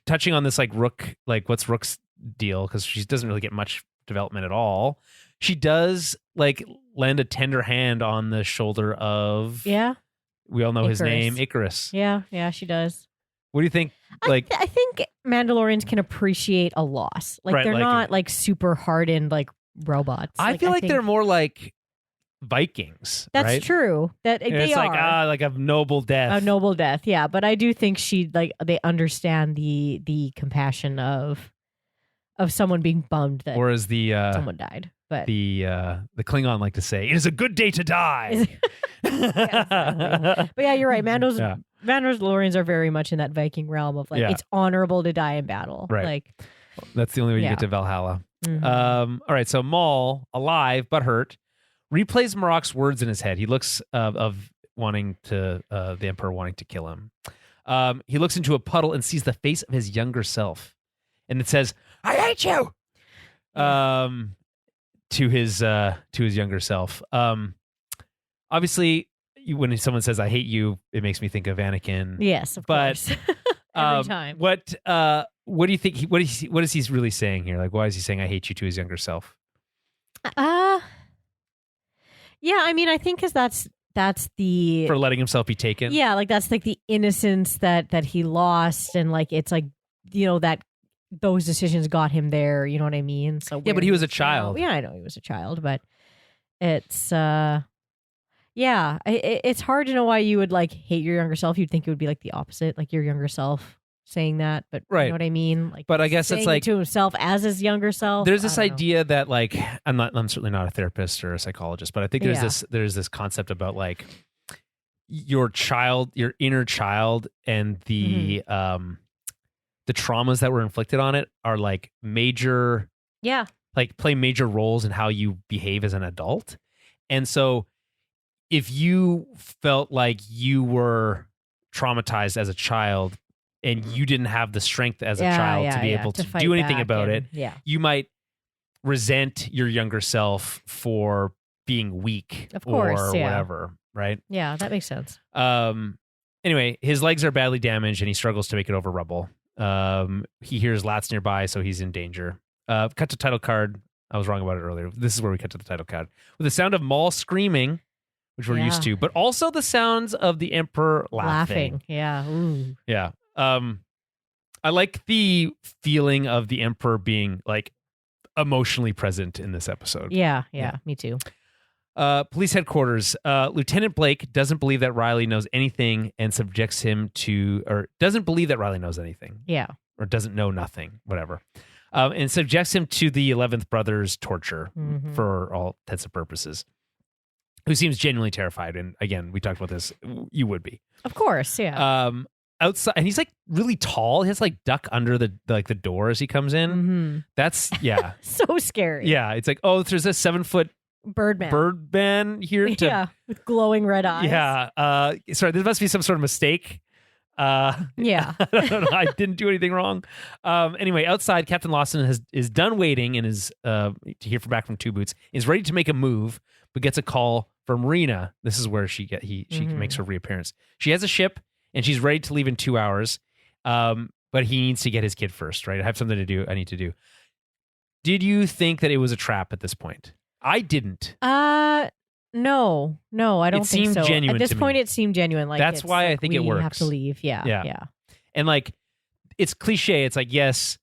Speaker 1: touching on this like Rook, like what's Rook's deal, because she doesn't really get much development at all. She does like lend a tender hand on the shoulder of we all know his name, Icarus.
Speaker 2: Yeah, she does.
Speaker 1: What do you think? Like,
Speaker 2: I think Mandalorians can appreciate a loss. Like they're not like super hardened like robots.
Speaker 1: I feel like they're more like Vikings.
Speaker 2: That's true. That
Speaker 1: it's
Speaker 2: are
Speaker 1: like a noble death.
Speaker 2: A noble death, yeah. But I do think they understand the compassion of someone being bummed that someone died. But
Speaker 1: the Klingon like to say, "It is a good day to die."
Speaker 2: Exactly. But yeah, you're right. Mandalorians are very much in that Viking realm of like it's honorable to die in battle.
Speaker 1: Right.
Speaker 2: Like
Speaker 1: that's the only way you get to Valhalla.
Speaker 2: Mm-hmm.
Speaker 1: All right. So Maul, alive but hurt, replays Marok's words in his head. He looks of wanting to the Emperor wanting to kill him. He looks into a puddle and sees the face of his younger self, and it says, "I hate you." To his younger self. Obviously, when someone says "I hate you," it makes me think of Anakin.
Speaker 2: Yes, of course. Every time.
Speaker 1: What do you think? What is he really saying here? Like, why is he saying "I hate you" to his younger self?
Speaker 2: Yeah, I mean, I think because that's the
Speaker 1: for letting himself be taken.
Speaker 2: Yeah, like that's like the innocence that he lost, and like it's like that those decisions got him there. You know what I mean? So
Speaker 1: yeah, but he was a child.
Speaker 2: Yeah, I know he was a child, but it's it's hard to know why you would like hate your younger self. You'd think it would be like the opposite, like your younger self saying that, but you know what I mean? Like,
Speaker 1: but I guess it's like
Speaker 2: to himself as his younger self.
Speaker 1: There's this idea that like I'm certainly not a therapist or a psychologist, but I think there's this concept about like your inner child, and the traumas that were inflicted on it are like major, like play major roles in how you behave as an adult. And so if you felt like you were traumatized as a child and you didn't have the strength as a child to be able to do anything about it, you might resent your younger self for being weak,
Speaker 2: of course,
Speaker 1: or whatever, right?
Speaker 2: Yeah, that makes sense.
Speaker 1: Anyway, his legs are badly damaged and he struggles to make it over rubble. He hears LAATs nearby, so he's in danger. Cut to title card. I was wrong about it earlier. This is where we cut to the title card. With the sound of Maul screaming, which we're used to, but also the sounds of the Emperor laughing.
Speaker 2: Yeah. Ooh.
Speaker 1: Yeah. I like the feeling of the Emperor being like emotionally present in this episode.
Speaker 2: Yeah, me too.
Speaker 1: Police headquarters. Lieutenant Blake doesn't believe that Riley knows anything and subjects him to, or doesn't believe that Riley knows anything.
Speaker 2: Yeah.
Speaker 1: or doesn't know nothing, whatever. And subjects him to the 11th brother's torture for all intents and purposes. Who seems genuinely terrified. And again, we talked about this. You would be.
Speaker 2: Of course, yeah.
Speaker 1: Outside, and he's like really tall. He has like duck under the door as he comes in. That's
Speaker 2: so scary.
Speaker 1: Yeah, it's like, oh, there's a 7-foot birdman here.
Speaker 2: With glowing red eyes.
Speaker 1: Yeah. Sorry, there must be some sort of mistake.
Speaker 2: Yeah.
Speaker 1: I don't know. I didn't do anything wrong. Anyway, outside, Captain Lawson is done waiting and is to hear back from Two Boots. Is ready to make a move, but gets a call from Rena. This is where she makes her reappearance. She has a ship and she's ready to leave in 2 hours. But he needs to get his kid first, right? I have something to do. I need to do. Did you think that it was a trap at this point? I didn't.
Speaker 2: No, I don't think so.
Speaker 1: Genuine
Speaker 2: at this point, it seemed genuine. Like
Speaker 1: that's why I think it works.
Speaker 2: We have to leave. Yeah.
Speaker 1: And like, it's cliche. It's like, yes,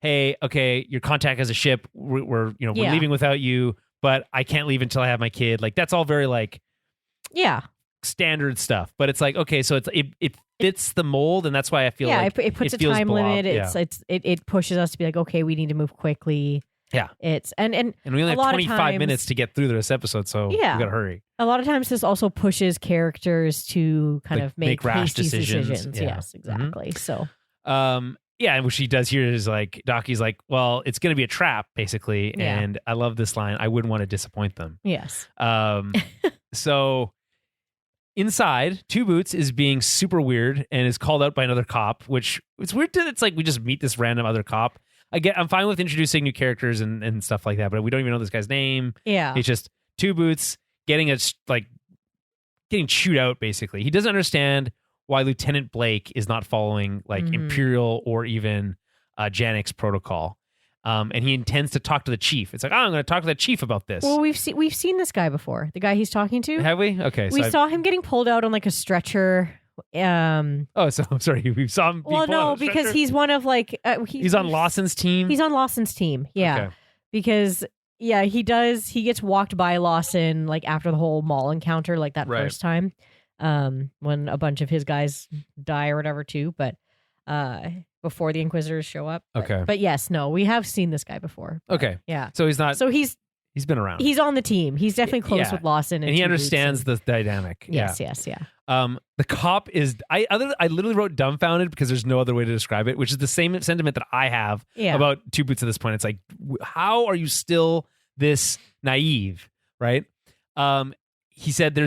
Speaker 1: hey, okay, your contact has a ship. We're leaving without you, but I can't leave until I have my kid. Like, that's all very like, standard stuff. But it's like, okay, so it fits the mold, and that's why I feel like
Speaker 2: it puts a time limit. It pushes us to be like, okay, we need to move quickly.
Speaker 1: Yeah,
Speaker 2: it's and
Speaker 1: we only have 25 minutes to get through this episode, so we gotta hurry.
Speaker 2: A lot of times, this also pushes characters to kind of make
Speaker 1: rash
Speaker 2: hasty
Speaker 1: decisions. Yeah.
Speaker 2: Yes, exactly. So,
Speaker 1: and what she does here is like, Docky's like, well, it's going to be a trap, basically, and I love this line. I wouldn't want to disappoint them.
Speaker 2: Yes.
Speaker 1: So inside, Two Boots is being super weird and is called out by another cop, which it's weird that it's like we just meet this random other cop. I'm fine with introducing new characters and stuff like that, but we don't even know this guy's name.
Speaker 2: Yeah.
Speaker 1: It's just Two Boots getting chewed out, basically. He doesn't understand why Lieutenant Blake is not following like Imperial or even Janyx protocol. And he intends to talk to the chief. It's like, I'm going to talk to the chief about this.
Speaker 2: Well, we've seen this guy before. The guy he's talking to.
Speaker 1: Have we? Okay.
Speaker 2: We saw him getting pulled out on like a stretcher.
Speaker 1: So I'm sorry. We saw him.
Speaker 2: Well, no, because he's one of like
Speaker 1: he's on Lawson's team.
Speaker 2: He's on Lawson's team. Yeah, okay. Because he does. He gets walked by Lawson like after the whole Maul encounter, like that first time, when a bunch of his guys die or whatever too. But before the Inquisitors show up. But yes, no, we have seen this guy before.
Speaker 1: Okay.
Speaker 2: Yeah.
Speaker 1: So he's not.
Speaker 2: So he's
Speaker 1: been around.
Speaker 2: He's on the team. He's definitely close with Lawson,
Speaker 1: and he understands the dynamic.
Speaker 2: Yes.
Speaker 1: The cop is I literally wrote dumbfounded because there's no other way to describe it, which is the same sentiment that I have about Two Boots at this point. It's like, how are you still this naive, right? He said there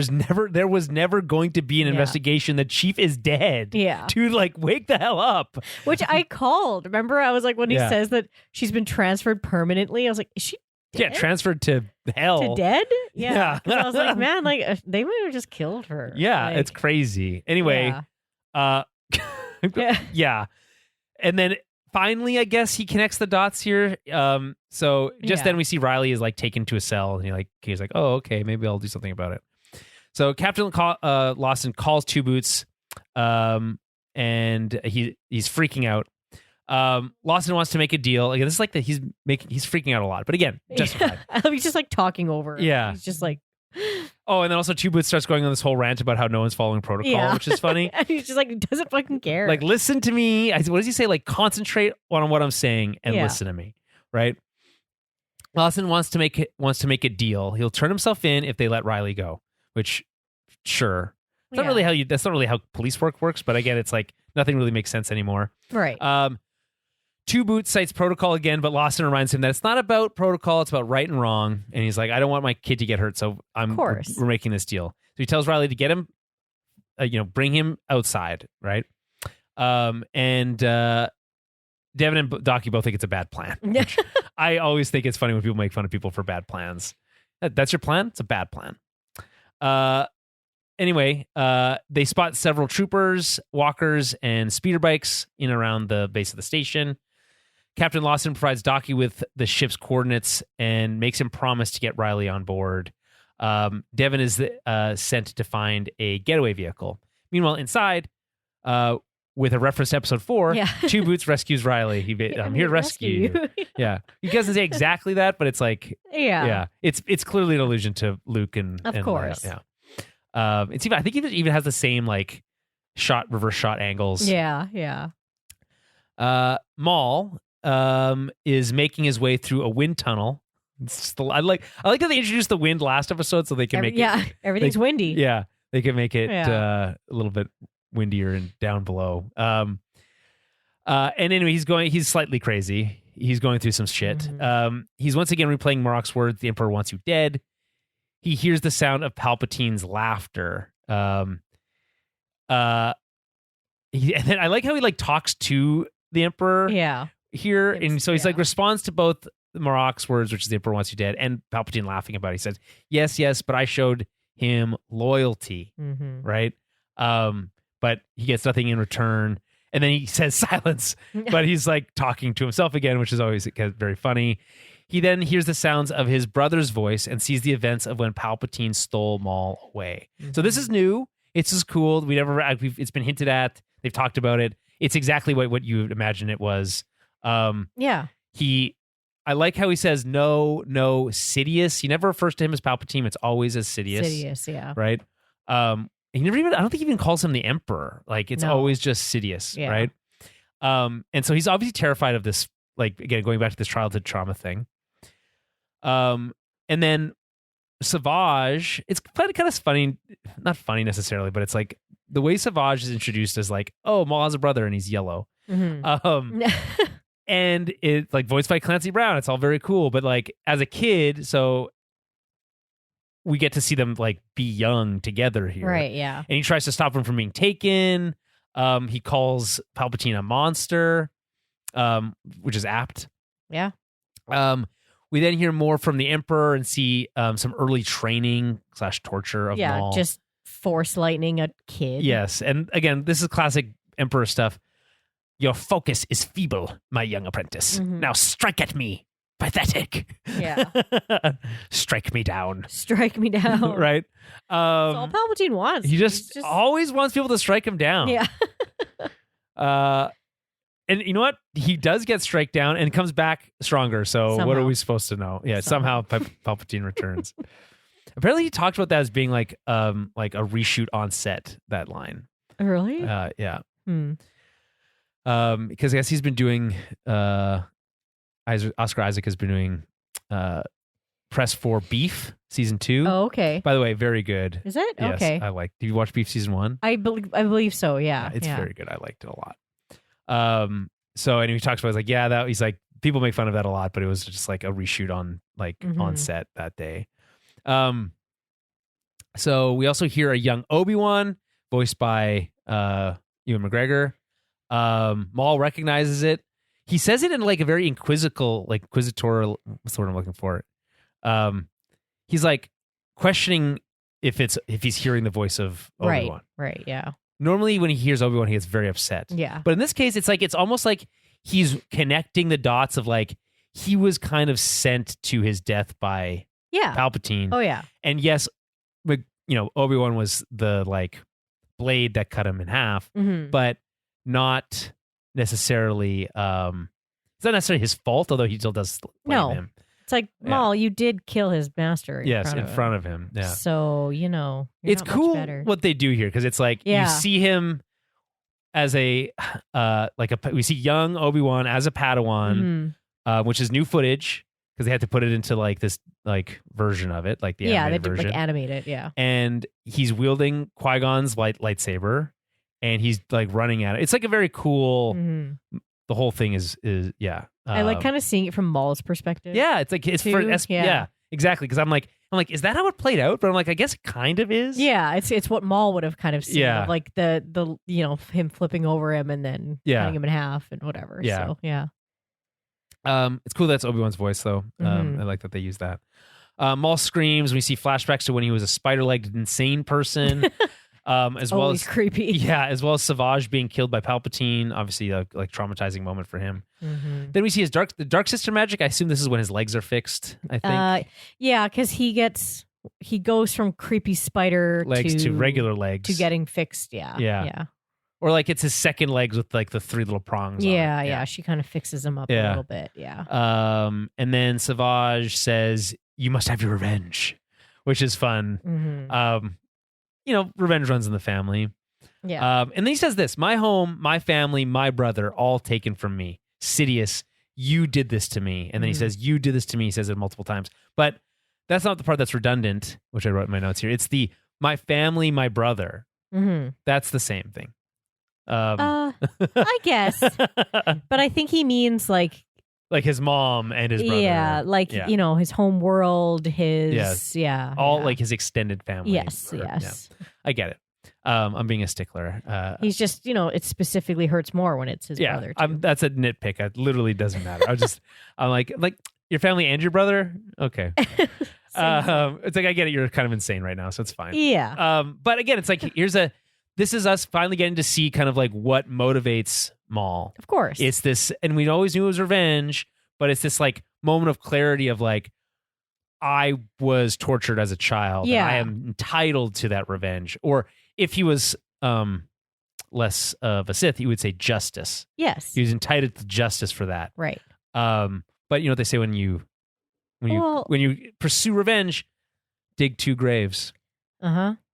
Speaker 1: was never going to be an investigation. The chief is dead.
Speaker 2: Yeah.
Speaker 1: Dude, like, wake the hell up. Which
Speaker 2: I called. Remember, I was like, when he says that she's been transferred permanently, I was like, is she dead?
Speaker 1: Yeah, transferred to hell.
Speaker 2: To dead? Yeah. I was like, man, like they might have just killed her.
Speaker 1: Yeah,
Speaker 2: like,
Speaker 1: it's crazy. Anyway, yeah. And then finally, I guess he connects the dots here. So just then we see Riley is like taken to a cell, and he's like, oh, okay, maybe I'll do something about it. So Captain Lawson calls Two Boots, and he's freaking out. Lawson wants to make a deal. Again, this is like that he's freaking out a lot, but again, justified.
Speaker 2: He's just like talking over.
Speaker 1: Yeah,
Speaker 2: he's just like.
Speaker 1: Oh, and then also Two Boots starts going on this whole rant about how no one's following protocol, which is funny.
Speaker 2: And he's just like, doesn't fucking care.
Speaker 1: Like, listen to me. What does he say? Like, concentrate on what I'm saying and listen to me, right? Lawson wants to make a deal. He'll turn himself in if they let Riley go. Which, sure, that's not really how police work works. But again, it's like nothing really makes sense anymore.
Speaker 2: Right.
Speaker 1: Two Boots cites protocol again, but Lawson reminds him that it's not about protocol, it's about right and wrong. And he's like, I don't want my kid to get hurt, so we're making this deal. So he tells Riley to get him, bring him outside, right? And Devon and Docky both think it's a bad plan. I always think it's funny when people make fun of people for bad plans. That's your plan? It's a bad plan. Anyway, they spot several troopers, walkers, and speeder bikes in and around the base of the station. Captain Lawson provides Docky with the ship's coordinates and makes him promise to get Riley on board. Devon is sent to find a getaway vehicle. Meanwhile, inside, with a reference to episode 4, Two Boots rescues Riley. I'm here to rescue you. Yeah. He doesn't say exactly that, but it's like, it's clearly an allusion to Luke and
Speaker 2: of course.
Speaker 1: I think it even has the same like reverse shot angles.
Speaker 2: Yeah.
Speaker 1: Maul is making his way through a wind tunnel. I like that they introduced the wind last episode so they can
Speaker 2: everything's windy.
Speaker 1: Yeah, they can make it a little bit windier and down below. And anyway, he's slightly crazy. He's going through some shit.
Speaker 2: Mm-hmm.
Speaker 1: He's once again replaying Marok's words, "The Emperor wants you dead." He hears the sound of Palpatine's laughter. And then I like how he talks to the Emperor.
Speaker 2: Yeah.
Speaker 1: Here, and so he's responds to both Marok's words, which is "The Emperor wants you dead," and Palpatine laughing about it. He says, yes, but I showed him loyalty, right? But he gets nothing in return. And then he says silence, but he's talking to himself again, which is always very funny. He then hears the sounds of his brother's voice and sees the events of when Palpatine stole Maul away. So this is new. It's just cool. It's been hinted at. They've talked about it. It's exactly what you would imagine it was. I like how he says no, Sidious. He never refers to him as Palpatine. It's always as Sidious.
Speaker 2: Sidious, yeah.
Speaker 1: Right? He never even, I don't think he even calls him the Emperor. It's always just Sidious, right? And so he's obviously terrified of this, again, going back to this childhood trauma thing. And then Savage, it's kind of funny, not funny necessarily, but it's the way Savage is introduced as Maul has a brother and he's yellow.
Speaker 2: Mm-hmm.
Speaker 1: And it's voiced by Clancy Brown. It's all very cool. But as a kid, so we get to see them be young together here.
Speaker 2: Right, yeah.
Speaker 1: And he tries to stop him from being taken. He calls Palpatine a monster, which is apt.
Speaker 2: Yeah.
Speaker 1: We then hear more from the Emperor and see some early training / torture of Maul.
Speaker 2: Just force lightning a kid.
Speaker 1: Yes. And again, this is classic Emperor stuff. "Your focus is feeble, my young apprentice. Now strike at me. Pathetic."
Speaker 2: Yeah.
Speaker 1: Strike me down.
Speaker 2: Strike me down.
Speaker 1: Right?
Speaker 2: That's all Palpatine wants.
Speaker 1: He just always wants people to strike him down.
Speaker 2: Yeah.
Speaker 1: And you know what? He does get strike down and comes back stronger. So
Speaker 2: Somehow.
Speaker 1: What are we supposed to know? Yeah, somehow Palpatine returns. Apparently he talked about that as being like a reshoot on set, that line.
Speaker 2: Really?
Speaker 1: Yeah. Because I guess he's been doing Oscar Isaac has been doing press for Beef season 2.
Speaker 2: Oh, okay.
Speaker 1: By the way, very good.
Speaker 2: Is it?
Speaker 1: Yes,
Speaker 2: Okay.
Speaker 1: I like. Did you watch Beef season 1?
Speaker 2: I believe so. Yeah.
Speaker 1: It's very good. I liked it a lot. So anyway, he talks about he's like people make fun of that a lot, but it was just a reshoot on on set that day. So we also hear a young Obi-Wan voiced by Ewan McGregor. Maul recognizes it. He says it in a very inquisitorial, what's the word I'm looking for? He's questioning if he's hearing the voice of Obi-Wan.
Speaker 2: Right, yeah.
Speaker 1: Normally when he hears Obi-Wan, he gets very upset.
Speaker 2: Yeah.
Speaker 1: But in this case, it's almost like he's connecting the dots of he was kind of sent to his death by Palpatine.
Speaker 2: Oh, yeah.
Speaker 1: And yes, Obi-Wan was the blade that cut him in half, but not necessarily it's not necessarily his fault, although he still does blame him.
Speaker 2: It's Maul, you did kill his master in
Speaker 1: front of him. Yeah.
Speaker 2: So,
Speaker 1: it's cool what they do here because it's you see him as we see young Obi-Wan as a Padawan, which is new footage because they had to put it into this version of it, the animated version.
Speaker 2: They animate it, yeah.
Speaker 1: And he's wielding Qui-Gon's lightsaber and he's running at it. It's a very cool. The whole thing is
Speaker 2: I like kind of seeing it from Maul's perspective.
Speaker 1: Yeah, it's exactly. Because I'm like, is that how it played out? But I'm I guess it kind of is.
Speaker 2: Yeah, it's what Maul would have kind of seen.
Speaker 1: Yeah.
Speaker 2: The him flipping over him and then cutting him in half and whatever.
Speaker 1: Yeah.
Speaker 2: So yeah.
Speaker 1: It's cool that's Obi-Wan's voice though. I like that they use that. Maul screams. We see flashbacks to when he was a spider-legged insane person. As well as
Speaker 2: creepy.
Speaker 1: Yeah, as well as Savage being killed by Palpatine. Obviously, a traumatizing moment for him. Then we see the Dark Sister magic. I assume this is when his legs are fixed. I think.
Speaker 2: Yeah, because he goes from creepy spider
Speaker 1: legs to regular legs
Speaker 2: to getting fixed. Yeah.
Speaker 1: Or it's his second legs with the 3 little prongs.
Speaker 2: Yeah. She kind of fixes him up a little bit. Yeah.
Speaker 1: And then Savage says, "You must have your revenge," which is fun. Revenge runs in the family.
Speaker 2: Yeah.
Speaker 1: And then he says this: my home, my family, my brother, all taken from me. Sidious, you did this to me. And then he says, you did this to me. He says it multiple times. But that's not the part that's redundant, which I wrote in my notes here. It's the my family, my brother. That's the same thing.
Speaker 2: I guess. But I think he means like
Speaker 1: his mom and his brother.
Speaker 2: Yeah, like, his home world,
Speaker 1: all like his extended family.
Speaker 2: Yes.
Speaker 1: Yeah. I get it. I'm being a stickler.
Speaker 2: He's just, it specifically hurts more when it's his brother, too.
Speaker 1: That's a nitpick. It literally doesn't matter. I'm like your family and your brother? Okay. It's like, I get it. You're kind of insane right now, so it's fine.
Speaker 2: Yeah.
Speaker 1: But again, it's like, this is us finally getting to see kind of like what motivates Maul.
Speaker 2: Of course.
Speaker 1: It's this, and we always knew it was revenge, but it's this like moment of clarity of like, I was tortured as a child.
Speaker 2: Yeah.
Speaker 1: And I am entitled to that revenge. Or if he was less of a Sith, he would say justice.
Speaker 2: Yes.
Speaker 1: He was entitled to justice for that.
Speaker 2: Right.
Speaker 1: But you know what they say when you pursue revenge, dig 2 graves.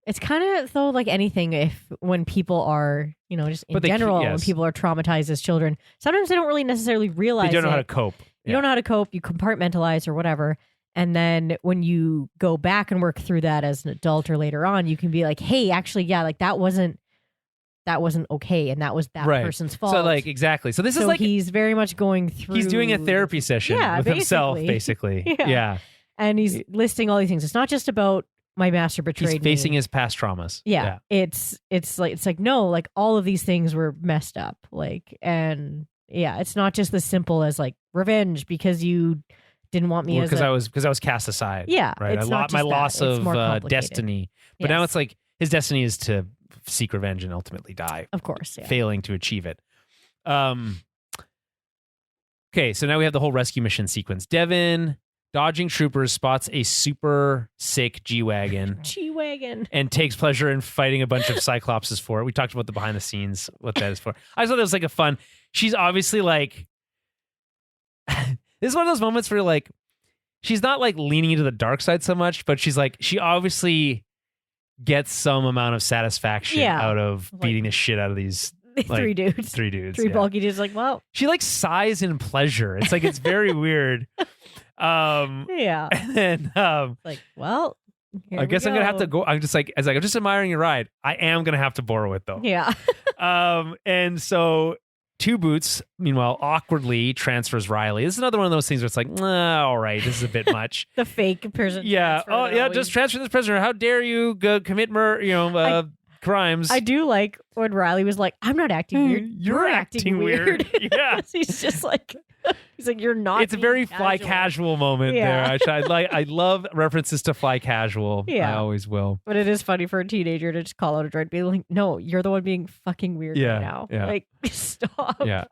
Speaker 2: It's kind of though like anything. When people are, just in general, when people are traumatized as children, sometimes they don't really necessarily realize
Speaker 1: they don't know how to cope.
Speaker 2: You don't know how to cope. You compartmentalize or whatever. And then when you go back and work through that as an adult or later on, you can be like, hey, actually, yeah, like that wasn't okay. And that was that person's fault.
Speaker 1: So like, exactly. So this is like,
Speaker 2: he's very much going through.
Speaker 1: He's doing a therapy session with himself, basically. Yeah.
Speaker 2: And he's listing all these things. It's not just about my master betrayed me.
Speaker 1: He's facing his past traumas.
Speaker 2: Yeah. It's like, no, like all of these things were messed up. Like, and yeah, it's not just as simple as like revenge because you didn't want me
Speaker 1: because I was cast aside.
Speaker 2: Yeah.
Speaker 1: Right. My loss of destiny. But now it's like his destiny is to seek revenge and ultimately die.
Speaker 2: Of course. Yeah.
Speaker 1: Failing to achieve it. Okay, so now we have the whole rescue mission sequence. Devon, dodging troopers, spots a super sick G-Wagon. And takes pleasure in fighting a bunch of Cyclopses for it. We talked about the behind the scenes, what that is for. I just thought that was like a fun. She's obviously like, this is one of those moments where like, she's not like leaning into the dark side so much, but she's like, she obviously gets some amount of satisfaction out of beating the shit out of these like,
Speaker 2: 3 dudes.
Speaker 1: 3 dudes.
Speaker 2: Three bulky dudes. Like, well,
Speaker 1: she like sighs in pleasure. It's like, it's very weird.
Speaker 2: Yeah.
Speaker 1: And then,
Speaker 2: like, well,
Speaker 1: I guess I'm going to have to go. I'm just like, I'm just admiring your ride. I am going to have to borrow it though.
Speaker 2: Yeah.
Speaker 1: And so 2 Boots, meanwhile, awkwardly transfers Riley. This is another one of those things where it's like, all right, this is a bit much.
Speaker 2: The fake person.
Speaker 1: Yeah. Oh, yeah. Just transfer this prisoner. How dare you commit crimes?
Speaker 2: I do like when Riley was like, I'm not acting weird.
Speaker 1: You're acting weird. Yeah.
Speaker 2: He's just like, he's like, you're not.
Speaker 1: It's a very fly casual moment there. I love references to fly casual.
Speaker 2: Yeah.
Speaker 1: I always will.
Speaker 2: But it is funny for a teenager to just call out a droid, be like, no, you're the one being fucking weird right now.
Speaker 1: Yeah.
Speaker 2: Like, stop.
Speaker 1: Yeah.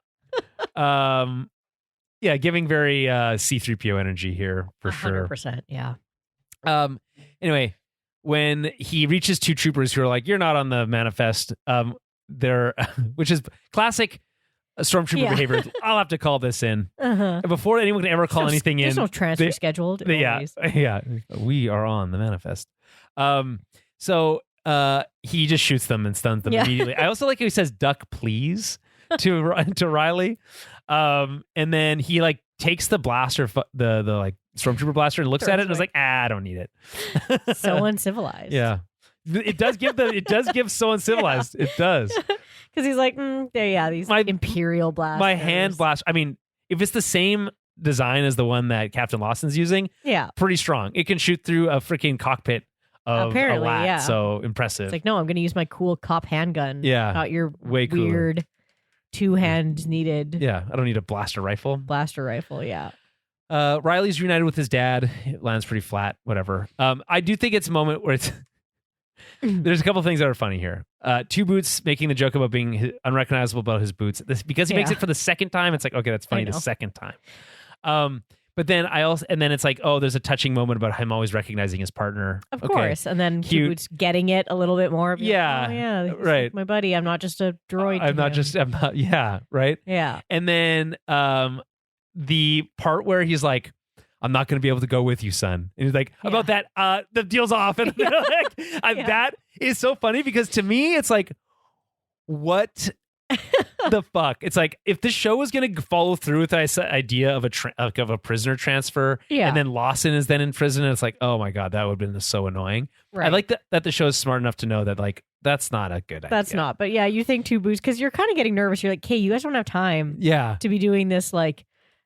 Speaker 1: Yeah, giving very C-3PO energy here for
Speaker 2: 100%,
Speaker 1: sure. Yeah. Anyway, when he reaches 2 troopers who are like, you're not on the manifest, which is classic stormtrooper behavior. I'll have to call this in. Before anyone can ever call anything in.
Speaker 2: There's no transfer scheduled.
Speaker 1: Yeah. We are on the manifest. So he just shoots them and stuns them immediately. I also like how he says, duck, please, to Riley. And then he like takes the blaster, the like stormtrooper blaster, and looks at it and is like, I don't need it.
Speaker 2: So uncivilized.
Speaker 1: Yeah. It does give so uncivilized. It does.
Speaker 2: Because he's like, these Imperial blasters.
Speaker 1: My hand blast. I mean, if it's the same design as the one that Captain Lawson's using, pretty strong. It can shoot through a freaking cockpit of a LAAT. So impressive.
Speaker 2: It's like, no, I'm going to use my cool cop handgun.
Speaker 1: Yeah.
Speaker 2: Not your
Speaker 1: way
Speaker 2: weird 2 hands needed.
Speaker 1: Yeah. I don't need a blaster rifle.
Speaker 2: Yeah.
Speaker 1: Riley's reunited with his dad. It lands pretty flat, whatever. I do think it's a moment where it's there's a couple of things that are funny here. 2 Boots making the joke about being unrecognizable about his boots. Because he makes it for the second time, it's like, okay, that's funny the second time. But then then it's like, oh, there's a touching moment about him always recognizing his partner.
Speaker 2: Of course. And then 2 Boots getting it a little bit more.
Speaker 1: Yeah. Right.
Speaker 2: Like my buddy. I'm not just a droid.
Speaker 1: Right.
Speaker 2: Yeah.
Speaker 1: And then the part where he's like, I'm not going to be able to go with you, son. And he's like, about that, the deal's off. And that is so funny because to me, it's like, what the fuck? It's like, if this show was going to follow through with this idea of a prisoner transfer, and then Lawson is then in prison, and it's like, oh my God, that would have been so annoying. Right. I like that the show is smart enough to know that, like, that's not a good idea.
Speaker 2: That's not. But yeah, you think Two Boots, because you're kind of getting nervous. You're like, hey, you guys don't have time to be doing this, like,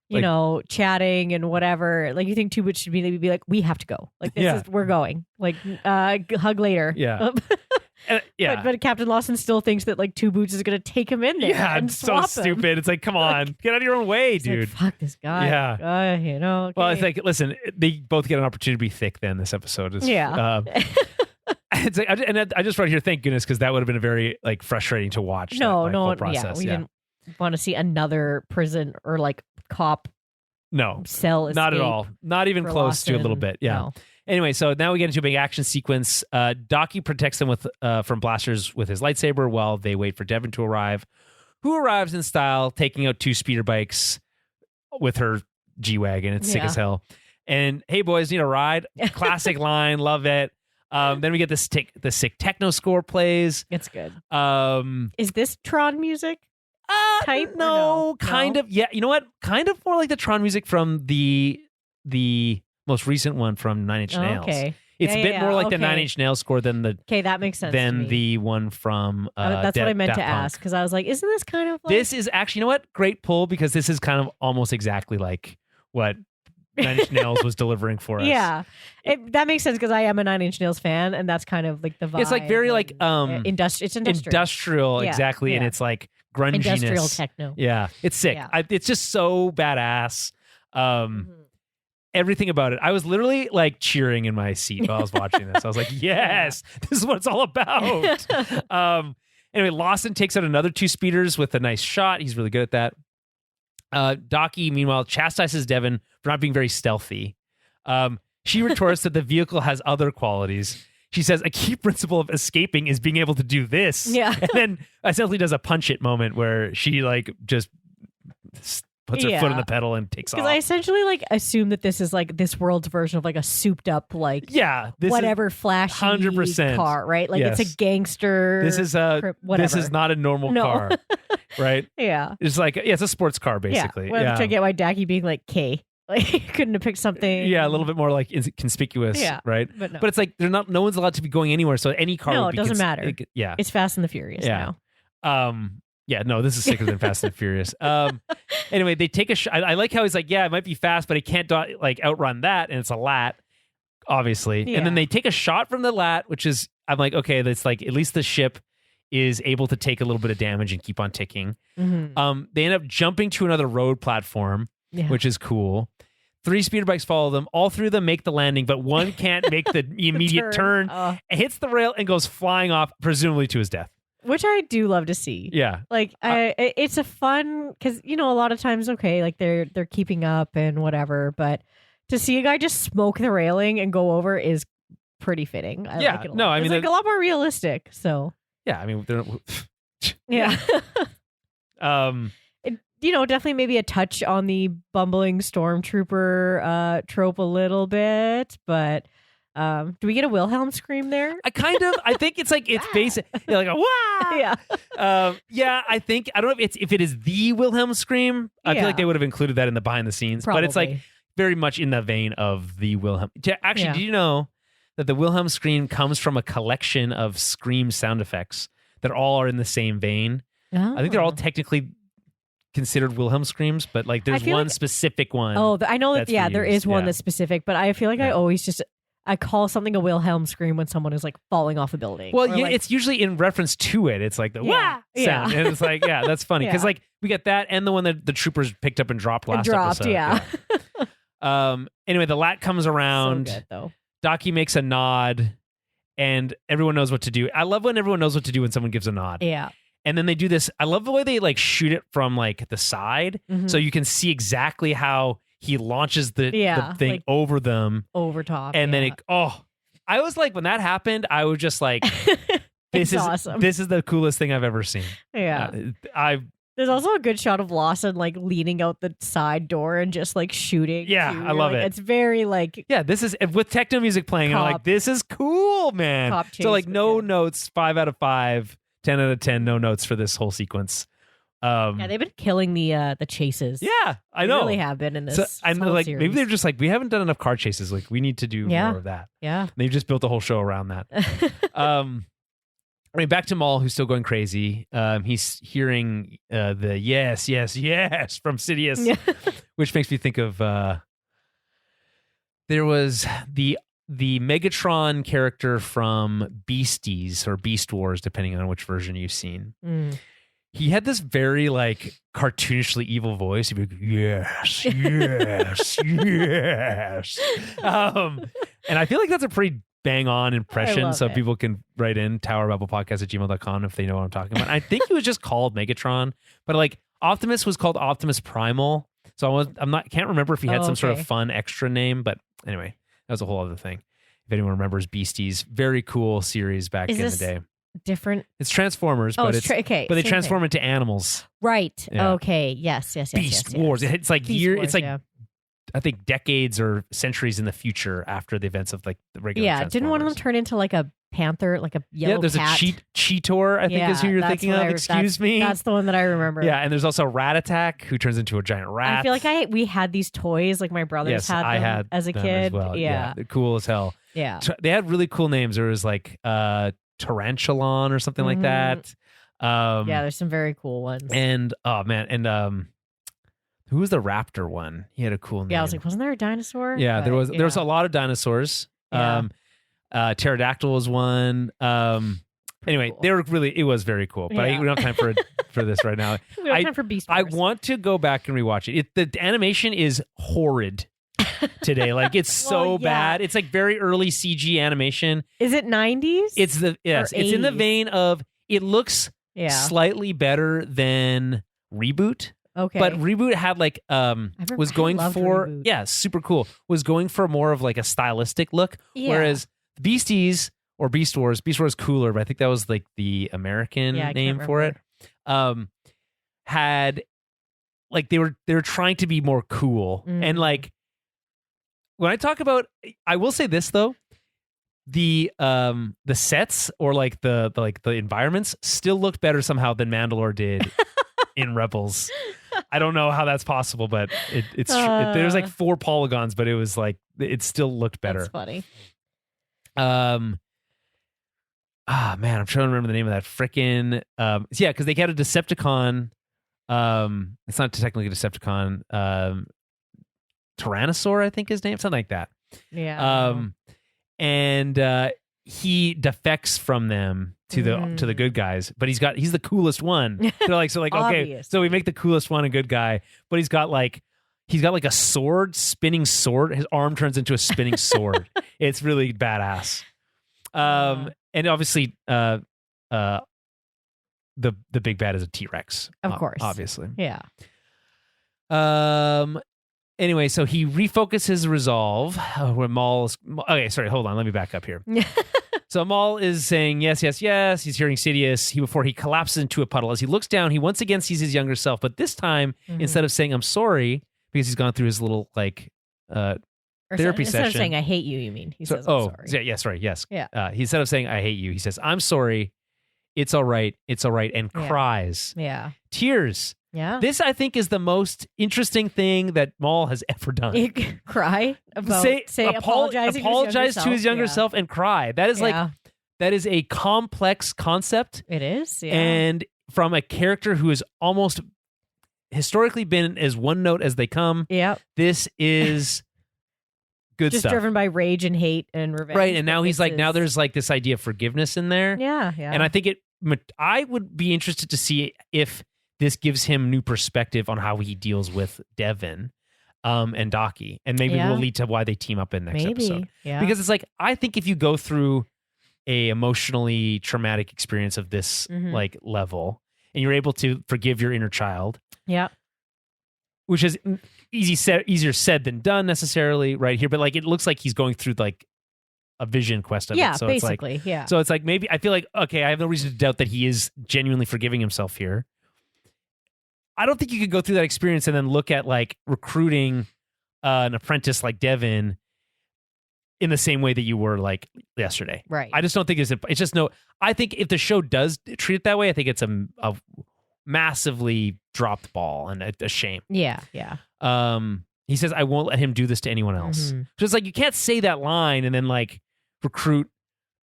Speaker 2: you know, chatting and whatever. Like, you think Two Boots should be like, we have to go. Like, this is, we're going. Like, hug later.
Speaker 1: Yeah.
Speaker 2: But Captain Lawson still thinks that, like, Two Boots is going to take him in there. Yeah, and
Speaker 1: so stupid.
Speaker 2: Him.
Speaker 1: It's like, come on, get out of your own way, dude.
Speaker 2: Like, fuck this guy.
Speaker 1: Yeah.
Speaker 2: You know. Okay.
Speaker 1: Well, it's like, listen, they both get an opportunity to be thick. Then this episode is. Yeah. It's like, I just wrote here, thank goodness, because that would have been a very, like, frustrating to watch. Whole process.
Speaker 2: Yeah, we didn't want to see another prison or, like, cop.
Speaker 1: No,
Speaker 2: cell escape.
Speaker 1: Not at all. Not even close
Speaker 2: Lawson.
Speaker 1: to a little bit. Yeah.
Speaker 2: No.
Speaker 1: Anyway, so now we get into a big action sequence. Docky protects them from blasters with his lightsaber while they wait for Devon to arrive, who arrives in style, taking out 2 speeder bikes with her G-Wagon. It's sick as hell. And, hey, boys, need a ride? Classic line. Love it. Then we get the sick techno score plays.
Speaker 2: It's good. Is this Tron music? Type?
Speaker 1: No, kind of. Yeah, you know what? Kind of more like the Tron music from the most recent one from Nine Inch Nails.
Speaker 2: Okay.
Speaker 1: It's a bit more like the Nine Inch Nails score than the.
Speaker 2: Okay, that makes sense.
Speaker 1: Than the one from.
Speaker 2: That's what I meant to ask, because I was like, isn't this kind of like.
Speaker 1: This is actually, you know what? Great pull, because this is kind of almost exactly like what Nine Inch Nails was delivering for us.
Speaker 2: Yeah. That makes sense, because I am a Nine Inch Nails fan, and that's kind of like the vibe.
Speaker 1: It's like very like.
Speaker 2: It's industrial.
Speaker 1: Industrial, exactly. Yeah. And it's like grunginess.
Speaker 2: Industrial techno.
Speaker 1: Yeah. It's sick. Yeah. It's just so badass. Everything about it. I was literally like cheering in my seat while I was watching this. I was like, yes, this is what it's all about. Anyway, Lawson takes out another 2 speeders with a nice shot. He's really good at that. Docky, meanwhile, chastises Devon for not being very stealthy. She retorts that the vehicle has other qualities. She says a key principle of escaping is being able to do this.
Speaker 2: Yeah.
Speaker 1: And then essentially does a punch it moment where she like just puts her foot on the pedal and takes off.
Speaker 2: Because I essentially like assume that this is like this world's version of like a souped up like whatever flashy 100% car, right? Like it's a gangster.
Speaker 1: This is not a normal car, right?
Speaker 2: Yeah,
Speaker 1: it's like it's a sports car basically.
Speaker 2: Yeah, I'm trying to get why Dacky being like K. Like he couldn't have picked something.
Speaker 1: Yeah, a little bit more like conspicuous, right? But it's like no one's allowed to be going anywhere, so any car.
Speaker 2: No, it doesn't matter. It's Fast and the Furious now.
Speaker 1: Yeah, no, this is sicker than Fast and Furious. Anyway, they take a shot. I like how he's like, yeah, it might be fast, but it can't like outrun that, and it's a LAAT, obviously. Yeah. And then they take a shot from the LAAT, which is, I'm like, okay, that's like at least the ship is able to take a little bit of damage and keep on ticking. Mm-hmm. They end up jumping to another road platform, which is cool. 3 speeder bikes follow them. All 3 of them make the landing, but one can't make the immediate turn. Hits the rail and goes flying off, presumably to his death.
Speaker 2: Which I do love to see.
Speaker 1: Yeah.
Speaker 2: Like, it's a fun, because, you know, a lot of times, okay, like they're keeping up and whatever, but to see a guy just smoke the railing and go over is pretty fitting. I like it a lot.
Speaker 1: No, I mean,
Speaker 2: it's like a lot more realistic, so.
Speaker 1: Yeah, I mean,
Speaker 2: yeah. You know, definitely maybe a touch on the bumbling stormtrooper trope a little bit, but do we get a Wilhelm scream there?
Speaker 1: I think it's like, it's basic. Like a wah! Yeah. I think, I don't know if it is the Wilhelm scream. I feel like they would have included that in the behind the scenes, but it's like very much in the vein of the Wilhelm. Actually, do you know that the Wilhelm scream comes from a collection of scream sound effects that all are in the same vein? I think they're all technically considered Wilhelm screams, but like there's one specific one.
Speaker 2: Oh, I know that. Yeah, there is one that's specific, but I feel like I call something a Wilhelm scream when someone is like falling off a building.
Speaker 1: Well, yeah, it's usually in reference to it. It's like the wah sound. And it's like, yeah, that's funny. Because like we get that and the one that the troopers picked up and dropped last episode.
Speaker 2: Yeah.
Speaker 1: Anyway, the LAAT comes around.
Speaker 2: So good, though.
Speaker 1: Docky makes a nod and everyone knows what to do. I love when everyone knows what to do when someone gives a nod.
Speaker 2: Yeah.
Speaker 1: And then they do this. I love the way they like shoot it from like the side. Mm-hmm. So you can see exactly how he launches the thing like, over them.
Speaker 2: Over top.
Speaker 1: And then I was like, when that happened, I was just like, this is awesome. This is the coolest thing I've ever seen.
Speaker 2: Yeah. There's also a good shot of Lawson like leaning out the side door and just like shooting.
Speaker 1: Yeah, I love it.
Speaker 2: It's very like
Speaker 1: this is with techno music playing. And I'm like, this is cool, man. So like no notes, 5 out of 5 10 out of 10. No notes for this whole sequence.
Speaker 2: Yeah, they've been killing the chases.
Speaker 1: Yeah, I know.
Speaker 2: They really have been in this.
Speaker 1: So, I know, like
Speaker 2: series.
Speaker 1: maybe they're just like, we haven't done enough car chases. Like we need to do more of that.
Speaker 2: Yeah,
Speaker 1: and they've just built a whole show around that. I mean, back to Maul, who's still going crazy. He's hearing the yes, yes, yes from Sidious, which makes me think of there was the Megatron character from Beasties or Beast Wars, depending on which version you've seen. He had this very like cartoonishly evil voice. He'd be like, yes, yes, yes. And I feel like that's a pretty bang on impression. So people can write in towerbubble@gmail.com if they know what I'm talking about. I think he was just called Megatron, but like Optimus was called Optimus Primal. So can't remember if he had some sort of fun extra name, but anyway, that was a whole other thing. If anyone remembers Beasties, very cool series back in the day.
Speaker 2: Different.
Speaker 1: It's Transformers, but but they transform into animals.
Speaker 2: Right. Yeah. Okay. Yes.
Speaker 1: Beast Wars. It's like I think decades or centuries in the future after the events of like the regular. Yeah.
Speaker 2: Didn't one of them turn into like a panther, like a yellow cat?
Speaker 1: Yeah. There's a Cheetor, I think is who you're thinking of. Excuse me.
Speaker 2: That's the one that I remember.
Speaker 1: Yeah. And there's also Rat Attack, who turns into a giant rat.
Speaker 2: I feel like we had these toys, like my brothers had them I had as a kid.
Speaker 1: As well. Yeah. They're cool as hell.
Speaker 2: Yeah.
Speaker 1: They had really cool names. There was like Tarantulan or something like that.
Speaker 2: Yeah, there's some very cool ones.
Speaker 1: And who was the raptor one? He had a cool name.
Speaker 2: Yeah, I was like, wasn't there a dinosaur?
Speaker 1: Yeah, there was a lot of dinosaurs.
Speaker 2: Yeah.
Speaker 1: Pterodactyl was one. Anyway, cool. It was very cool. But we don't have time for this right now.
Speaker 2: We don't have time for Beast Wars.
Speaker 1: I want to go back and rewatch it. The animation is horrid today. Like it's so bad. It's like very early CG animation.
Speaker 2: Is it 90s?
Speaker 1: It's in the vein of it looks slightly better than Reboot.
Speaker 2: Okay.
Speaker 1: But Reboot had like was going for
Speaker 2: Reboot.
Speaker 1: Super cool. Was going for more of like a stylistic look. Whereas Beasties or Beast Wars cooler, but I think that was like the American name for it. Had like they were trying to be more cool. And like when I talk about, I will say this though, the sets or like the environments still looked better somehow than Mandalore did in Rebels. I don't know how that's possible, but there's like 4 polygons, but it was like it still looked better.
Speaker 2: That's funny.
Speaker 1: Man, I'm trying to remember the name of that frickin' because they had a Decepticon. It's not technically a Decepticon. Tyrannosaur, I think his name, something like that.
Speaker 2: Yeah.
Speaker 1: And he defects from them to the good guys, but he's the coolest one. They're like, okay, so we make the coolest one a good guy, but he's got like a spinning sword. His arm turns into a spinning sword. It's really badass. And obviously, the big bad is a T-Rex,
Speaker 2: of course,
Speaker 1: obviously.
Speaker 2: Yeah.
Speaker 1: Anyway, so he refocuses resolve where Maul's... Okay, sorry, hold on. Let me back up here. So Maul is saying yes, yes, yes. He's hearing Sidious before he collapses into a puddle. As he looks down, he once again sees his younger self, but this time, instead of saying, I'm sorry, because he's gone through his little, like, therapy session.
Speaker 2: Instead of saying, I hate you, you mean? He says, I'm sorry.
Speaker 1: Yes.
Speaker 2: Yeah.
Speaker 1: Instead of saying, I hate you, he says, I'm sorry. It's all right, and cries.
Speaker 2: Yeah.
Speaker 1: Tears.
Speaker 2: Yeah.
Speaker 1: This, I think, is the most interesting thing that Maul has ever done.
Speaker 2: Cry about
Speaker 1: apologize to his younger self and cry. That is that is a complex concept.
Speaker 2: It is,
Speaker 1: and from a character who has almost historically been as one note as they come.
Speaker 2: Yeah.
Speaker 1: This is good
Speaker 2: just
Speaker 1: stuff.
Speaker 2: Driven by rage and hate and revenge.
Speaker 1: Right, and now he's like, now there's like this idea of forgiveness in there.
Speaker 2: Yeah.
Speaker 1: And I think I would be interested to see if this gives him new perspective on how he deals with Devon and Daki. And maybe will lead to why they team up in next episode.
Speaker 2: Yeah.
Speaker 1: Because it's like, I think if you go through a emotionally traumatic experience of this like level and you're able to forgive your inner child.
Speaker 2: Yeah.
Speaker 1: Which is easier said than done necessarily right here. But like, it looks like he's going through like a vision quest of it. So
Speaker 2: basically.
Speaker 1: It's like, so it's like, maybe I feel like, okay, I have no reason to doubt that he is genuinely forgiving himself here. I don't think you could go through that experience and then look at like recruiting an apprentice like Devon in the same way that you were like yesterday.
Speaker 2: Right.
Speaker 1: I just don't think it's just no. I think if the show does treat it that way, I think it's a massively dropped ball and a shame.
Speaker 2: Yeah.
Speaker 1: He says, I won't let him do this to anyone else.
Speaker 2: Mm-hmm.
Speaker 1: So it's like, you can't say that line and then like recruit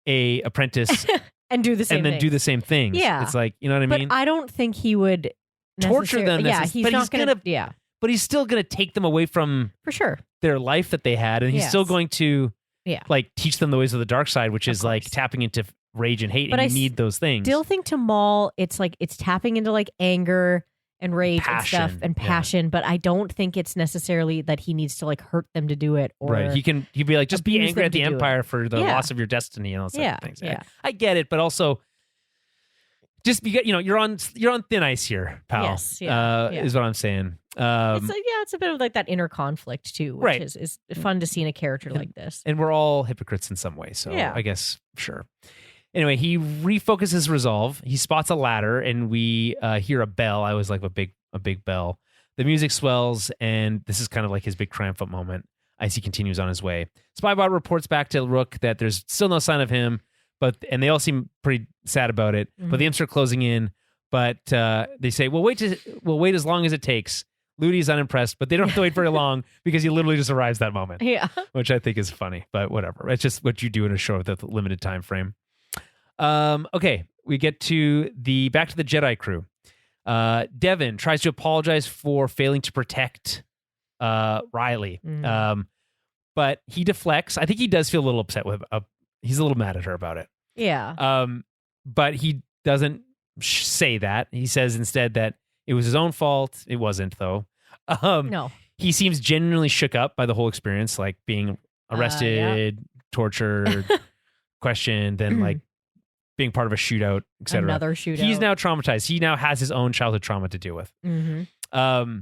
Speaker 1: a apprentice
Speaker 2: and do the same
Speaker 1: and then
Speaker 2: things.
Speaker 1: do the same things.
Speaker 2: Yeah.
Speaker 1: It's like, you know what I mean?
Speaker 2: But I don't think he would
Speaker 1: torture them.
Speaker 2: Yeah, he's not going to. Yeah.
Speaker 1: But he's still going to take them away from
Speaker 2: For sure.
Speaker 1: their life that they had. And he's still going to like teach them the ways of the dark side, which is like tapping into rage and hate.
Speaker 2: But
Speaker 1: and you need those things.
Speaker 2: Still think to Maul, it's like it's tapping into like anger and rage and stuff and passion, but I don't think it's necessarily that he needs to like hurt them to do it. Or
Speaker 1: right. He'd be like, just be angry at the Empire for the loss of your destiny and all sorts of things.
Speaker 2: Yeah.
Speaker 1: I get it, but also just be, you're on thin ice here, pal.
Speaker 2: Yes.
Speaker 1: Is what I'm saying.
Speaker 2: It's a bit of like that inner conflict too, which is fun to see in a character like this.
Speaker 1: And we're all hypocrites in some way, so I guess sure. Anyway, he refocuses resolve. He spots a ladder, and we hear a bell. I always like a big bell. The music swells, and this is kind of like his big triumphant moment as he continues on his way. Spybot reports back to Rook that there's still no sign of him, and they all seem pretty sad about it.
Speaker 2: Mm-hmm.
Speaker 1: But the imps are closing in. But they say, "We'll wait as long as it takes." Ludi's unimpressed, but they don't have to wait very long because he literally just arrives that moment.
Speaker 2: Yeah,
Speaker 1: which I think is funny, but whatever. It's just what you do in a show with a limited time frame. Okay, we get to back to the Jedi crew. Devon tries to apologize for failing to protect Riley, but he deflects. I think he does feel a little upset with. He's a little mad at her about it.
Speaker 2: Yeah.
Speaker 1: But he doesn't say that. He says instead that it was his own fault. It wasn't, though.
Speaker 2: No.
Speaker 1: He seems genuinely shook up by the whole experience, like being arrested, tortured, questioned, then like being part of a shootout, etc.
Speaker 2: Another shootout.
Speaker 1: He's now traumatized. He now has his own childhood trauma to deal with.
Speaker 2: Mm-hmm.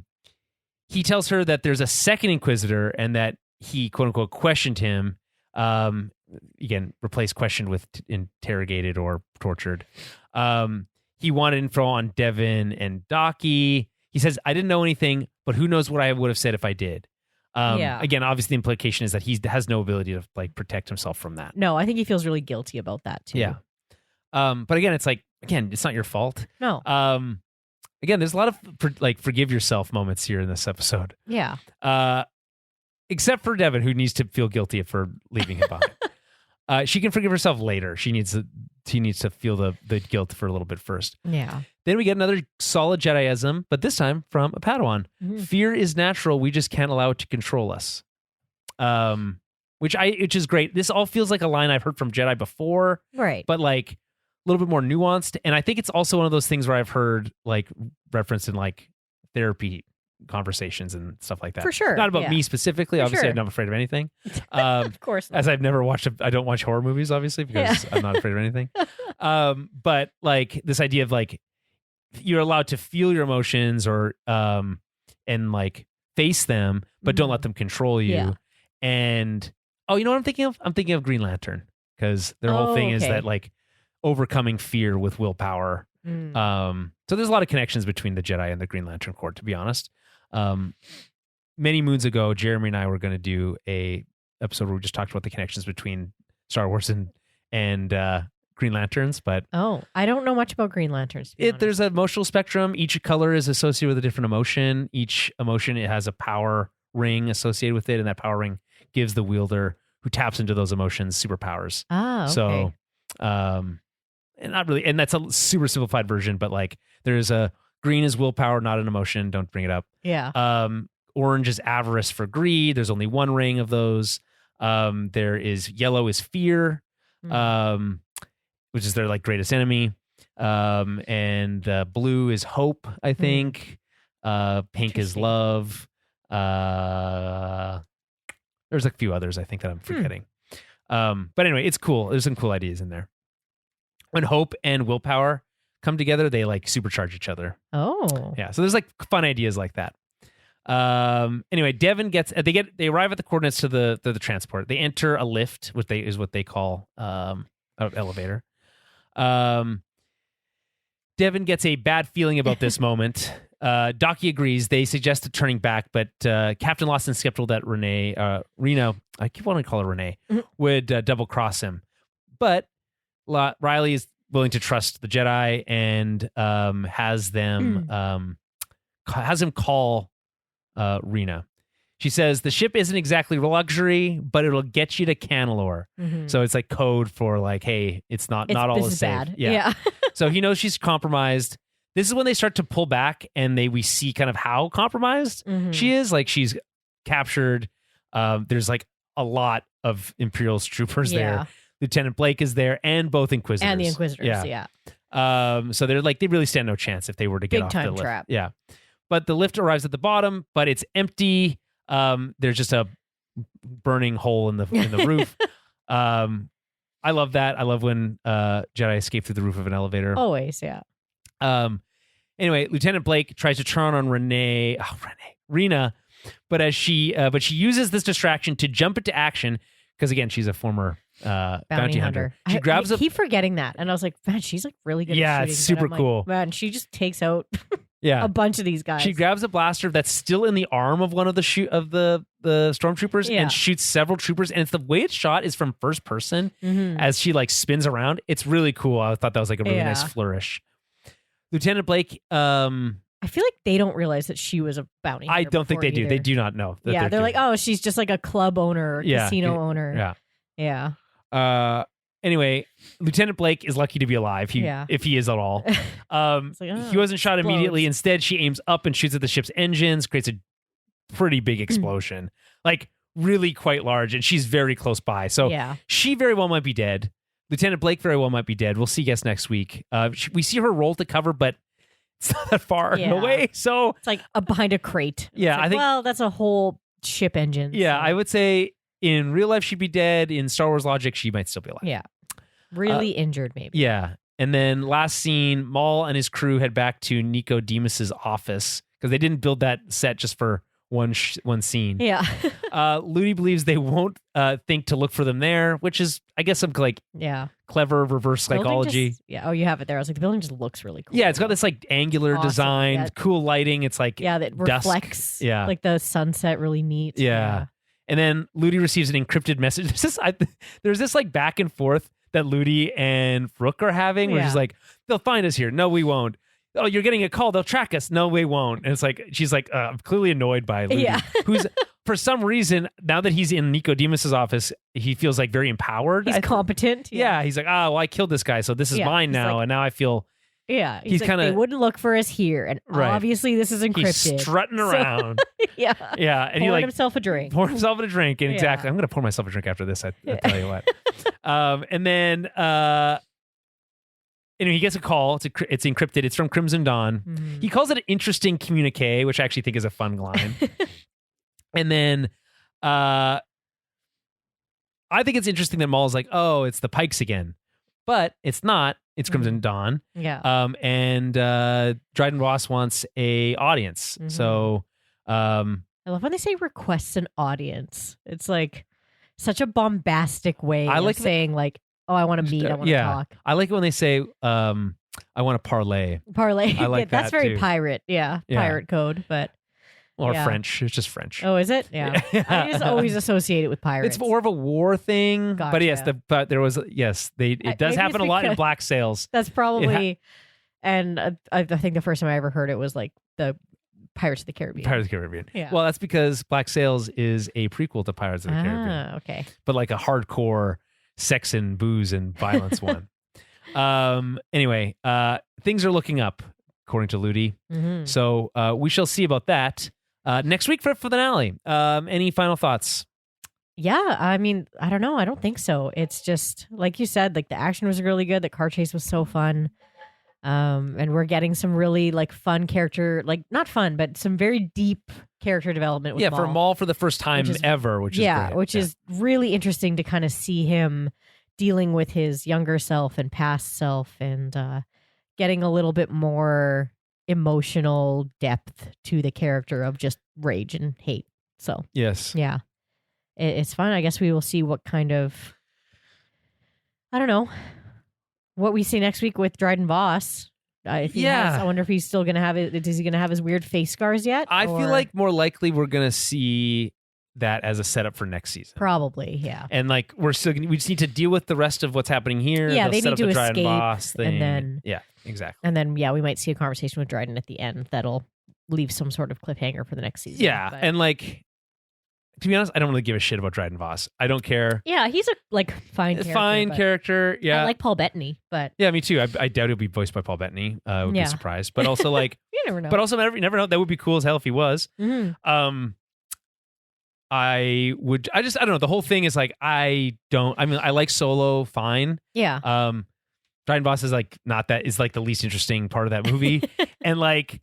Speaker 1: He tells her that there's a second Inquisitor and that he, quote unquote, questioned him. Again, replace questioned with interrogated or tortured. He wanted info on Devon and Docky. He says, I didn't know anything, but who knows what I would have said if I did. Again, obviously the implication is that he has no ability to like protect himself from that.
Speaker 2: No, I think he feels really guilty about that too.
Speaker 1: Yeah. But again, it's like, it's not your fault.
Speaker 2: No.
Speaker 1: Again, there's a lot of forgive yourself moments here in this episode.
Speaker 2: Yeah.
Speaker 1: Except for Devon, who needs to feel guilty for leaving him behind. She can forgive herself later. She needs to feel the guilt for a little bit first.
Speaker 2: Yeah.
Speaker 1: Then we get another solid Jediism, but this time from a Padawan.
Speaker 2: Mm-hmm.
Speaker 1: Fear is natural. We just can't allow it to control us. Which is great. This all feels like a line I've heard from Jedi before.
Speaker 2: Right.
Speaker 1: But like a little bit more nuanced. And I think it's also one of those things where I've heard like referenced in like therapy conversations and stuff like that.
Speaker 2: For sure.
Speaker 1: Not about me specifically.
Speaker 2: For
Speaker 1: obviously,
Speaker 2: sure.
Speaker 1: I'm not afraid of anything.
Speaker 2: Of course not.
Speaker 1: As I've never watched, I don't watch horror movies, obviously, because I'm not afraid of anything. But like this idea of like, you're allowed to feel your emotions or, and like face them, but don't let them control you.
Speaker 2: Yeah.
Speaker 1: And, you know what I'm thinking of? I'm thinking of Green Lantern, because their whole thing is that like overcoming fear with willpower. So there's a lot of connections between the Jedi and the Green Lantern Corps, to be honest. Many moons ago, Jeremy and I were going to do a episode where we just talked about the connections between Star Wars and Green Lanterns, but
Speaker 2: I don't know much about Green Lanterns.
Speaker 1: There's an emotional spectrum. Each color is associated with a different emotion. Each emotion, it has a power ring associated with it, and that power ring gives the wielder who taps into those emotions superpowers.
Speaker 2: Okay.
Speaker 1: So, and not really, and that's a super simplified version, but like there's a green is willpower, not an emotion. Don't bring it up.
Speaker 2: Yeah.
Speaker 1: Orange is avarice for greed. There's only one ring of those. There is yellow is fear, which is their like greatest enemy. And blue is hope, I think. Pink is love. There's a few others I think that I'm forgetting. But anyway, it's cool. There's some cool ideas in there. When hope and willpower come together, they like supercharge each other.
Speaker 2: Oh.
Speaker 1: Yeah. So there's like fun ideas like that. Anyway, Devon they arrive at the coordinates to the transport. They enter a lift, which is what they call an elevator. Devon gets a bad feeling about this moment Docky agrees. They suggested turning back, but Captain Lawson's skeptical that Rena, I keep wanting to call her Renee, would double cross him. But Riley is willing to trust the Jedi and has him call Rena. She says the ship isn't exactly luxury, but it'll get you to Canalore. So it's like code for like, hey, it's not all as safe.
Speaker 2: Bad. Yeah.
Speaker 1: So he knows she's compromised. This is when they start to pull back and we see kind of how compromised she is. Like she's captured. There's like a lot of Imperial troopers there. Lieutenant Blake is there and both Inquisitors.
Speaker 2: And the Inquisitors, yeah.
Speaker 1: So they're like, they really stand no chance if they were to get off the lift. Big time
Speaker 2: trap.
Speaker 1: Yeah. But the lift arrives at the bottom, but it's empty. There's just a burning hole in the roof. I love that. I love when Jedi escape through the roof of an elevator.
Speaker 2: Always, yeah.
Speaker 1: Anyway, Lieutenant Blake tries to turn on Rena, but she uses this distraction to jump into action because again, she's a former bounty hunter. She grabs
Speaker 2: I keep forgetting that, and I was like, man, she's like really good.
Speaker 1: Yeah,
Speaker 2: at shooting,
Speaker 1: it's super cool.
Speaker 2: Man, she just takes out a bunch of these guys.
Speaker 1: She grabs a blaster that's still in the arm of one of the stormtroopers and shoots several troopers. And it's the way it's shot is from first person as she like spins around. It's really cool. I thought that was like a really nice flourish. Lieutenant Blake,
Speaker 2: I feel like they don't realize that she was a bounty hunter.
Speaker 1: I don't think they do. They do not know.
Speaker 2: They're like, oh, she's just like a club owner or casino owner. Yeah.
Speaker 1: Anyway, Lieutenant Blake is lucky to be alive. If he is at all. He wasn't shot immediately. Instead, she aims up and shoots at the ship's engines, creates a pretty big explosion, like really quite large, and she's very close by. So she very well might be dead. Lieutenant Blake very well might be dead. We'll see guess next week. We see her roll to cover, but it's not that far away. So
Speaker 2: it's like behind a crate.
Speaker 1: Yeah,
Speaker 2: like,
Speaker 1: I think.
Speaker 2: Well, that's a whole ship engine.
Speaker 1: Yeah,
Speaker 2: so.
Speaker 1: I would say in real life she'd be dead. In Star Wars logic, she might still be alive.
Speaker 2: Yeah, really injured maybe.
Speaker 1: Yeah, and then last scene, Maul and his crew head back to Nico Demas's office because they didn't build that set just for one scene.
Speaker 2: Yeah.
Speaker 1: Ludi believes they won't think to look for them there, which is, I guess, some like clever reverse psychology.
Speaker 2: Oh, you have it there. I was like, the building just looks really cool.
Speaker 1: Yeah, it's got this like angular design, cool lighting. It's like
Speaker 2: that reflects like the sunset really neat.
Speaker 1: Yeah. And then Ludi receives an encrypted message. There's this like back and forth that Ludi and Rook are having where she's like, they'll find us here. No, we won't. Oh, you're getting a call. They'll track us. No, we won't. And it's like, she's like, I'm clearly annoyed by Ludi, who's, for some reason, now that he's in Nico Demas's office, he feels like very empowered.
Speaker 2: He's competent.
Speaker 1: Yeah. He's like, I killed this guy, so this is mine now. Like, and now I feel...
Speaker 2: Yeah. He's like, they wouldn't look for us here. And obviously this is encrypted.
Speaker 1: He's strutting around.
Speaker 2: Yeah.
Speaker 1: And
Speaker 2: he like himself a drink.
Speaker 1: Poured himself a drink. And exactly. I'm going to pour myself a drink after this. I tell you what. And then... Anyway, he gets a call. It's encrypted. It's from Crimson Dawn. Mm-hmm. He calls it an interesting communique, which I actually think is a fun line. And then I think it's interesting that Maul's like, oh, it's the Pikes again. But it's not. It's Crimson Dawn.
Speaker 2: Yeah.
Speaker 1: And Dryden Ross wants a audience. Mm-hmm. So
Speaker 2: I love when they say requests an audience. It's like such a bombastic way of saying like, oh, I want to meet. I want to talk.
Speaker 1: I like it when they say, I want to parlay.
Speaker 2: Parlay.
Speaker 1: I like
Speaker 2: that's very pirate. Yeah. Pirate code, but.
Speaker 1: Or French. It's just French.
Speaker 2: Oh, is it? Yeah. I just always associate it with pirates.
Speaker 1: It's more of a war thing.
Speaker 2: Gotcha.
Speaker 1: But yes, it does happen a lot in Black Sails.
Speaker 2: That's probably, and I think the first time I ever heard it was like the Pirates of the Caribbean.
Speaker 1: Pirates of the Caribbean.
Speaker 2: Yeah.
Speaker 1: Well, that's because Black Sails is a prequel to Pirates of the Caribbean.
Speaker 2: Okay.
Speaker 1: But like a hardcore sex and booze and violence one. Anyway, things are looking up, according to Ludi. Mm-hmm. So we shall see about that. Next week for the finale. Any final thoughts?
Speaker 2: Yeah, I mean, I don't know. I don't think so. It's just, like you said, like the action was really good. The car chase was so fun. And we're getting some really like fun character, like not fun, but some very deep character development with Maul.
Speaker 1: For Maul for the first time ever, which is really interesting to kind of see him dealing with his younger self and past self and getting a little bit more emotional depth to the character of just rage and hate. So yes,
Speaker 2: yeah, it's fun. I guess we will see what kind of, I don't know, what we see next week with Dryden Voss. If he has, I wonder if he's still going to have it. Is he going to have his weird face scars yet?
Speaker 1: I feel like more likely we're going to see that as a setup for next season.
Speaker 2: Probably, yeah.
Speaker 1: And like we just need to deal with the rest of what's happening here.
Speaker 2: Yeah,
Speaker 1: They'll
Speaker 2: they need to
Speaker 1: the
Speaker 2: escape,
Speaker 1: Dryden boss thing.
Speaker 2: and then
Speaker 1: exactly.
Speaker 2: And then we might see a conversation with Dryden at the end that'll leave some sort of cliffhanger for the next season.
Speaker 1: Yeah, and like to be honest, I don't really give a shit about Dryden Voss. I don't care.
Speaker 2: Yeah, he's a fine
Speaker 1: character. Yeah,
Speaker 2: I like Paul Bettany, but
Speaker 1: yeah, me too. I doubt he'll be voiced by Paul Bettany. I would be surprised, but also like
Speaker 2: you never know.
Speaker 1: But also, you never know. That would be cool as hell if he was.
Speaker 2: Mm-hmm.
Speaker 1: I don't know. The whole thing is like I like Solo fine.
Speaker 2: Yeah.
Speaker 1: Dryden Voss is like not that is like the least interesting part of that movie, and like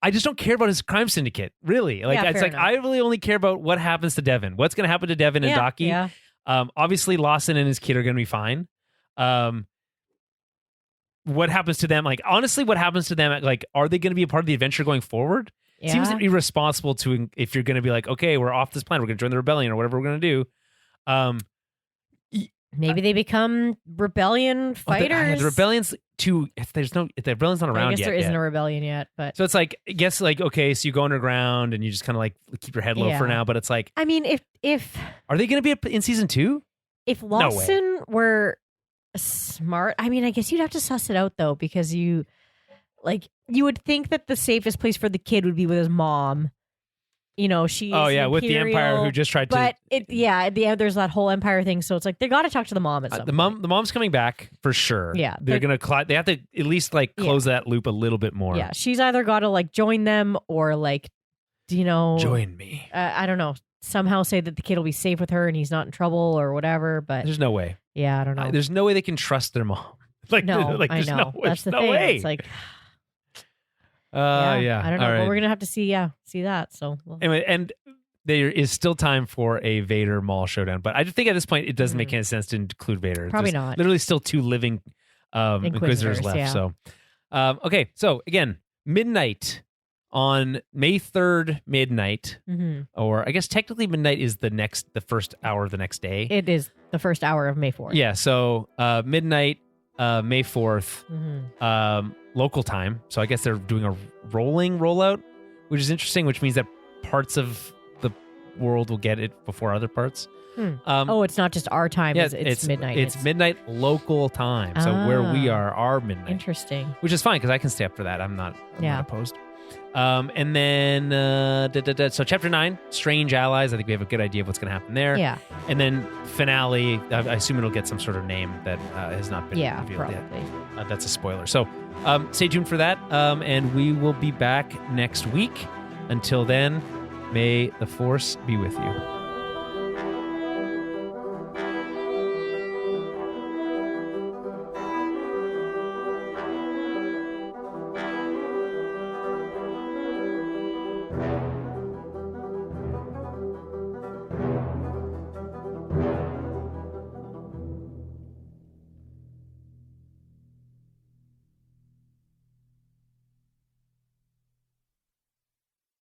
Speaker 1: I just don't care about his crime syndicate, really. Like it's like enough. I really only care about what happens to Devon. What's going to happen to Devon and Daki?
Speaker 2: Yeah.
Speaker 1: Obviously, Lawson and his kid are going to be fine. What happens to them? Like honestly, what happens to them? Like, are they going to be a part of the adventure going forward?
Speaker 2: Yeah.
Speaker 1: Seems irresponsible to if you're going to be like, okay, we're off this planet, we're going to join the rebellion or whatever we're going to do.
Speaker 2: Maybe they become rebellion fighters.
Speaker 1: The rebellion's the rebellion's not around yet.
Speaker 2: I guess there isn't a rebellion yet, but
Speaker 1: so it's like I guess like okay, so you go underground and you just kind of like keep your head low for now. But it's like,
Speaker 2: I mean, if
Speaker 1: are they going to be in season 2?
Speaker 2: If Lawson were smart, I mean, I guess you'd have to suss it out though, because you would think that the safest place for the kid would be with his mom. You know, she's
Speaker 1: with the Empire who just tried to.
Speaker 2: But at the end, there's that whole Empire thing. So it's like they got to talk to the mom at some point.
Speaker 1: The mom's coming back for sure.
Speaker 2: Yeah,
Speaker 1: they're gonna. They have to at least like close that loop a little bit more.
Speaker 2: Yeah, she's either got to like join them or like,
Speaker 1: join me.
Speaker 2: I don't know. Somehow say that the kid will be safe with her and he's not in trouble or whatever. But
Speaker 1: there's no way.
Speaker 2: Yeah, I don't know.
Speaker 1: There's no way they can trust their mom. Like
Speaker 2: no, I know. That's the thing.
Speaker 1: Way.
Speaker 2: It's like.
Speaker 1: I
Speaker 2: don't know.
Speaker 1: Right.
Speaker 2: But we're gonna have to see that. So
Speaker 1: anyway, and there is still time for a Vader Maul showdown, but I just think at this point it doesn't make any sense to include Vader.
Speaker 2: Probably not.
Speaker 1: Literally, still 2 living Inquisitors left.
Speaker 2: Yeah.
Speaker 1: So, okay. So again, midnight on May 3rd, midnight, or I guess technically midnight is the first hour of the next day.
Speaker 2: It is the first hour of May 4th.
Speaker 1: Yeah. So midnight, May 4th, local time. So I guess they're doing a rolling rollout, which is interesting, which means that parts of the world will get it before other parts.
Speaker 2: It's not just our time.
Speaker 1: Yeah,
Speaker 2: it's midnight.
Speaker 1: It's midnight local time. So where we are, our midnight.
Speaker 2: Interesting.
Speaker 1: Which is fine because I can stay up for that. I'm not opposed. And then, so chapter 9, Strange Allies. I think we have a good idea of what's going to happen there.
Speaker 2: Yeah.
Speaker 1: And then finale, I assume it'll get some sort of name that has not been revealed
Speaker 2: probably.
Speaker 1: yet. That's a spoiler. So stay tuned for that. And we will be back next week. Until then, may the Force be with you.